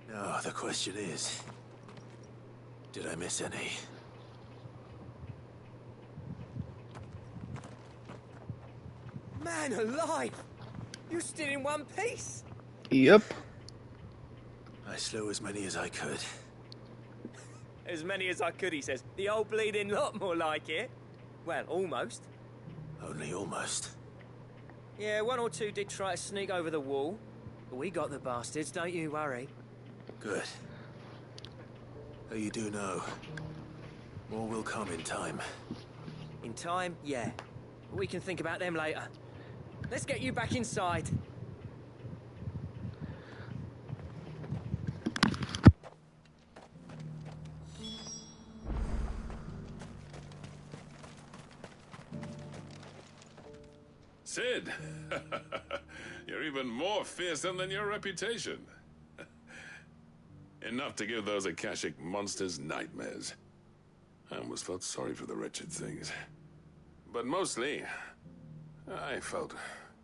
Now, the question is, did I miss any? Man alive! You're still in one piece! Yep. I slew as many as I could. As many as I could, he says. The old bleeding lot, more like it. Well, almost. Only almost. Yeah, one or two did try to sneak over the wall. But we got the bastards, don't you worry. Good. But you do know, more will come in time. In time, yeah. We can think about them later. Let's get you back inside. Cid! You're even more fearsome than your reputation. Enough to give those Akashic monsters nightmares. I almost felt sorry for the wretched things. But mostly, I felt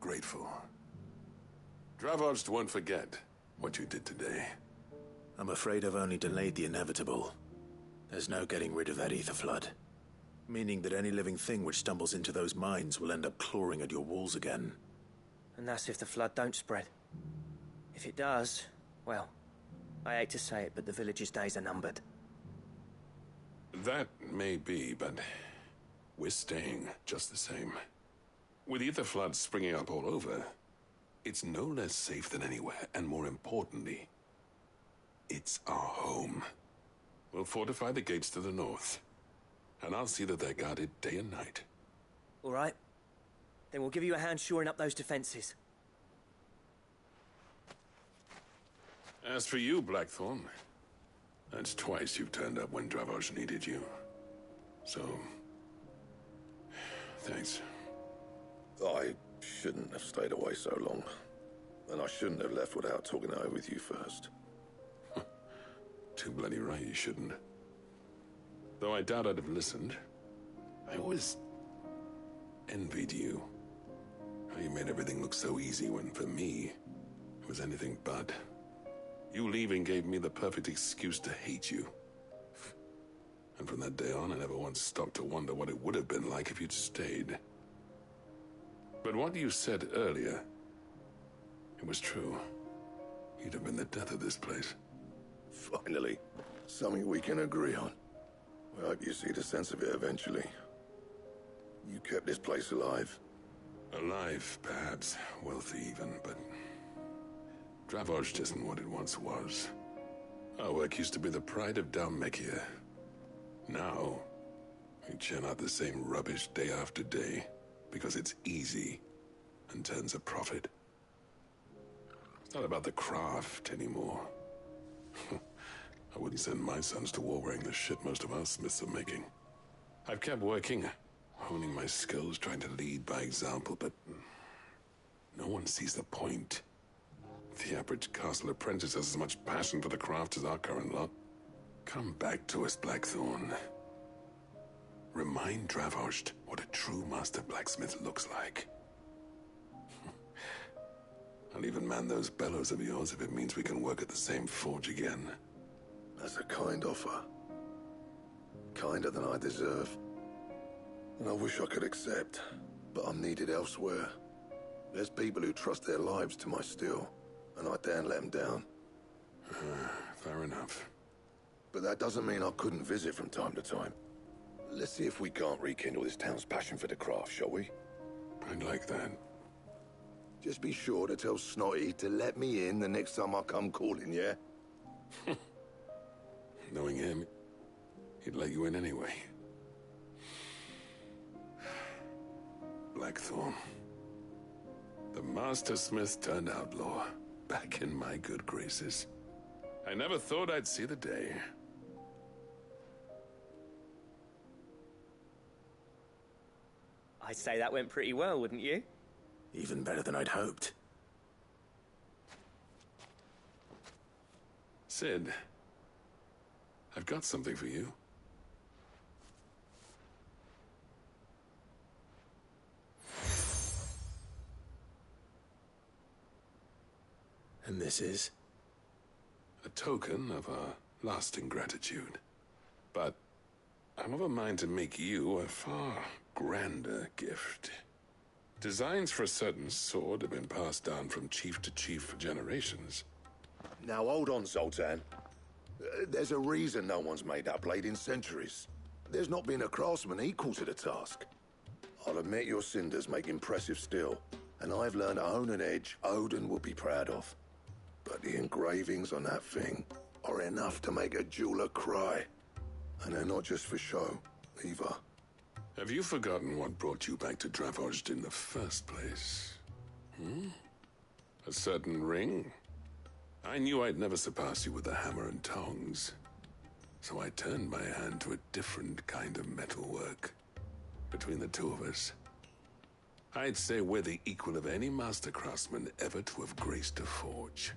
grateful. Dravoged won't forget what you did today. I'm afraid I've only delayed the inevitable. There's no getting rid of that ether flood. Meaning that any living thing which stumbles into those mines will end up clawing at your walls again. And that's if the flood don't spread. If it does, well, I hate to say it, but the village's days are numbered. That may be, but we're staying just the same. With ether floods springing up all over, it's no less safe than anywhere, and more importantly, it's our home. We'll fortify the gates to the north, and I'll see that they're guarded day and night. All right. Then we'll give you a hand shoring up those defenses. As for you, Blackthorn, that's twice you've turned up when Dravos needed you. So, thanks. I shouldn't have stayed away so long. And I shouldn't have left without talking it over with you first. Too bloody right you shouldn't. Though I doubt I'd have listened. I always envied you. How you made everything look so easy when, for me, it was anything but. You leaving gave me the perfect excuse to hate you. And from that day on, I never once stopped to wonder what it would have been like if you'd stayed. But what you said earlier, it was true. You'd have been the death of this place. Finally, something we can agree on. I hope you see the sense of it eventually. You kept this place alive. Alive, perhaps. Wealthy even, but Dravoged isn't what it once was. Our work used to be the pride of Dhalmekia. Now, we churn out the same rubbish day after day because it's easy and turns a profit. It's not about the craft anymore. I wouldn't send my sons to war wearing the shit most of our smiths are making. I've kept working, honing my skills, trying to lead by example, but no one sees the point. The average castle apprentice has as much passion for the craft as our current lot. Come back to us, Blackthorn. Remind Dravoged what a true master blacksmith looks like. I'll even man those bellows of yours if it means we can work at the same forge again. That's a kind offer. Kinder than I deserve. And I wish I could accept, but I'm needed elsewhere. There's people who trust their lives to my steel, and I daren't let them down. Fair enough. But that doesn't mean I couldn't visit from time to time. Let's see if we can't rekindle this town's passion for the craft, shall we? I'd like that. Just be sure to tell Snotty to let me in the next time I come calling, yeah? Knowing him, he'd let you in anyway. Blackthorn. The Master Smith turned outlaw, back in my good graces. I never thought I'd see the day. I'd say that went pretty well, wouldn't you? Even better than I'd hoped. Cid, I've got something for you. And this is? A token of our lasting gratitude. But I'm of a mind to make you a far grander gift. Designs for a certain sword have been passed down from chief to chief for generations. Now hold on, Zoltan. There's a reason no one's made that blade in centuries. There's not been a craftsman equal to the task. I'll admit your cinders make impressive steel, and I've learned to own an edge Odin will be proud of. But the engravings on that thing are enough to make a jeweler cry. And they're not just for show, either. Have you forgotten what brought you back to Dravozd in the first place? A certain ring? I knew I'd never surpass you with the hammer and tongs. So I turned my hand to a different kind of metalwork. Between the two of us, I'd say we're the equal of any master craftsman ever to have graced a forge.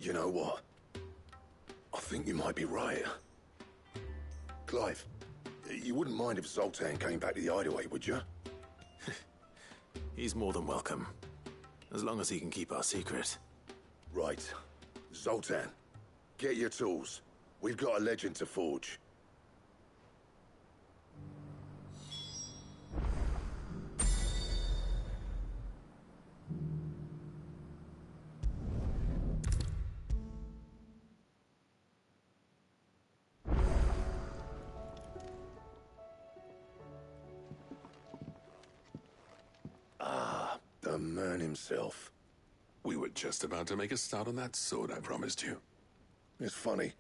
You know what? I think you might be right. Clive, you wouldn't mind if Zoltan came back to the Hideaway, would you? He's more than welcome. As long as he can keep our secret. Right. Zoltan, get your tools. We've got a legend to forge. The man himself. We were just about to make a start on that sword I promised you. It's funny,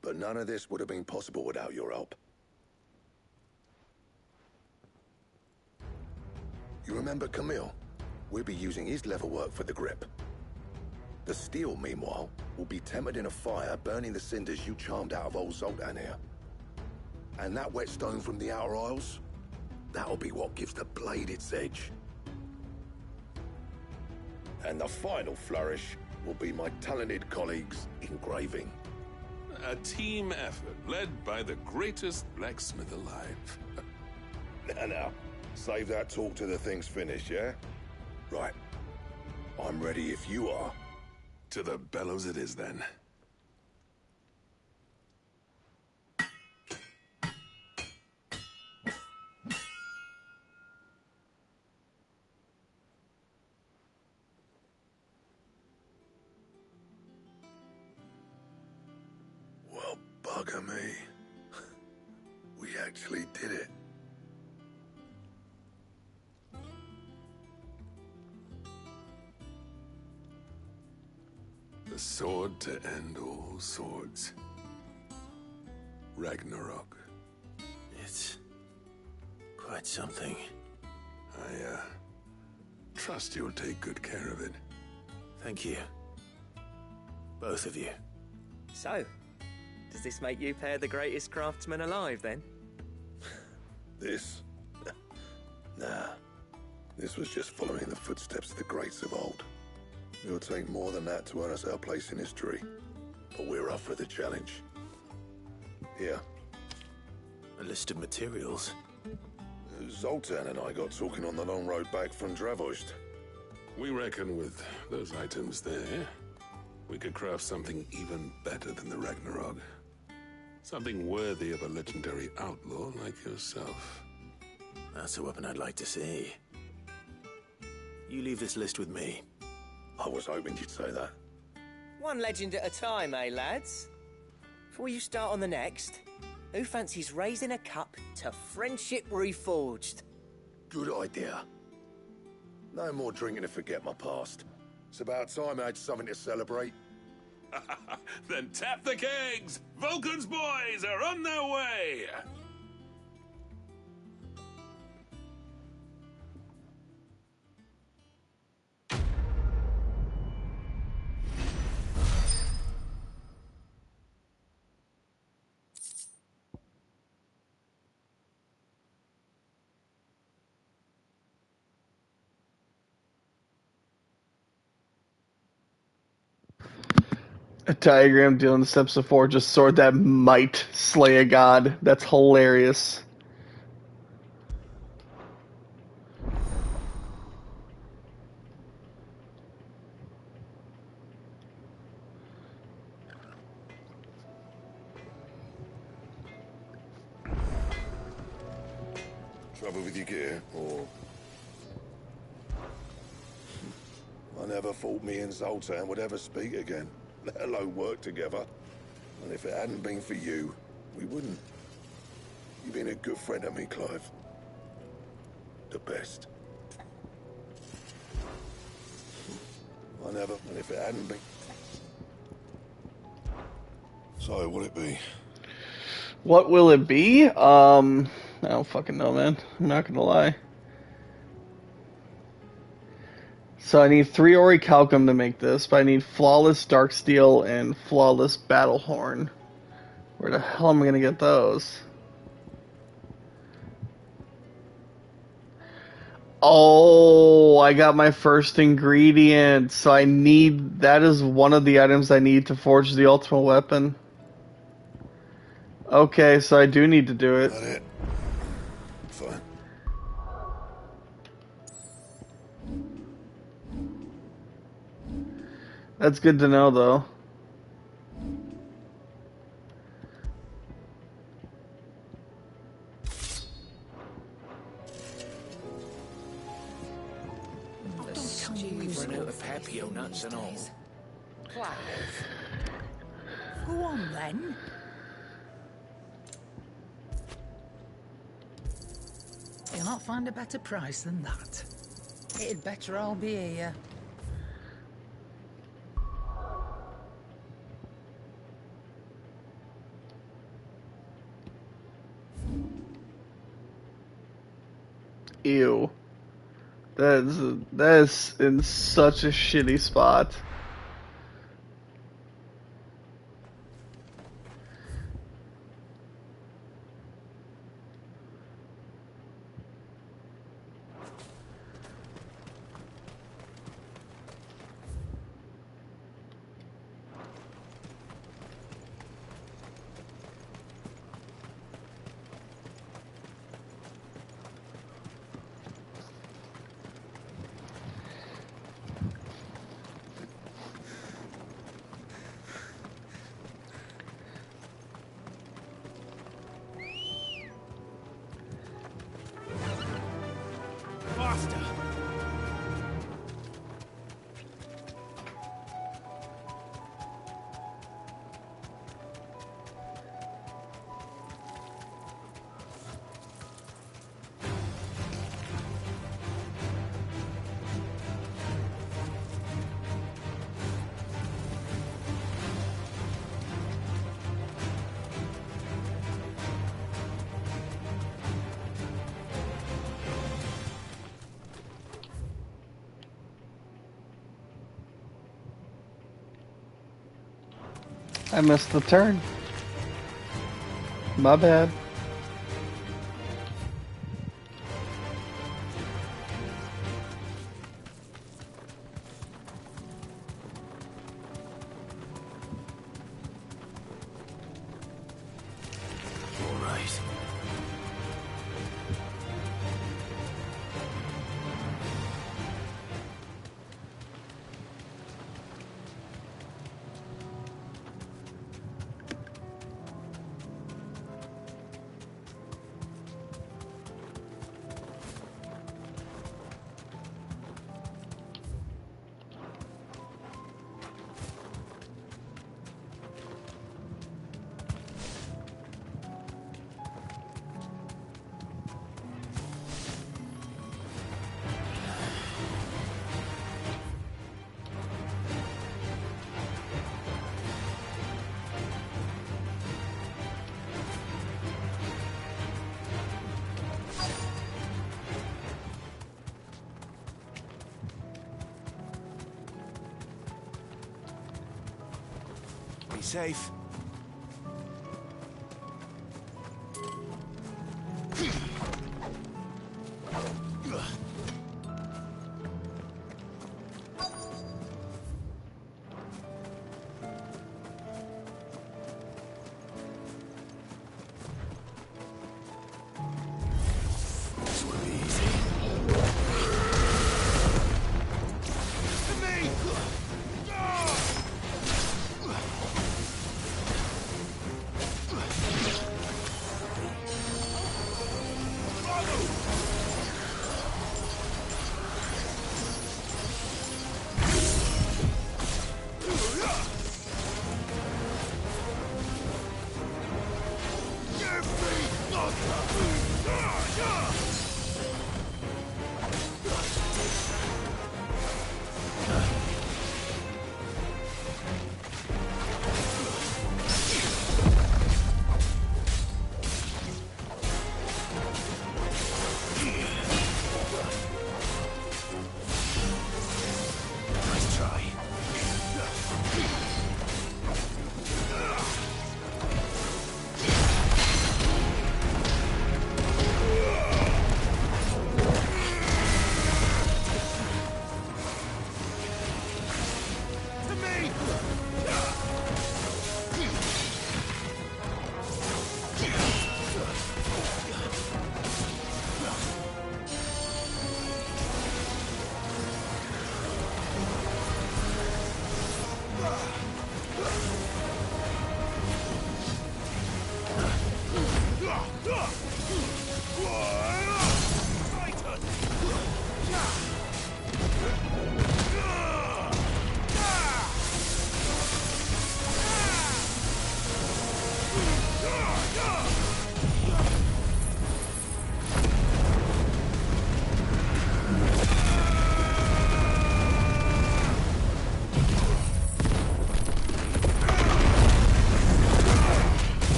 but none of this would have been possible without your help. You remember Camille? We'll be using his leatherwork for the grip. The steel, meanwhile, will be tempered in a fire, burning the cinders you charmed out of old Zoltan here. And that whetstone from the Outer Isles? That'll be what gives the blade its edge. And the final flourish will be my talented colleagues' engraving. A team effort led by the greatest blacksmith alive. Now, save that talk till the thing's finished, yeah? Right. I'm ready if you are. To the bellows it is, then. Well, bugger me. We actually did it. The sword to end all swords. Ragnarok. It's quite something. I trust you'll take good care of it. Thank you. Both of you. So, does this make you pair the greatest craftsmen alive, then? This? Nah. This was just following the footsteps of the greats of old. It'll take more than that to earn us our place in history. But we're up for the challenge. Here. A list of materials. Zoltan and I got talking on the long road back from Dravozd. We reckon with those items there, we could craft something even better than the Ragnarok. Something worthy of a legendary outlaw like yourself. That's a weapon I'd like to see. You leave this list with me. I was hoping you'd say that. One legend at a time, eh, lads? Before you start on the next, who fancies raising a cup to Friendship Reforged? Good idea. No more drinking to forget my past. It's about time I had something to celebrate. Then tap the kegs! Vulcan's boys are on their way! A diagram dealing the steps to forge a sword that might slay a god. That's hilarious. Trouble with your gear, or... never thought me and Zoltan would ever speak again, let alone work together. And if it hadn't been for you, we wouldn't. You've been a good friend to me, Clive. The best. And if it hadn't been... So, what'll it be? What will it be? I don't fucking know, man. I'm not gonna lie. So I need 3 Orichalcum to make this, but I need Flawless Darksteel and Flawless Battlehorn. Where the hell am I gonna get those? Oh, I got my first ingredient. So I need... That is one of the items I need to forge the ultimate weapon. Okay, so I do need to do it. Got it. Fine. That's good to know, though. We've run out of Papio nuts and all. Clive. Go on then. You'll not find a better price than that. It'd better all be here. Ew. That's in such a shitty spot. Faster! I missed the turn. My bad. All right. Be safe. This will be easy. To me!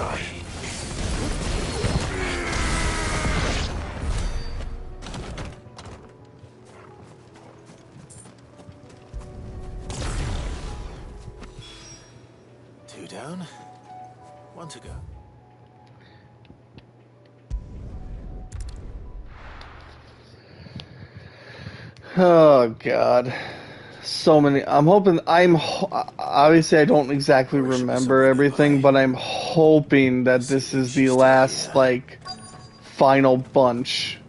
die. Two down, one to go. Oh God, so many. I'm hoping. Obviously I don't exactly remember everything, but I'm hoping that this is the last like final bunch.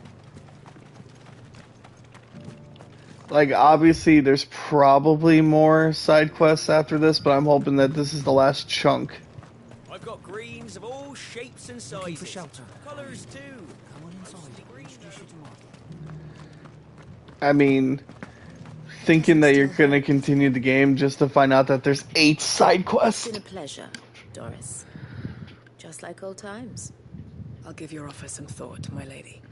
Like obviously there's probably more side quests after this, but I'm hoping that this is the last chunk. I've got greens of all shapes and sizes. Looking for shelter. Colours too. Come on inside. Introduce you to Mark. I mean, thinking that you're gonna continue the game just to find out that there's 8 side quests. It's been a pleasure, Doris. Just like old times. I'll give your offer some thought, my lady.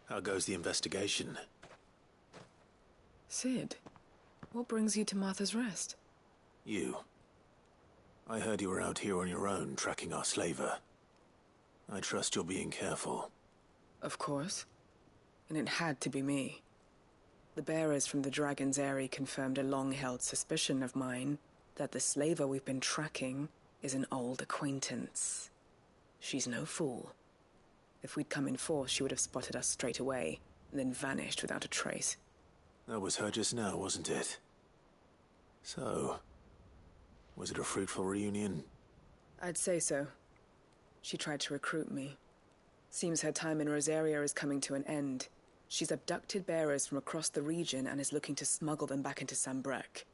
How goes the investigation? Sid, what brings you to Martha's Rest? You. I heard you were out here on your own, tracking our slaver. I trust you're being careful. Of course. And it had to be me. The bearers from the Dragon's Eyrie confirmed a long-held suspicion of mine that the slaver we've been tracking is an old acquaintance. She's no fool. If we'd come in force, she would have spotted us straight away, and then vanished without a trace. That was her just now, wasn't it? So, was it a fruitful reunion? I'd say so. She tried to recruit me. Seems her time in Rosaria is coming to an end. She's abducted bearers from across the region and is looking to smuggle them back into Sanbreque.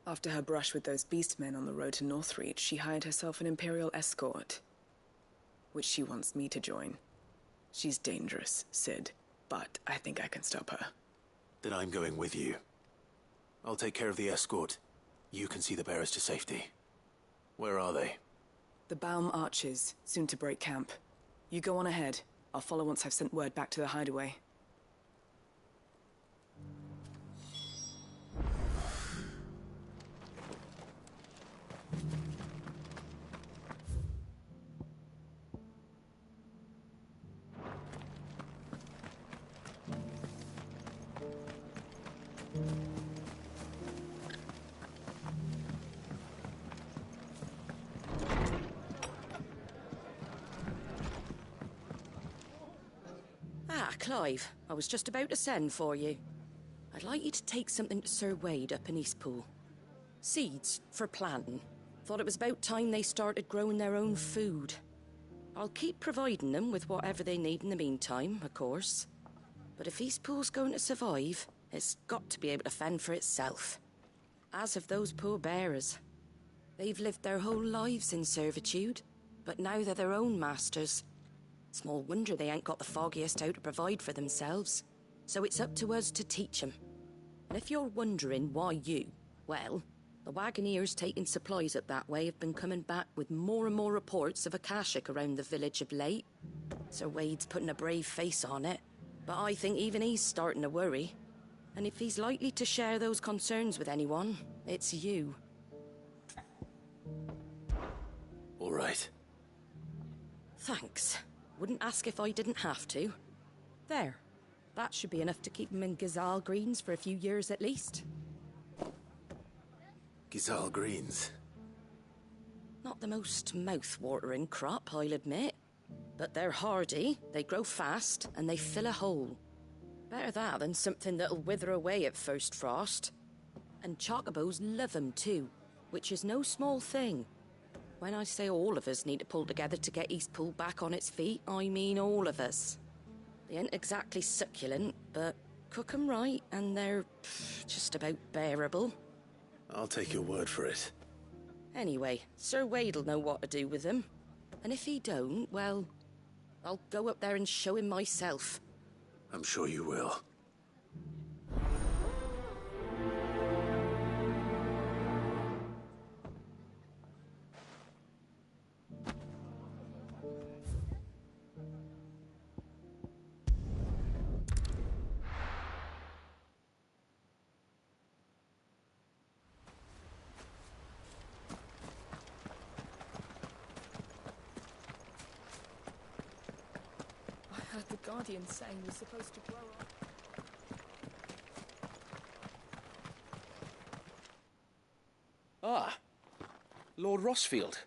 After her brush with those beastmen on the road to Northreach, she hired herself an Imperial escort, which she wants me to join. She's dangerous, Sid, but I think I can stop her. Then I'm going with you. I'll take care of the escort. You can see the bearers to safety. Where are they? The Baum Archers, soon to break camp. You go on ahead. I'll follow once I've sent word back to the hideaway. Ah, Clive, I was just about to send for you. I'd like you to take something to Sir Wade up in Eastpool. Seeds for planting. Thought it was about time they started growing their own food. I'll keep providing them with whatever they need in the meantime, of course. But if Eastpool's going to survive, it's got to be able to fend for itself. As of those poor bearers. They've lived their whole lives in servitude, but now they're their own masters. Small wonder they ain't got the foggiest how to provide for themselves. So it's up to us to teach them. And if you're wondering why you, well, the Wagoneers taking supplies up that way have been coming back with more and more reports of Akashic around the village of late. Sir Wade's putting a brave face on it, but I think even he's starting to worry. And if he's likely to share those concerns with anyone, it's you. All right. Thanks. Wouldn't ask if I didn't have to. There. That should be enough to keep him in Gazal Greens for a few years at least. Gazal Greens? Not the most mouth-watering crop, I'll admit. But they're hardy, they grow fast, and they fill a hole. Better that than something that'll wither away at first frost. And chocobos love 'em too, which is no small thing. When I say all of us need to pull together to get Eastpool back on its feet, I mean all of us. They ain't exactly succulent, but cook 'em right and they're just about bearable. I'll take your word for it. Anyway, Sir Wade'll know what to do with them. And if he don't, well, I'll go up there and show him myself. I'm sure you will. Guardian's saying was supposed to grow up. Ah, Lord Rosfield.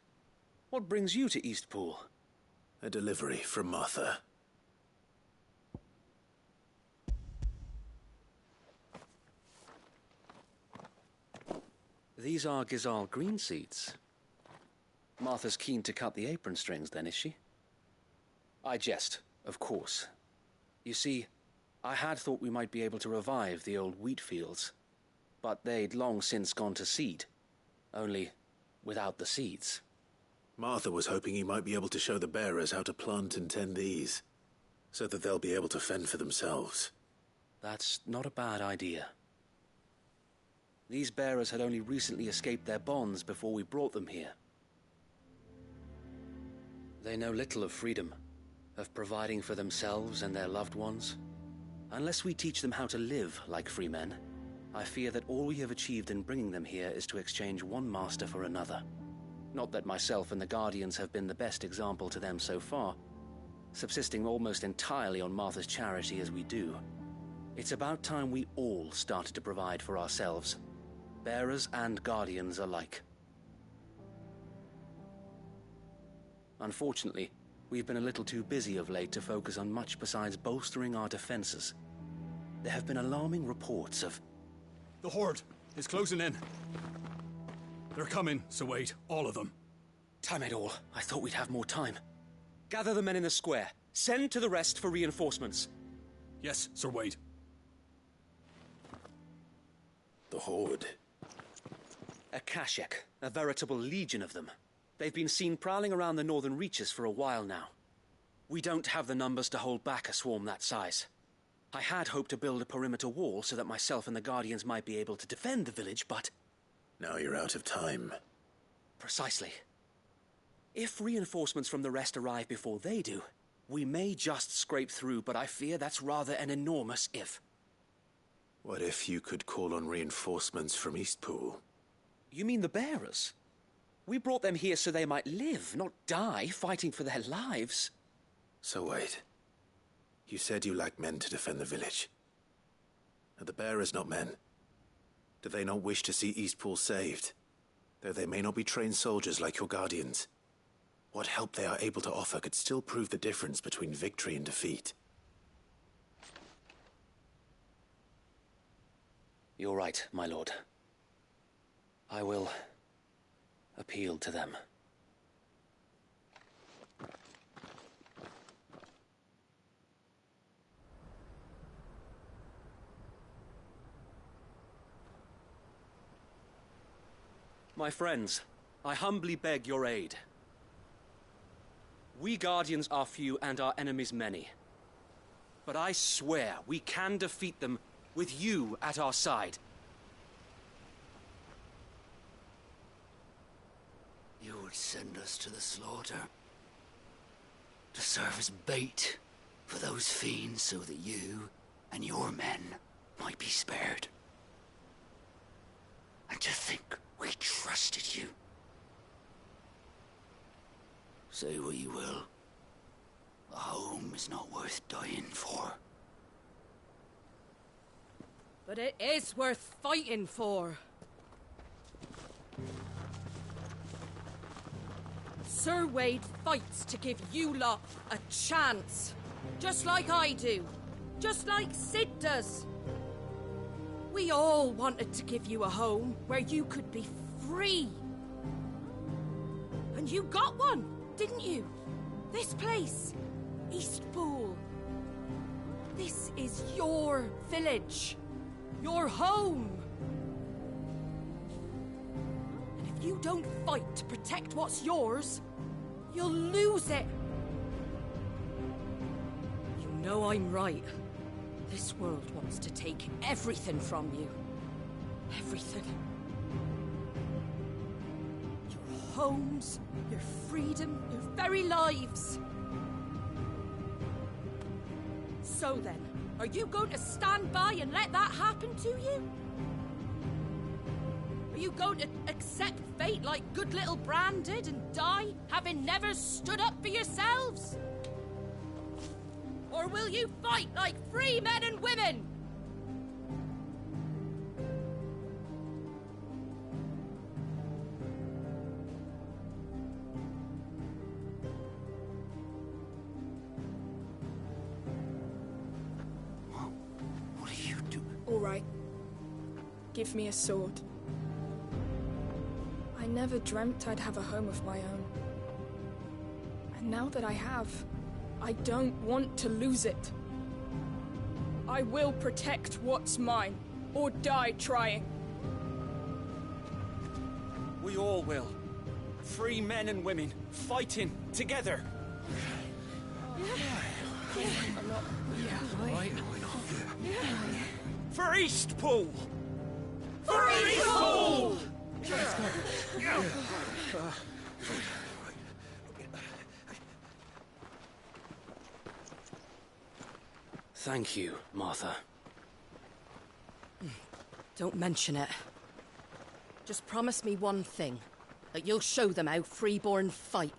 What brings you to Eastpool? A delivery from Martha. These are Gizal green seeds. Martha's keen to cut the apron strings, then, is she? I jest, of course. You see, I had thought we might be able to revive the old wheat fields, but they'd long since gone to seed, only without the seeds. Martha was hoping he might be able to show the bearers how to plant and tend these, so that they'll be able to fend for themselves. That's not a bad idea. These bearers had only recently escaped their bonds before we brought them here. They know little of freedom, of providing for themselves and their loved ones. Unless we teach them how to live like free men, I fear that all we have achieved in bringing them here is to exchange one master for another. Not that myself and the Guardians have been the best example to them so far, subsisting almost entirely on Martha's charity as we do. It's about time we all started to provide for ourselves, bearers and Guardians alike. Unfortunately, we've been a little too busy of late to focus on much besides bolstering our defenses. There have been alarming reports of... The Horde is closing in. They're coming, so wait, all of them. Damn it all, I thought we'd have more time. Gather the men in the square. Send to the rest for reinforcements. Yes, Sir Wade. The Horde. A Kashek, a veritable legion of them. They've been seen prowling around the northern reaches for a while now. We don't have the numbers to hold back a swarm that size. I had hoped to build a perimeter wall so that myself and the Guardians might be able to defend the village, but... Now you're out of time. Precisely. If reinforcements from the rest arrive before they do, we may just scrape through, but I fear that's rather an enormous if. What if you could call on reinforcements from Eastpool? You mean the bearers? We brought them here so they might live, not die, fighting for their lives. So wait. You said you lack men to defend the village. Are the bearers not men? Do they not wish to see Eastpool saved? Though they may not be trained soldiers like your Guardians. What help they are able to offer could still prove the difference between victory and defeat. You're right, my lord. I will appeal to them. My friends, I humbly beg your aid. We Guardians are few and our enemies many. But I swear we can defeat them with you at our side. You would send us to the slaughter, to serve as bait for those fiends so that you and your men might be spared. And to think we trusted you. Say what you will, a home is not worth dying for. But it is worth fighting for. Sir Wade fights to give you lot a chance. Just like I do. Just like Sid does. We all wanted to give you a home where you could be free. And you got one, didn't you? This place, Eastpool. This is your village. Your home. And if you don't fight to protect what's yours, you'll lose it. You know I'm right. This world wants to take everything from you. Everything. Your homes, your freedom, your very lives. So then, are you going to stand by and let that happen to you? Are you going to accept fate like good little Bran did and die, having never stood up for yourselves? Or will you fight like free men and women? What are you doing? All right. Give me a sword. I never dreamt I'd have a home of my own. And now that I have, I don't want to lose it. I will protect what's mine, or die trying. We all will. Free men and women, fighting together. For Eastpool! For Eastpool! Thank you, Martha. Don't mention it. Just promise me one thing. That you'll show them how freeborn fight.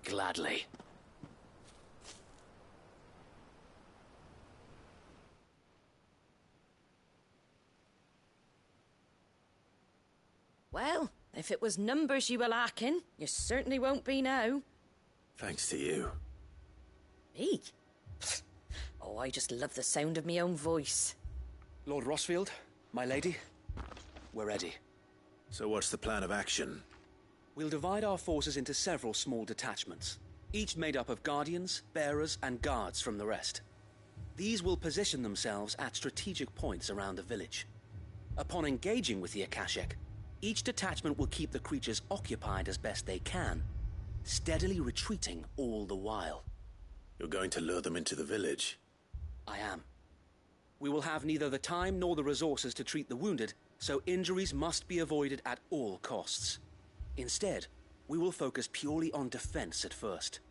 Gladly. Well, if it was numbers you were lacking, you certainly won't be now. Thanks to you. Me? Oh, I just love the sound of my own voice. Lord Rosfield, my lady, we're ready. So what's the plan of action? We'll divide our forces into several small detachments, each made up of guardians, bearers, and guards from the rest. These will position themselves at strategic points around the village. Upon engaging with the Akashic, each detachment will keep the creatures occupied as best they can, steadily retreating all the while. You're going to lure them into the village? I am. We will have neither the time nor the resources to treat the wounded, so injuries must be avoided at all costs. Instead, we will focus purely on defense at first.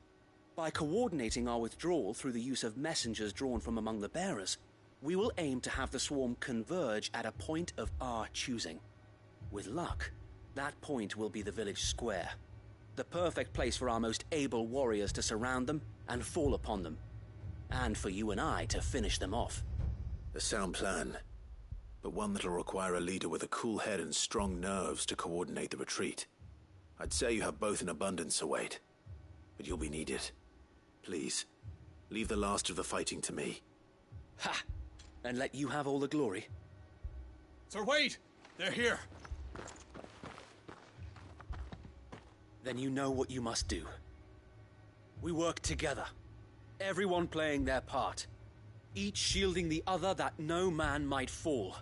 By coordinating our withdrawal through the use of messengers drawn from among the bearers, we will aim to have the swarm converge at a point of our choosing. With luck, that point will be the village square, the perfect place for our most able warriors to surround them and fall upon them, and for you and I to finish them off. A sound plan, but one that'll require a leader with a cool head and strong nerves to coordinate the retreat. I'd say you have both in abundance, Sir Wade, but you'll be needed. Please, leave the last of the fighting to me. Ha! And let you have all the glory. Sir Wade! They're here! Then you know what you must do. We work together, everyone playing their part, each shielding the other that no man might fall,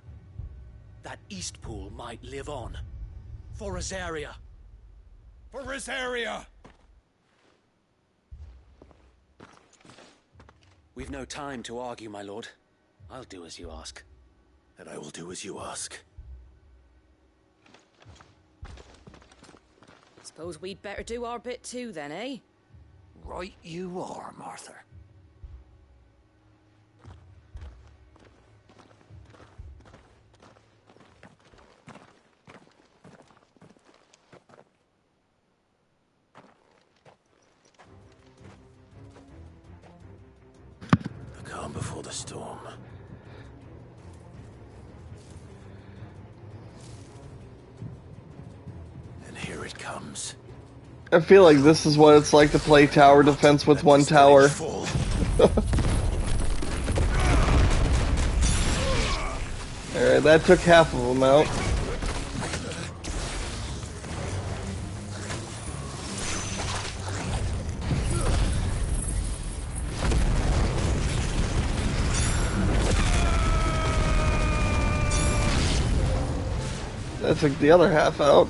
that Eastpool might live on. For Rosaria! For Rosaria! We've no time to argue, my lord. I'll do as you ask. And I will do as you ask. Suppose we'd better do our bit too, then, eh? Right you are, Martha. The calm before the storm. And here it comes. I feel like this is what it's like to play tower defense with one tower. Alright, that took half of them out. That took the other half out.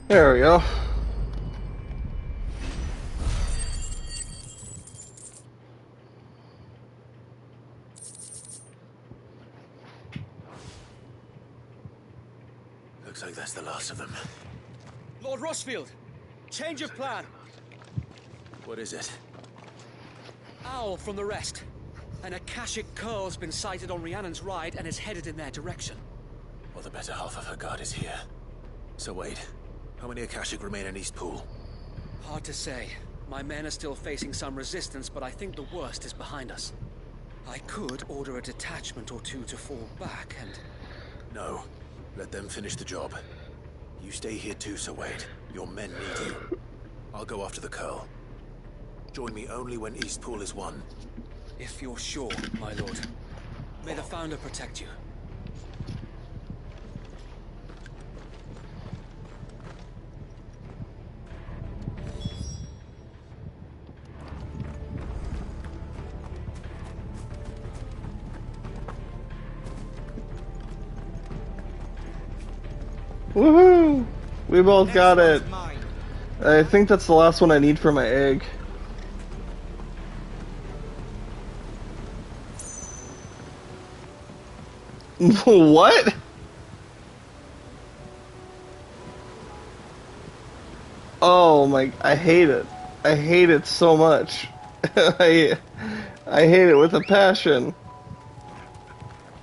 There we go. Looks like that's the last of them. Lord Rosfield, change of plan. What is it? Owl from the rest. An Akashic Curl's been sighted on Rhiannon's Ride and is headed in their direction. Well, the better half of her guard is here. So wait, how many Akashic remain in East Pool? Hard to say. My men are still facing some resistance, but I think the worst is behind us. I could order a detachment or two to fall back and... No. Let them finish the job. You stay here too, Sir Wade. Your men need you. I'll go after the Curl. Join me only when East Pool is won. If you're sure, my lord. May the Founder protect you. Woohoo! We both got it. I think that's the last one I need for my egg. What? Oh my, I hate it. I hate it so much. I hate it with a passion.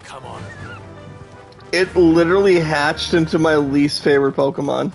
Come on. It literally hatched into my least favorite Pokemon.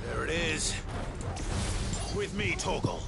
There it is. With me, Torgal.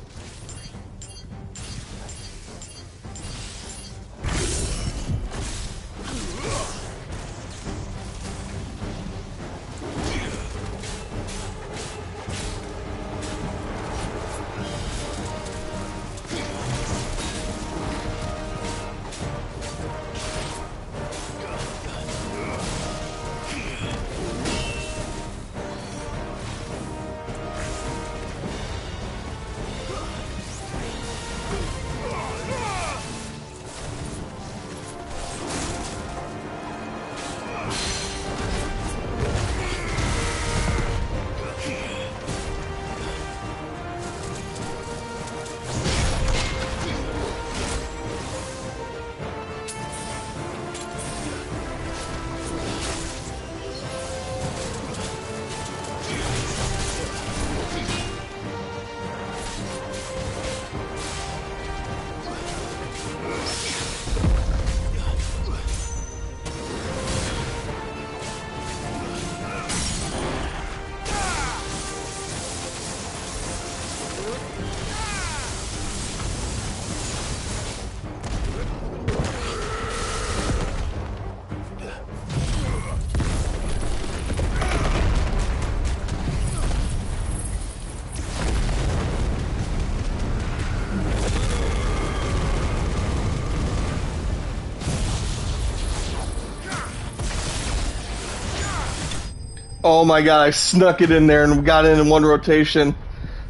Oh my god, I snuck it in there and got in one rotation.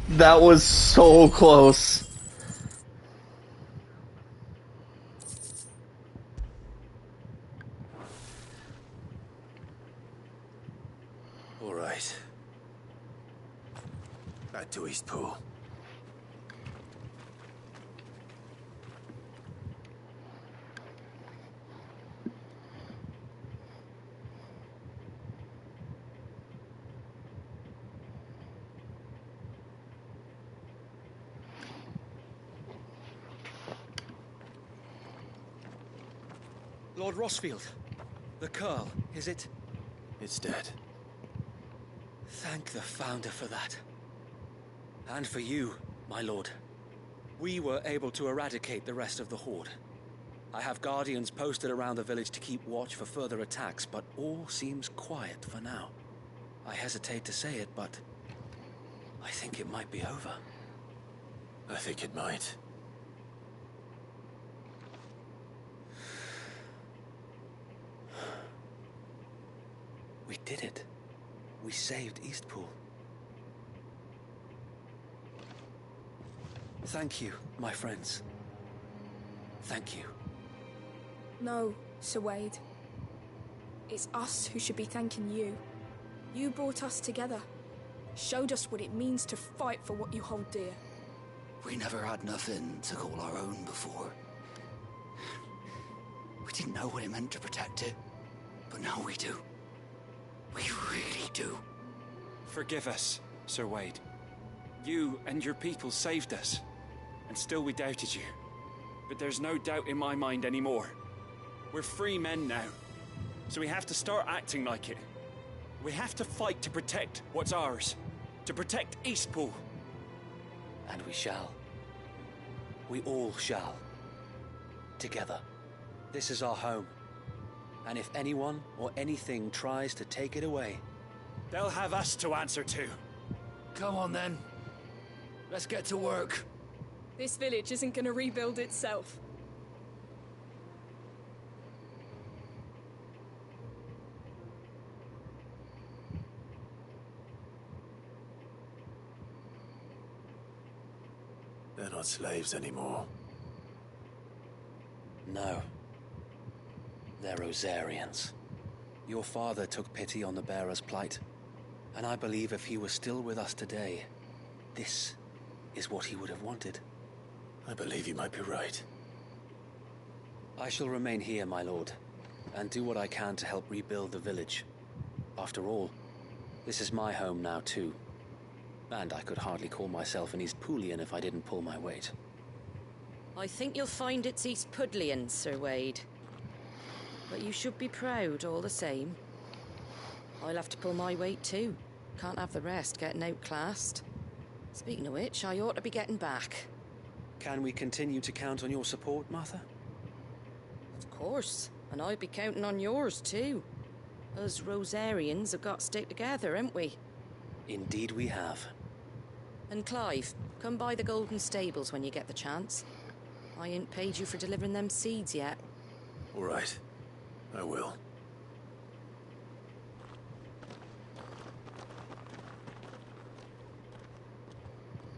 That was so close. All right. Back to East Pool. Lord Rosfield, the Curl, is it? It's dead. Thank the Founder for that. And for you, my lord. We were able to eradicate the rest of the Horde. I have guardians posted around the village to keep watch for further attacks, but all seems quiet for now. I hesitate to say it, but I think it might be over. I think it might. We did it. We saved Eastpool. Thank you, my friends. Thank you. No, Sir Wade. It's us who should be thanking you. You brought us together. Showed us what it means to fight for what you hold dear. We never had nothing to call our own before. We didn't know what it meant to protect it, but now we do. We really do. Forgive us, Sir Wade. You and your people saved us, and still we doubted you. But there's no doubt in my mind anymore. We're free men now, so we have to start acting like it. We have to fight to protect what's ours, to protect Eastpool. And we shall. We all shall. Together. This is our home. And if anyone or anything tries to take it away, they'll have us to answer to. Come on then. Let's get to work. This village isn't gonna rebuild itself. They're not slaves anymore. No. They're Rosarians. Your father took pity on the bearer's plight, and I believe if he was still with us today, this is what he would have wanted. I believe you might be right. I shall remain here, my lord, and do what I can to help rebuild the village. After all, this is my home now too. And I could hardly call myself an Eastpoolian if I didn't pull my weight. I think you'll find it's Eastpudlian, Sir Wade. But you should be proud all the same. I'll have to pull my weight too. Can't have the rest getting outclassed. Speaking of which, I ought to be getting back. Can we continue to count on your support, Martha? Of course. And I'll be counting on yours too. Us Rosarians have got to stick together, haven't we? Indeed we have. And Clive, come by the Golden Stables when you get the chance. I ain't paid you for delivering them seeds yet. All right. I will.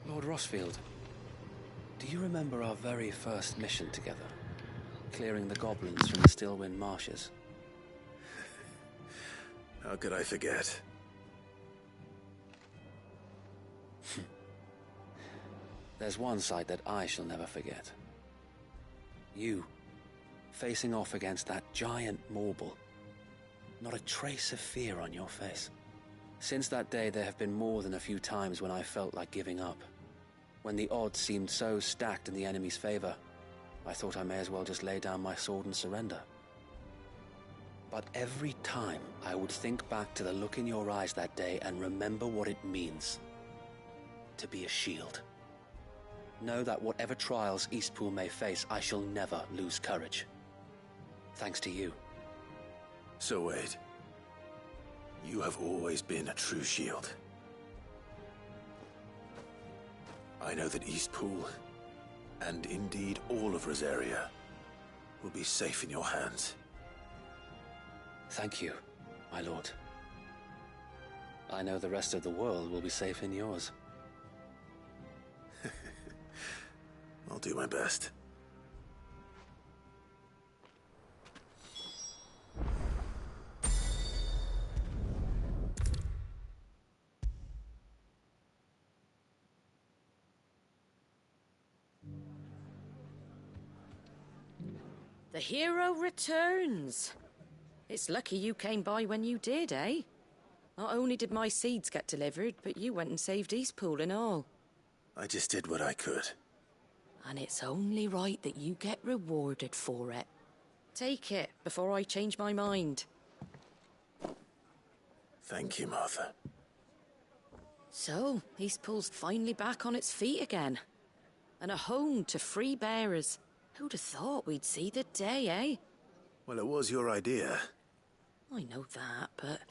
Lord Rosfield, do you remember our very first mission together? Clearing the goblins from the Stillwind marshes? How could I forget? There's one sight that I shall never forget. You, facing off against that giant Morble. Not a trace of fear on your face. Since that day, there have been more than a few times when I felt like giving up. When the odds seemed so stacked in the enemy's favor, I thought I may as well just lay down my sword and surrender. But every time, I would think back to the look in your eyes that day and remember what it means to be a shield. Know that whatever trials Eastpool may face, I shall never lose courage. Thanks to you. So Wade, you have always been a true shield. I know that Eastpool, and indeed all of Rosaria, will be safe in your hands. Thank you, my lord. I know the rest of the world will be safe in yours. I'll do my best. The hero returns. It's lucky you came by when you did, eh? Not only did my seeds get delivered, but you went and saved Eastpool and all. I just did what I could. And it's only right that you get rewarded for it. Take it before I change my mind. Thank you, Martha. So, Eastpool's finally back on its feet again. And a home to free bearers. Who'd have thought we'd see the day, eh? Well, it was your idea. I know that, but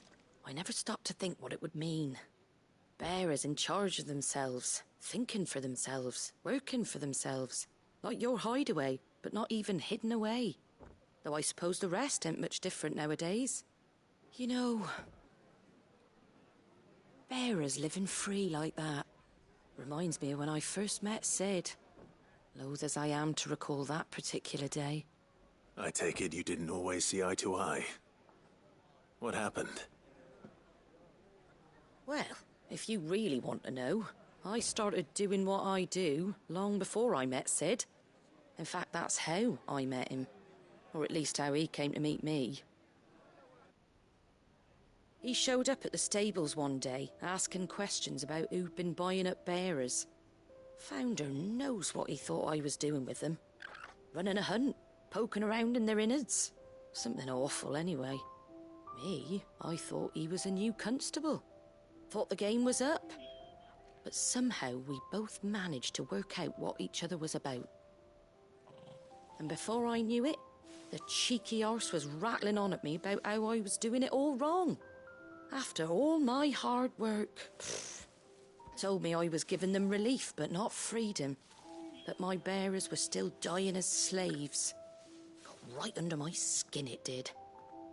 I never stopped to think what it would mean. Bearers in charge of themselves, thinking for themselves, working for themselves. Like your hideaway, but not even hidden away. Though I suppose the rest ain't much different nowadays. You know, bearers living free like that reminds me of when I first met Sid. Loath as I am to recall that particular day. I take it you didn't always see eye to eye. What happened? Well, if you really want to know, I started doing what I do long before I met Sid. In fact, that's how I met him. Or at least how he came to meet me. He showed up at the stables one day, asking questions about who'd been buying up bearers. Founder knows what he thought I was doing with them. Running a hunt, poking around in their innards. Something awful anyway. Me, I thought he was a new constable. Thought the game was up. But somehow we both managed to work out what each other was about. And before I knew it, the cheeky arse was rattling on at me about how I was doing it all wrong. After all my hard work. Told me I was giving them relief, but not freedom. That my bearers were still dying as slaves. Got right under my skin, it did.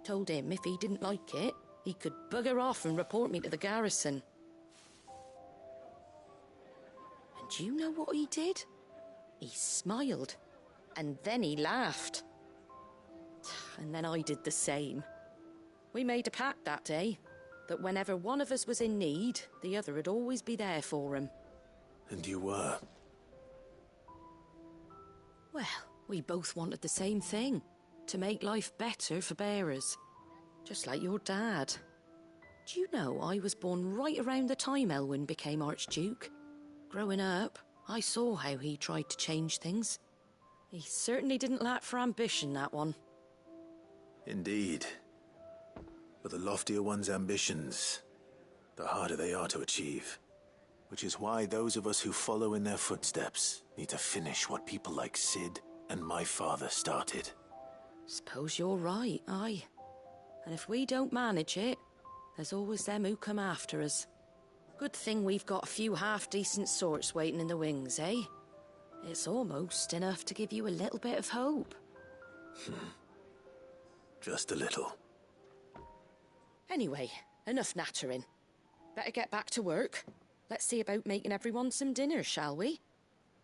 Told him if he didn't like it, he could bugger off and report me to the garrison. And do you know what he did? He smiled. And then he laughed. And then I did the same. We made a pact that day, that whenever one of us was in need, the other would always be there for him. And you were? Well, we both wanted the same thing. To make life better for bearers. Just like your dad. Do you know I was born right around the time Elwyn became Archduke? Growing up, I saw how he tried to change things. He certainly didn't lack for ambition, that one. Indeed. But the loftier one's ambitions, the harder they are to achieve. Which is why those of us who follow in their footsteps need to finish what people like Sid and my father started. Suppose you're right, aye. And if we don't manage it, there's always them who come after us. Good thing we've got a few half-decent sorts waiting in the wings, eh? It's almost enough to give you a little bit of hope. Just a little. Anyway, enough nattering. Better get back to work. Let's see about making everyone some dinner, shall we?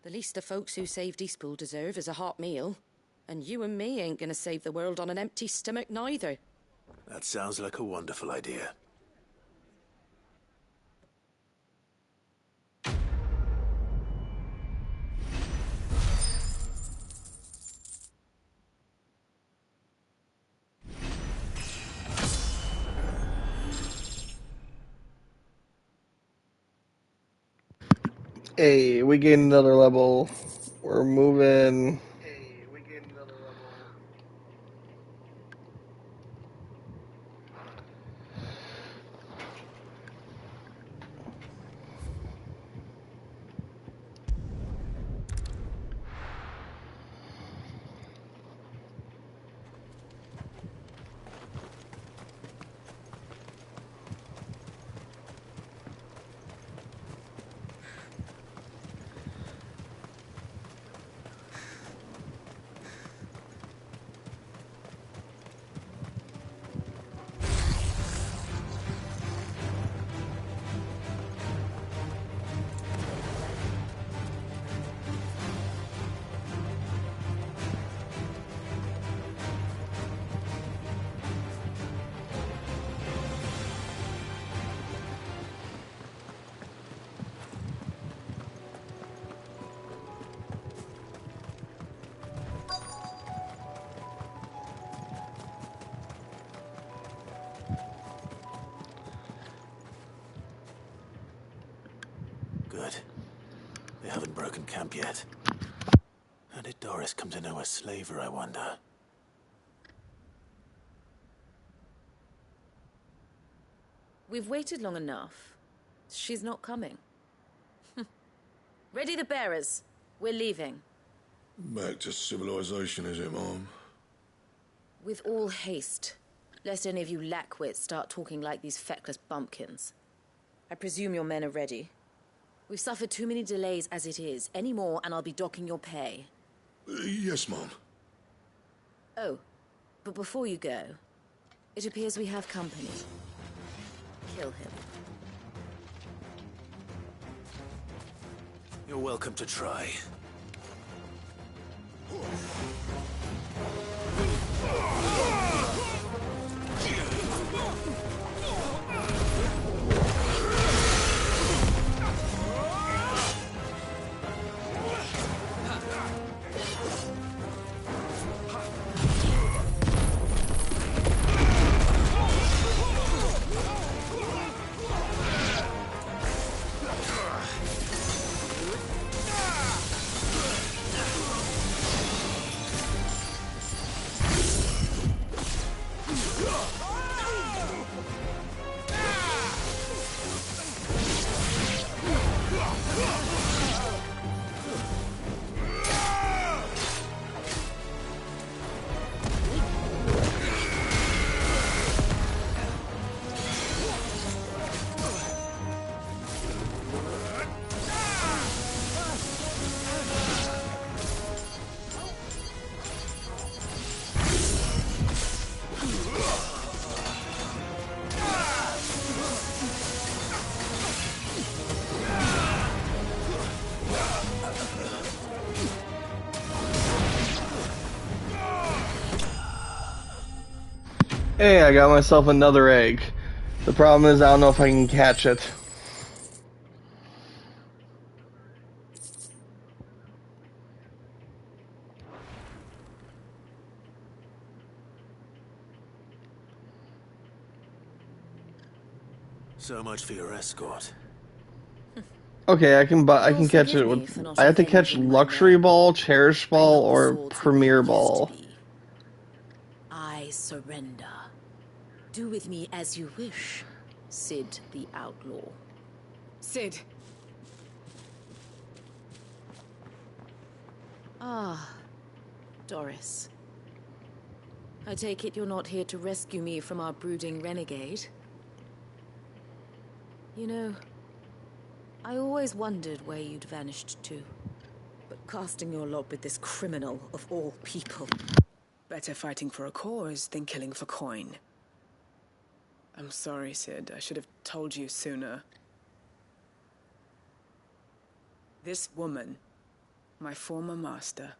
The least the folks who saved Eastpool deserve is a hot meal. And you and me ain't gonna save the world on an empty stomach neither. That sounds like a wonderful idea. Hey, we gained another level. We're moving. Good. They haven't broken camp yet. How did Doris come to know a slaver, I wonder? We've waited long enough. She's not coming. Ready the bearers. We're leaving. Back to civilization, is it, Mom? With all haste, lest any of you lackwits start talking like these feckless bumpkins. I presume your men are ready. We've suffered too many delays as it is. Any more, and I'll be docking your pay. Yes, Mom. Oh, but before you go, it appears we have company. Kill him. You're welcome to try. Hey, I got myself another egg. The problem is I don't know if I can catch it. So much for your escort. Okay, I can catch it with. I have to catch Luxury Ball, Cherish Ball, or Premier Ball. I surrender. Do with me as you wish, Cid the Outlaw. Cid. Ah, Doris. I take it you're not here to rescue me from our brooding renegade? You know, I always wondered where you'd vanished to. But casting your lot with this criminal of all people... Better fighting for a cause than killing for coin. I'm sorry, Cid. I should have told you sooner. This woman, my former master,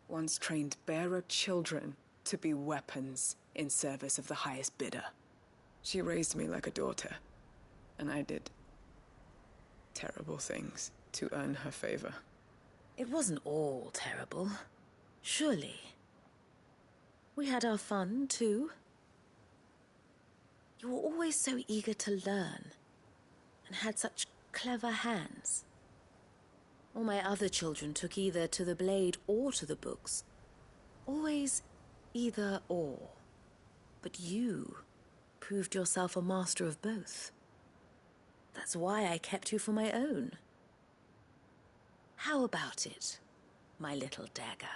once trained bearer children to be weapons in service of the highest bidder. She raised me like a daughter, and I did terrible things to earn her favor. It wasn't all terrible, surely. We had our fun, too. You were always so eager to learn, and had such clever hands. All my other children took either to the blade or to the books. Always either or. But you proved yourself a master of both. That's why I kept you for my own. How about it, my little dagger?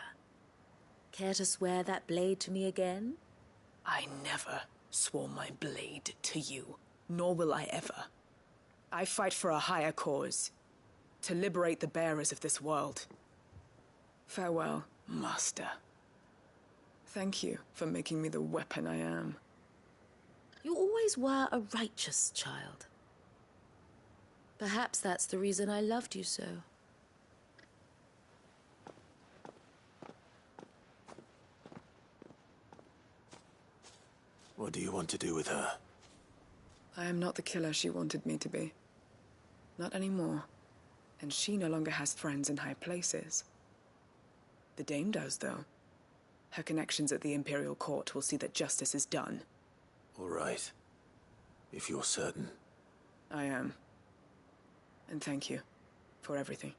Care to swear that blade to me again? I never swore my blade to you, nor will I ever. I fight for a higher cause, to liberate the bearers of this world. Farewell, Master. Thank you for making me the weapon I am. You always were a righteous child. Perhaps that's the reason I loved you so. What do you want to do with her? I am not the killer she wanted me to be. Not anymore. And she no longer has friends in high places. The Dame does, though. Her connections at the Imperial Court will see that justice is done. All right. If you're certain. I am. And thank you for everything.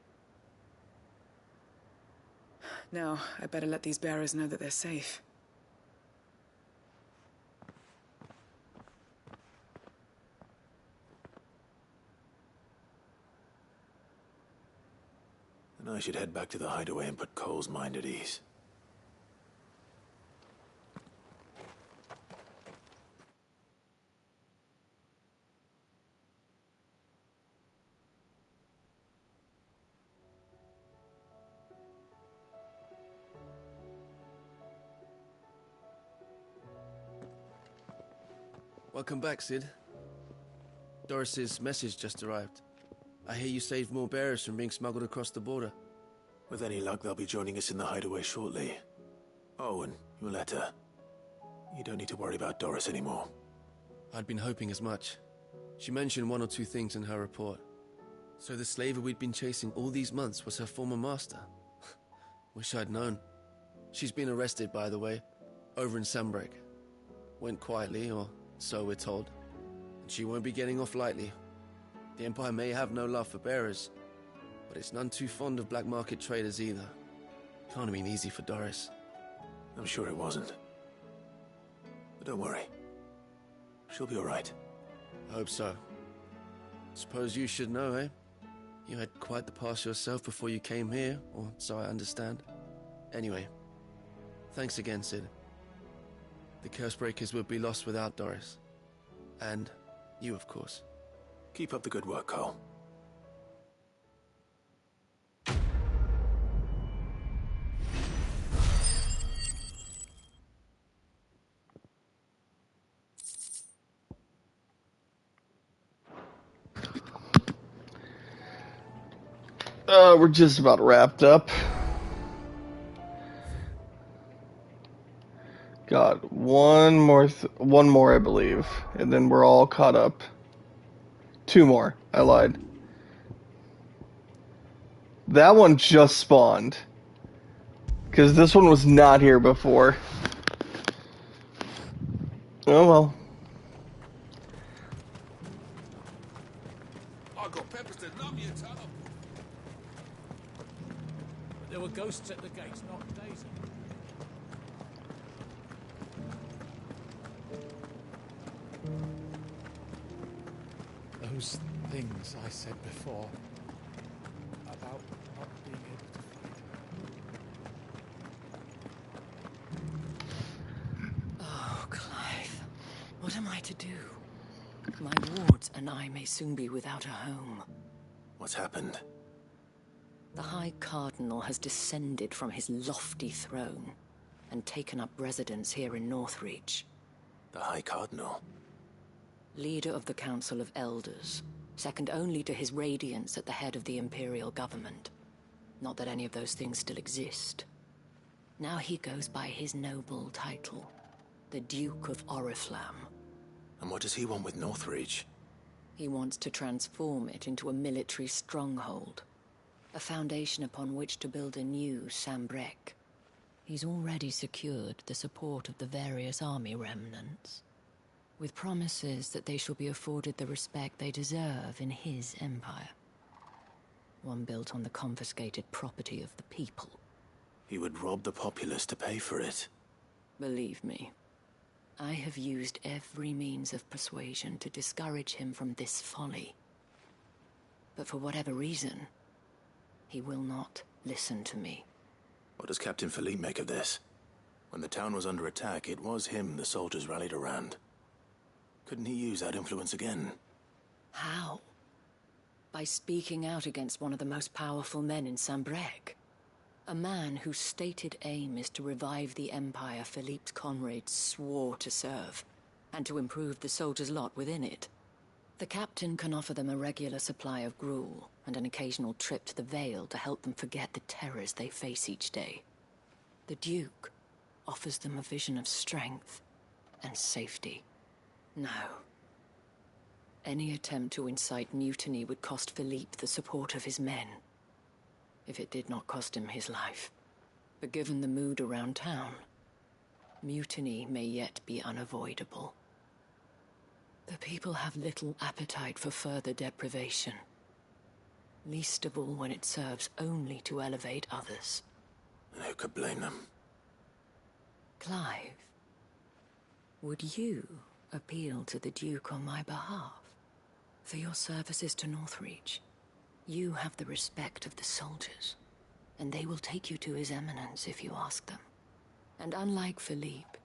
Now, I better let these bearers know that they're safe. And I should head back to the hideaway and put Cole's mind at ease. Welcome back, Cid. Doris's message just arrived. I hear you saved more bearers from being smuggled across the border. With any luck, they'll be joining us in the hideaway shortly. Oh, and your letter. You don't need to worry about Doris anymore. I'd been hoping as much. She mentioned one or two things in her report. So the slaver we'd been chasing all these months was her former master. Wish I'd known. She's been arrested, by the way, over in Sanbreque. Went quietly, or so we're told. And she won't be getting off lightly. The Empire may have no love for bearers, but it's none too fond of black market traders either. Can't have been easy for Doris. I'm sure it wasn't. But don't worry. She'll be alright. I hope so. Suppose you should know, eh? You had quite the past yourself before you came here, or so I understand. Anyway, thanks again, Cid. The Cursebreakers would be lost without Doris. And you, of course. Keep up the good work, Cole. We're just about wrapped up. Got one more, I believe, and then we're all caught up. Two more. I lied. That one just spawned. Because this one was not here before. Oh well. I got peppers to numb you, tunnel. There were ghosts at the gates, not Daisy. Those things I said before about not being able to fight. Oh, Clive. What am I to do? My wards and I may soon be without a home. What's happened? The High Cardinal has descended from his lofty throne and taken up residence here in Northreach. The High Cardinal? Leader of the Council of Elders, second only to his Radiance at the head of the Imperial government. Not that any of those things still exist. Now he goes by his noble title, the Duke of Oriflamme. And what does he want with Northreach? He wants to transform it into a military stronghold, a foundation upon which to build a new Sanbreque. He's already secured the support of the various army remnants, with promises that they shall be afforded the respect they deserve in his empire. One built on the confiscated property of the people. He would rob the populace to pay for it. Believe me, I have used every means of persuasion to discourage him from this folly. But for whatever reason, he will not listen to me. What does Captain Philippe make of this? When the town was under attack, it was him the soldiers rallied around. Couldn't he use that influence again? How? By speaking out against one of the most powerful men in Sanbreque. A man whose stated aim is to revive the empire Philippe's comrades swore to serve, and to improve the soldiers' lot within it. The captain can offer them a regular supply of gruel, and an occasional trip to the Vale to help them forget the terrors they face each day. The Duke offers them a vision of strength and safety. No. Any attempt to incite mutiny would cost Philippe the support of his men, if it did not cost him his life. But given the mood around town, mutiny may yet be unavoidable. The people have little appetite for further deprivation, least of all when it serves only to elevate others. And who could blame them? Clive, would you appeal to the Duke on my behalf? For your services to Northreach, you have the respect of the soldiers. and they will take you to His Eminence if you ask them. And unlike Philippe,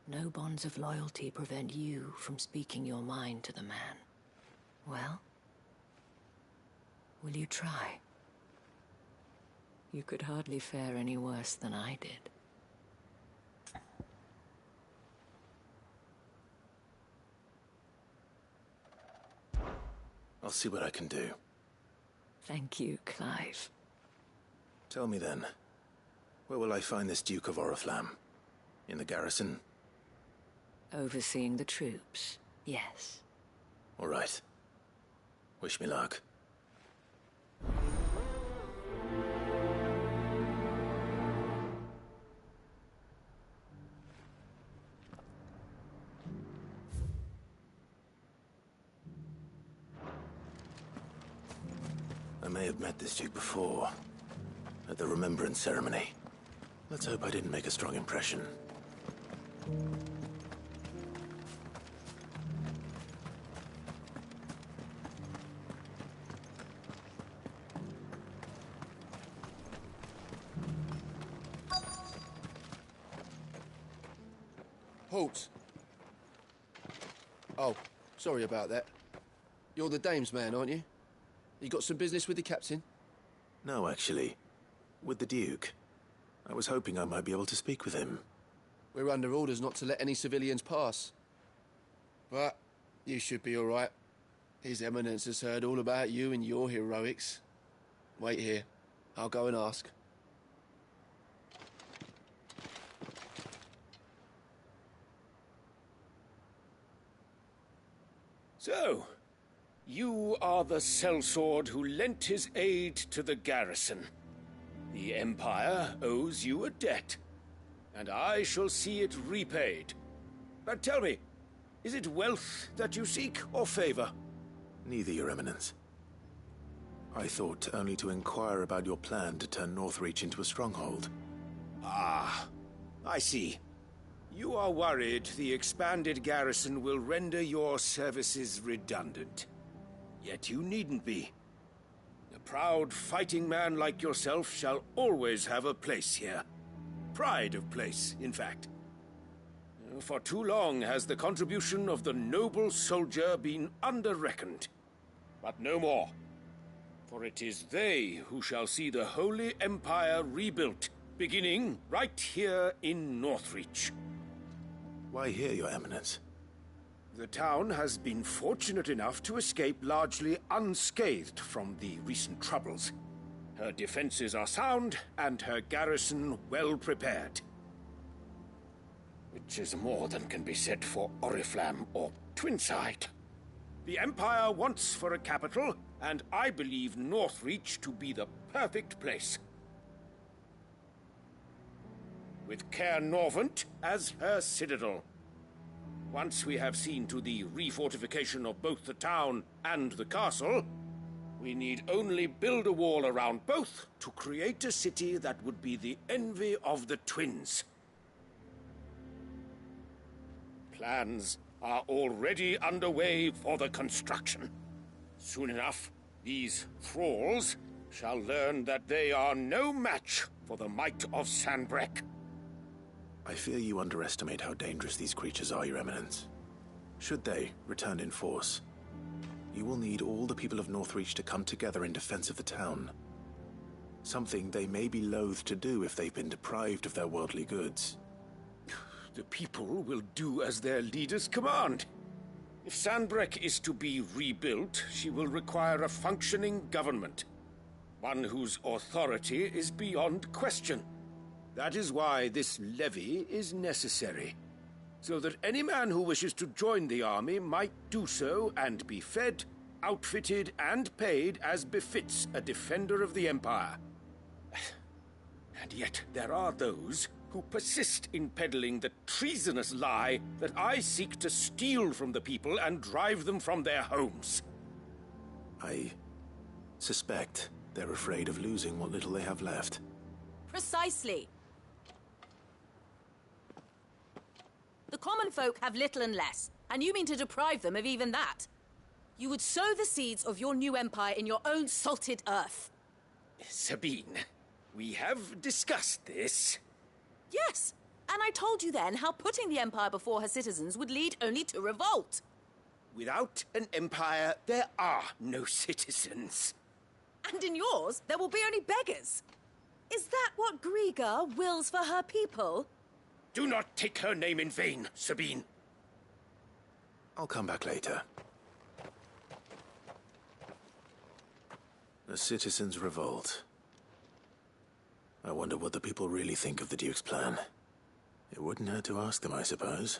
no bonds of loyalty prevent you from speaking your mind to the man. Well, will you try? You could hardly fare any worse than I did. I'll see what I can do. Thank you, Clive. Tell me then, where will I find this Duke of Oriflamme? In the garrison? Overseeing the troops, yes. All right. Wish me luck. I may have met this Duke before, at the Remembrance Ceremony. Let's hope I didn't make a strong impression. Halt! Oh, sorry about that. You're the dame's man, aren't you? You got some business with the captain? No, actually. With the Duke. I was hoping I might be able to speak with him. We're under orders not to let any civilians pass. But you should be all right. His Eminence has heard all about you and your heroics. Wait here. I'll go and ask. So, you are the sellsword who lent his aid to the garrison. The Empire owes you a debt, and I shall see it repaid. But tell me, is it wealth that you seek, or favor? Neither, Your Eminence. I thought only to inquire about your plan to turn Northreach into a stronghold. Ah, I see. You are worried the expanded garrison will render your services redundant. Yet you needn't be. A proud fighting man like yourself shall always have a place here. Pride of place, in fact. For too long has the contribution of the noble soldier been under-reckoned. But no more. For it is they who shall see the Holy Empire rebuilt, beginning right here in Northreach. Why here, Your Eminence? The town has been fortunate enough to escape largely unscathed from the recent troubles. Her defenses are sound, and her garrison well prepared. Which is more than can be said for Oriflamme or Twinside. The Empire wants for a capital, and I believe Northreach to be the perfect place. With Caer Norvent as her citadel. Once we have seen to the refortification of both the town and the castle, we need only build a wall around both to create a city that would be the envy of the twins. Plans are already underway for the construction. Soon enough, these thralls shall learn that they are no match for the might of Sanbreque. I fear you underestimate how dangerous these creatures are, Your Eminence. Should they return in force, you will need all the people of Northreach to come together in defense of the town. Something they may be loath to do if they've been deprived of their worldly goods. The people will do as their leaders command. If Sanbreque is to be rebuilt, she will require a functioning government. One whose authority is beyond question. That is why this levy is necessary, so that any man who wishes to join the army might do so and be fed, outfitted, and paid as befits a defender of the Empire. And yet there are those who persist in peddling the treasonous lie that I seek to steal from the people and drive them from their homes. I suspect they're afraid of losing what little they have left. Precisely. The common folk have little and less, and you mean to deprive them of even that. You would sow the seeds of your new empire in your own salted earth. Sabine, We have discussed this. Yes, and I told you then how putting the Empire before her citizens would lead only to revolt. Without an empire, there are no citizens. And in yours, there will be only beggars. Is that what Griga wills for her people? Do not take her name in vain, Sabine. I'll come back later. The citizens revolt. I wonder what the people really think of the Duke's plan. It wouldn't hurt to ask them, I suppose.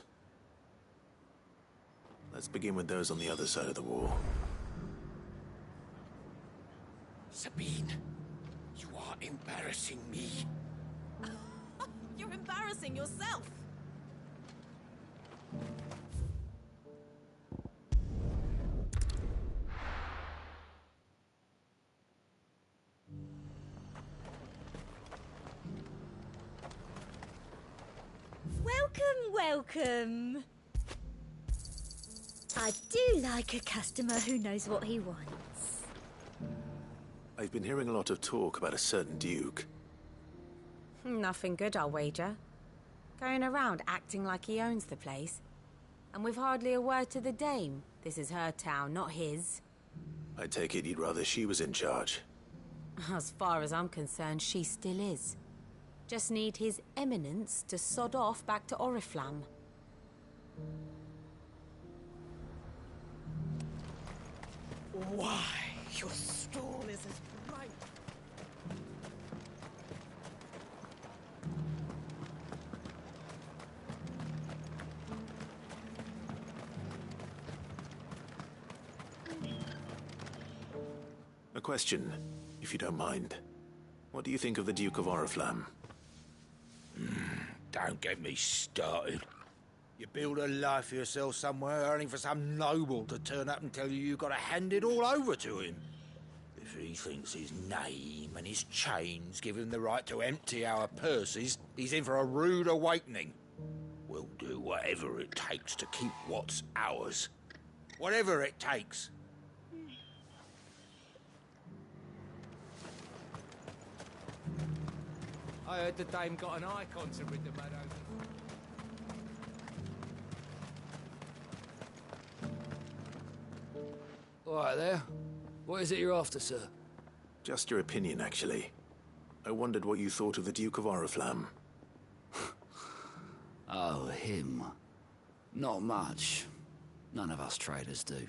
Let's begin with those on the other side of the wall. Sabine, you are embarrassing me. You're embarrassing yourself. Welcome. I do like a customer who knows what he wants. I've been hearing a lot of talk about a certain Duke. Nothing good, I'll wager. Going around acting like he owns the place. And with hardly a word to the dame. This is her town, not his. I take it you'd rather she was in charge. As far as I'm concerned, she still is. Just need His Eminence to sod off back to Oriflamme. Why, your stall is as bright. A question, if you don't mind. What do you think of the Duke of Oriflamme? Don't get me started. You build a life for yourself somewhere, earning for some noble to turn up and tell you you've got to hand it all over to him. If he thinks his name and his chains give him the right to empty our purses, he's in for a rude awakening. We'll do whatever it takes to keep what's ours. Whatever it takes. I heard the dame got an icon to rid the meadows. All right there. What is it you're after, sir? Just your opinion, actually. I wondered what you thought of the Duke of Oriflamme. Oh, him. Not much. None of us traders do.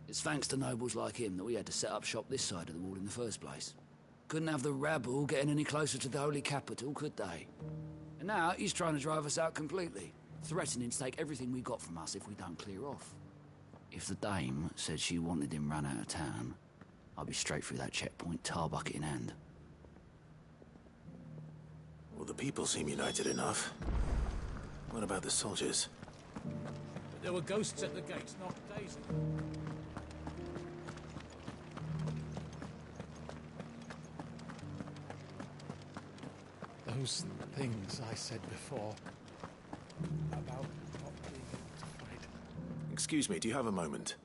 It's thanks to nobles like him that we had to set up shop this side of the wall in the first place. Couldn't have the rabble getting any closer to the holy capital, could they? And now he's trying to drive us out completely, threatening to take everything we got from us if we don't clear off. If the dame said she wanted him run out of town, I'd be straight through that checkpoint, tar bucket in hand. Well, the people seem united enough. What about the soldiers? There were ghosts at the gates, not days ago. Those things I said before about not being able to fight. Excuse me, do you have a moment?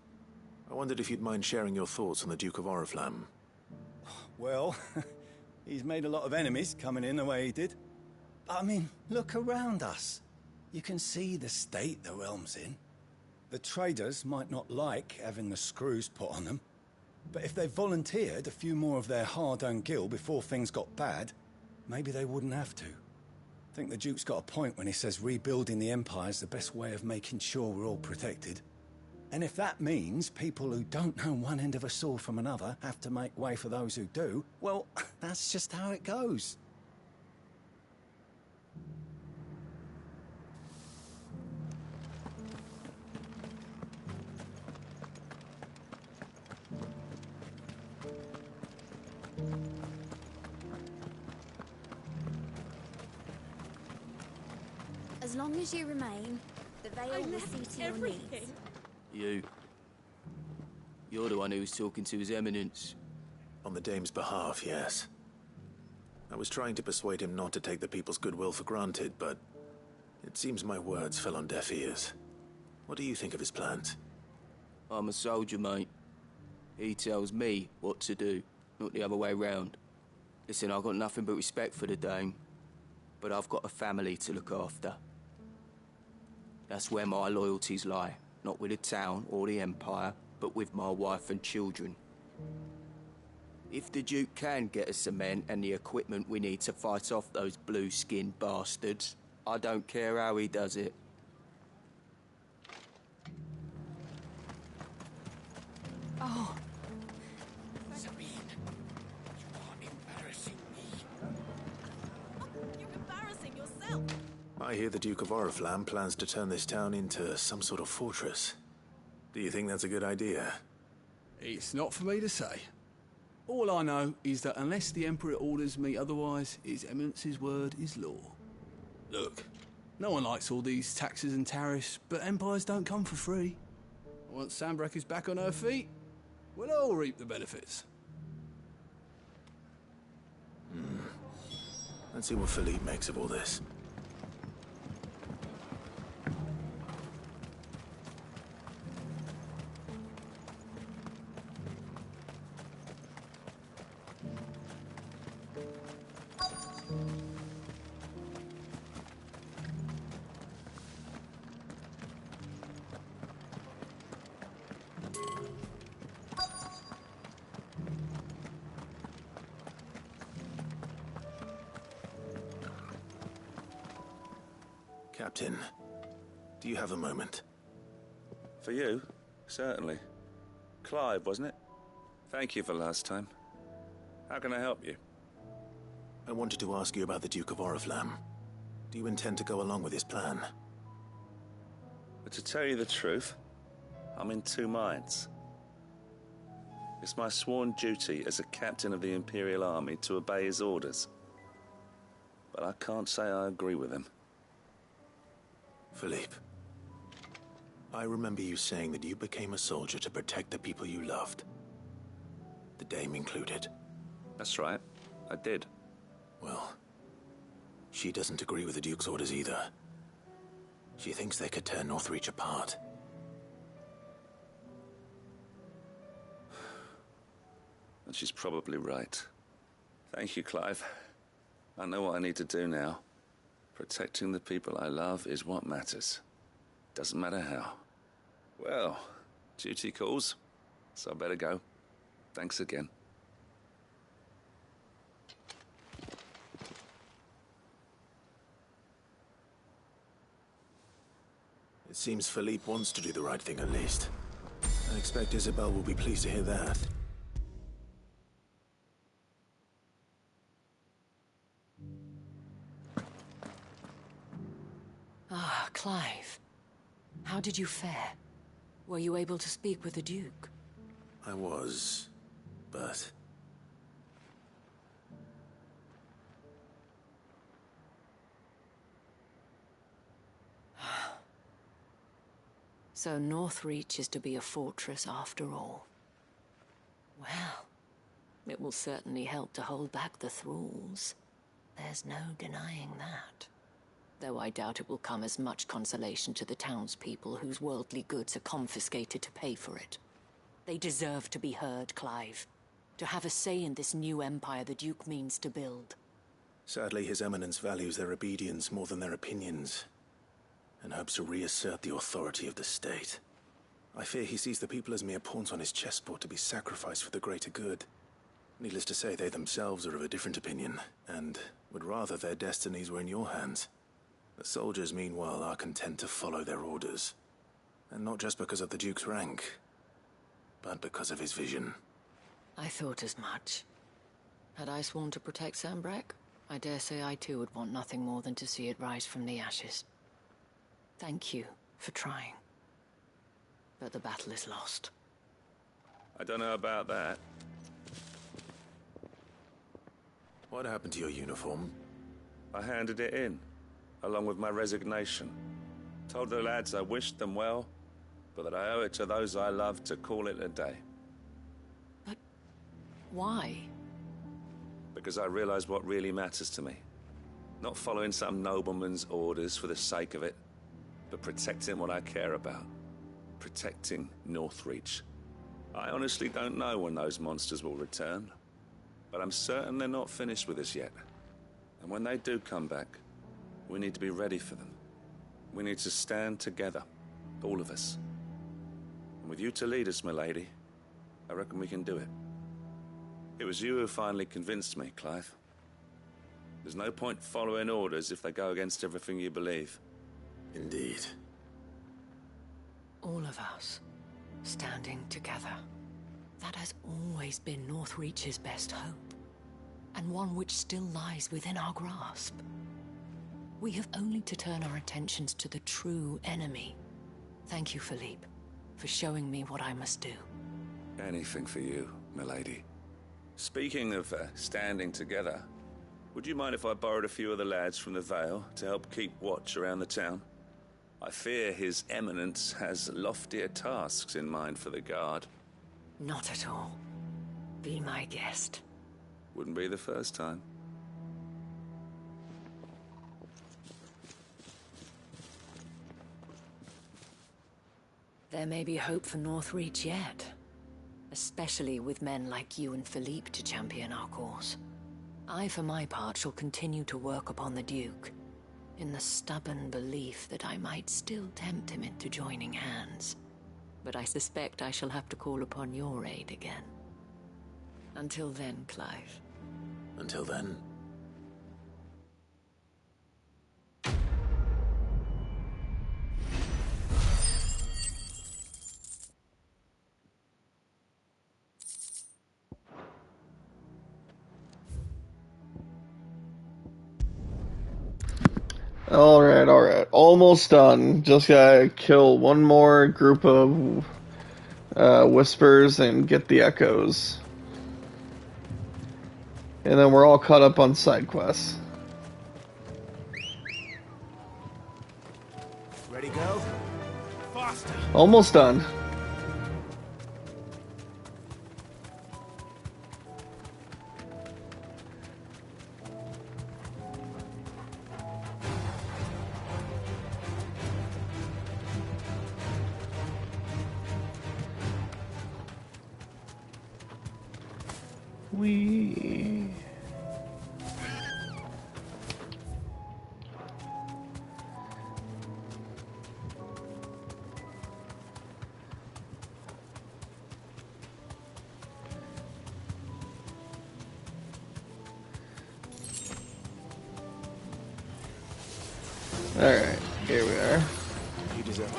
I wondered if you'd mind sharing your thoughts on the Duke of Oriflamme. Well, he's made a lot of enemies coming in the way he did. But I mean, look around us. You can see the state the realm's in. The traders might not like having the screws put on them, but if they volunteered a few more of their hard-earned gil before things got bad, maybe they wouldn't have to. I think the Duke's got a point when he says rebuilding the Empire's the best way of making sure we're all protected. And if that means people who don't know one end of a sword from another have to make way for those who do, well, that's just how it goes. As long as you remain, the Veil will see to your needs. You're the one who was talking to His Eminence. On the dame's behalf, yes. I was trying to persuade him not to take the people's goodwill for granted, but it seems my words fell on deaf ears. What do you think of his plans? I'm a soldier, mate. He tells me what to do, not the other way round. Listen, I've got nothing but respect for the Dame, but I've got a family to look after. That's where my loyalties lie, not with the town or the Empire, but with my wife and children. If the Duke can get us cement and the equipment we need to fight off those blue-skinned bastards, I don't care how he does it. Oh. Sabine, you are embarrassing me. You're embarrassing yourself. I hear the Duke of Oriflamme plans to turn this town into some sort of fortress. Do you think that's a good idea? It's not for me to say. All I know is that unless the Emperor orders me otherwise, His Eminence's word is law. Look, no one likes all these taxes and tariffs, but empires don't come for free. Once Sanbreque is back on her feet, we'll all reap the benefits. Let's see what Philippe makes of all this. Captain, do you have a moment? For you? Certainly. Clive, wasn't it? Thank you for last time. How can I help you? I wanted to ask you about the Duke of Oriflamme. Do you intend to go along with his plan? But to tell you the truth, I'm in two minds. It's my sworn duty as a captain of the Imperial Army to obey his orders. But I can't say I agree with him. Philippe, I remember you saying that you became a soldier to protect the people you loved. The Dame included. That's right, I did. Well, she doesn't agree with the Duke's orders either. She thinks they could tear Northreach apart. And she's probably right. Thank you, Clive. I know what I need to do now. Protecting the people I love is what matters. Doesn't matter how. Well, duty calls, so I better go. Thanks again. It seems Philippe wants to do the right thing at least. I expect Isabel will be pleased to hear that. Ah, Clive. How did you fare? Were you able to speak with the Duke? I was, but... So Northreach is to be a fortress after all. Well, it will certainly help to hold back the thralls. There's no denying that. Though I doubt it will come as much consolation to the townspeople whose worldly goods are confiscated to pay for it. They deserve to be heard, Clive. To have a say in this new empire the Duke means to build. Sadly, His Eminence values their obedience more than their opinions, and hopes to reassert the authority of the state. I fear he sees the people as mere pawns on his chessboard to be sacrificed for the greater good. Needless to say, they themselves are of a different opinion, and would rather their destinies were in your hands. The soldiers, meanwhile, are content to follow their orders. And not just because of the Duke's rank, but because of his vision. I thought as much. Had I sworn to protect Sanbreque, I dare say I too would want nothing more than to see it rise from the ashes. Thank you for trying. But the battle is lost. I don't know about that. What happened to your uniform? I handed it in, along with my resignation. Told the lads I wished them well, but that I owe it to those I love to call it a day. But why? Because I realize what really matters to me. Not following some nobleman's orders for the sake of it, but protecting what I care about. Protecting Northreach. I honestly don't know when those monsters will return, But I'm certain they're not finished with us yet. And when they do come back, we need to be ready for them. We need to stand together, all of us. And with you to lead us, milady, I reckon we can do it. It was you who finally convinced me, Clive. There's no point following orders if they go against everything you believe. Indeed. All of us, standing together. That has always been Northreach's best hope, and one which still lies within our grasp. We have only to turn our attentions to the true enemy. Thank you, Philippe, for showing me what I must do. Anything for you, milady. Speaking of standing together, would you mind if I borrowed a few of the lads from the Vale to help keep watch around the town? I fear His Eminence has loftier tasks in mind for the guard. Not at all. Be my guest. Wouldn't be the first time. There may be hope for Northreach yet. Especially with men like you and Philippe to champion our cause. I, for my part, shall continue to work upon the Duke, in the stubborn belief that I might still tempt him into joining hands. But I suspect I shall have to call upon your aid again. Until then, Clive. Until then. Alright. Almost done. Just gotta kill one more group of whispers and get the echoes. And then we're all caught up on side quests. Ready, go? Faster! Almost done. Alright, here we are. You deserve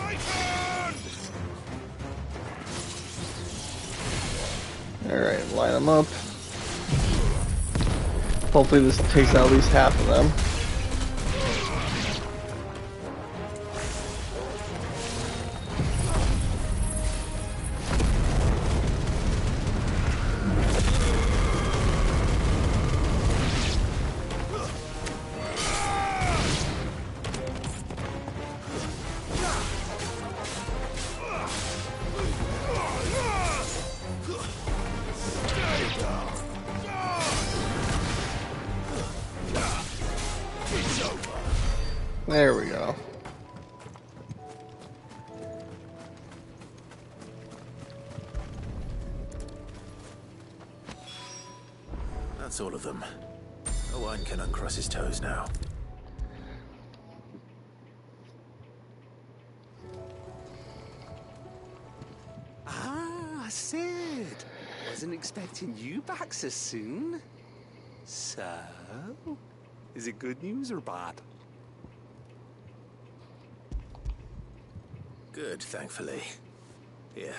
Alright, line them up. Hopefully this takes out at least half of them. There we go. That's all of them. Owain can uncross his toes now. Ah, Sid! Wasn't expecting you back so soon. So, is it good news or bad? Good, thankfully. Here.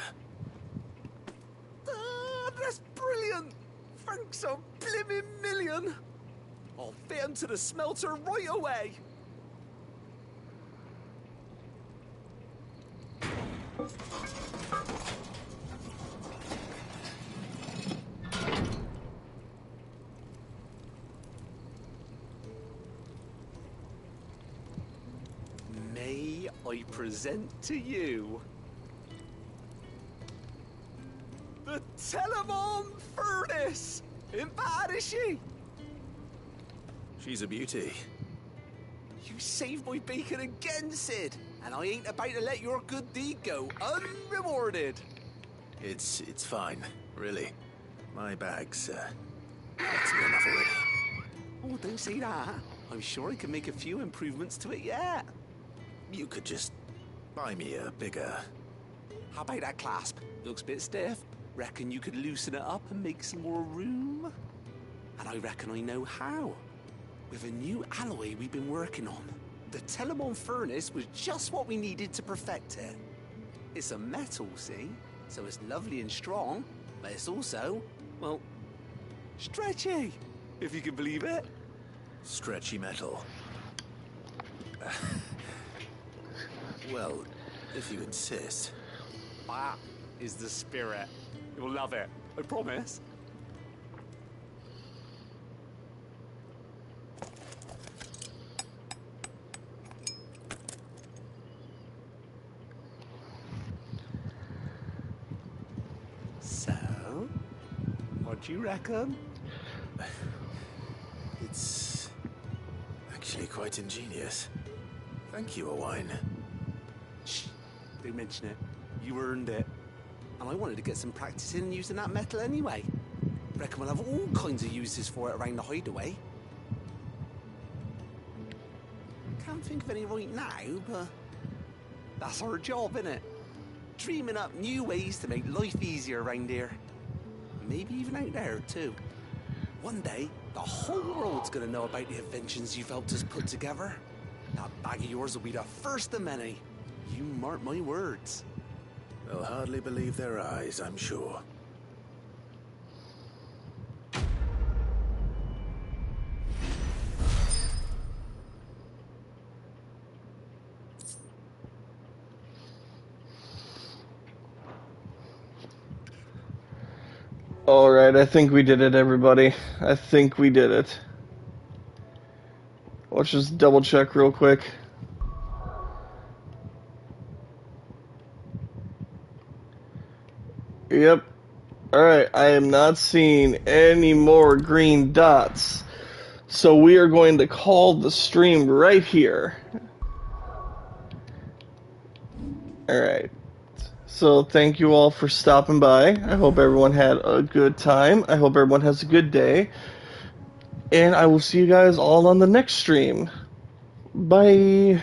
Ah, that's brilliant! Thanks a blimmin' million! I'll fit him to the smelter right away! May I present to you the Telemon Furnace! Ain't bad, is she? She's a beauty. You saved my bacon again, Sid, and I ain't about to let your good deed go unrewarded. It's fine, really. My bag's That's enough already. Oh, don't say that. I'm sure I can make a few improvements to it yet. You could just buy me a bigger... How about that clasp? Looks a bit stiff. Reckon you could loosen it up and make some more room? And I reckon I know how. With a new alloy we've been working on. The Telemon furnace was just what we needed to perfect it. It's a metal, see? So it's lovely and strong, but it's also, well, stretchy, if you can believe it. Stretchy metal. Well, if you insist. That is the spirit. You'll love it, I promise. So, what do you reckon? It's actually quite ingenious. Thank you, Owain. Shh, don't mention it. You earned it. And I wanted to get some practice in using that metal anyway. Reckon we'll have all kinds of uses for it around the hideaway. Can't think of any right now, but that's our job, innit? Dreaming up new ways to make life easier around here. Maybe even out there, too. One day, the whole world's gonna know about the inventions you've helped us put together. That bag of yours will be the first of many. You mark my words. They'll hardly believe their eyes, I'm sure. Alright, I think we did it, everybody. I think we did it. Let's just double check real quick. Yep. Alright, I am not seeing any more green dots. So we are going to call the stream right here. Alright. So thank you all for stopping by. I hope everyone had a good time. I hope everyone has a good day. And I will see you guys all on the next stream. Bye.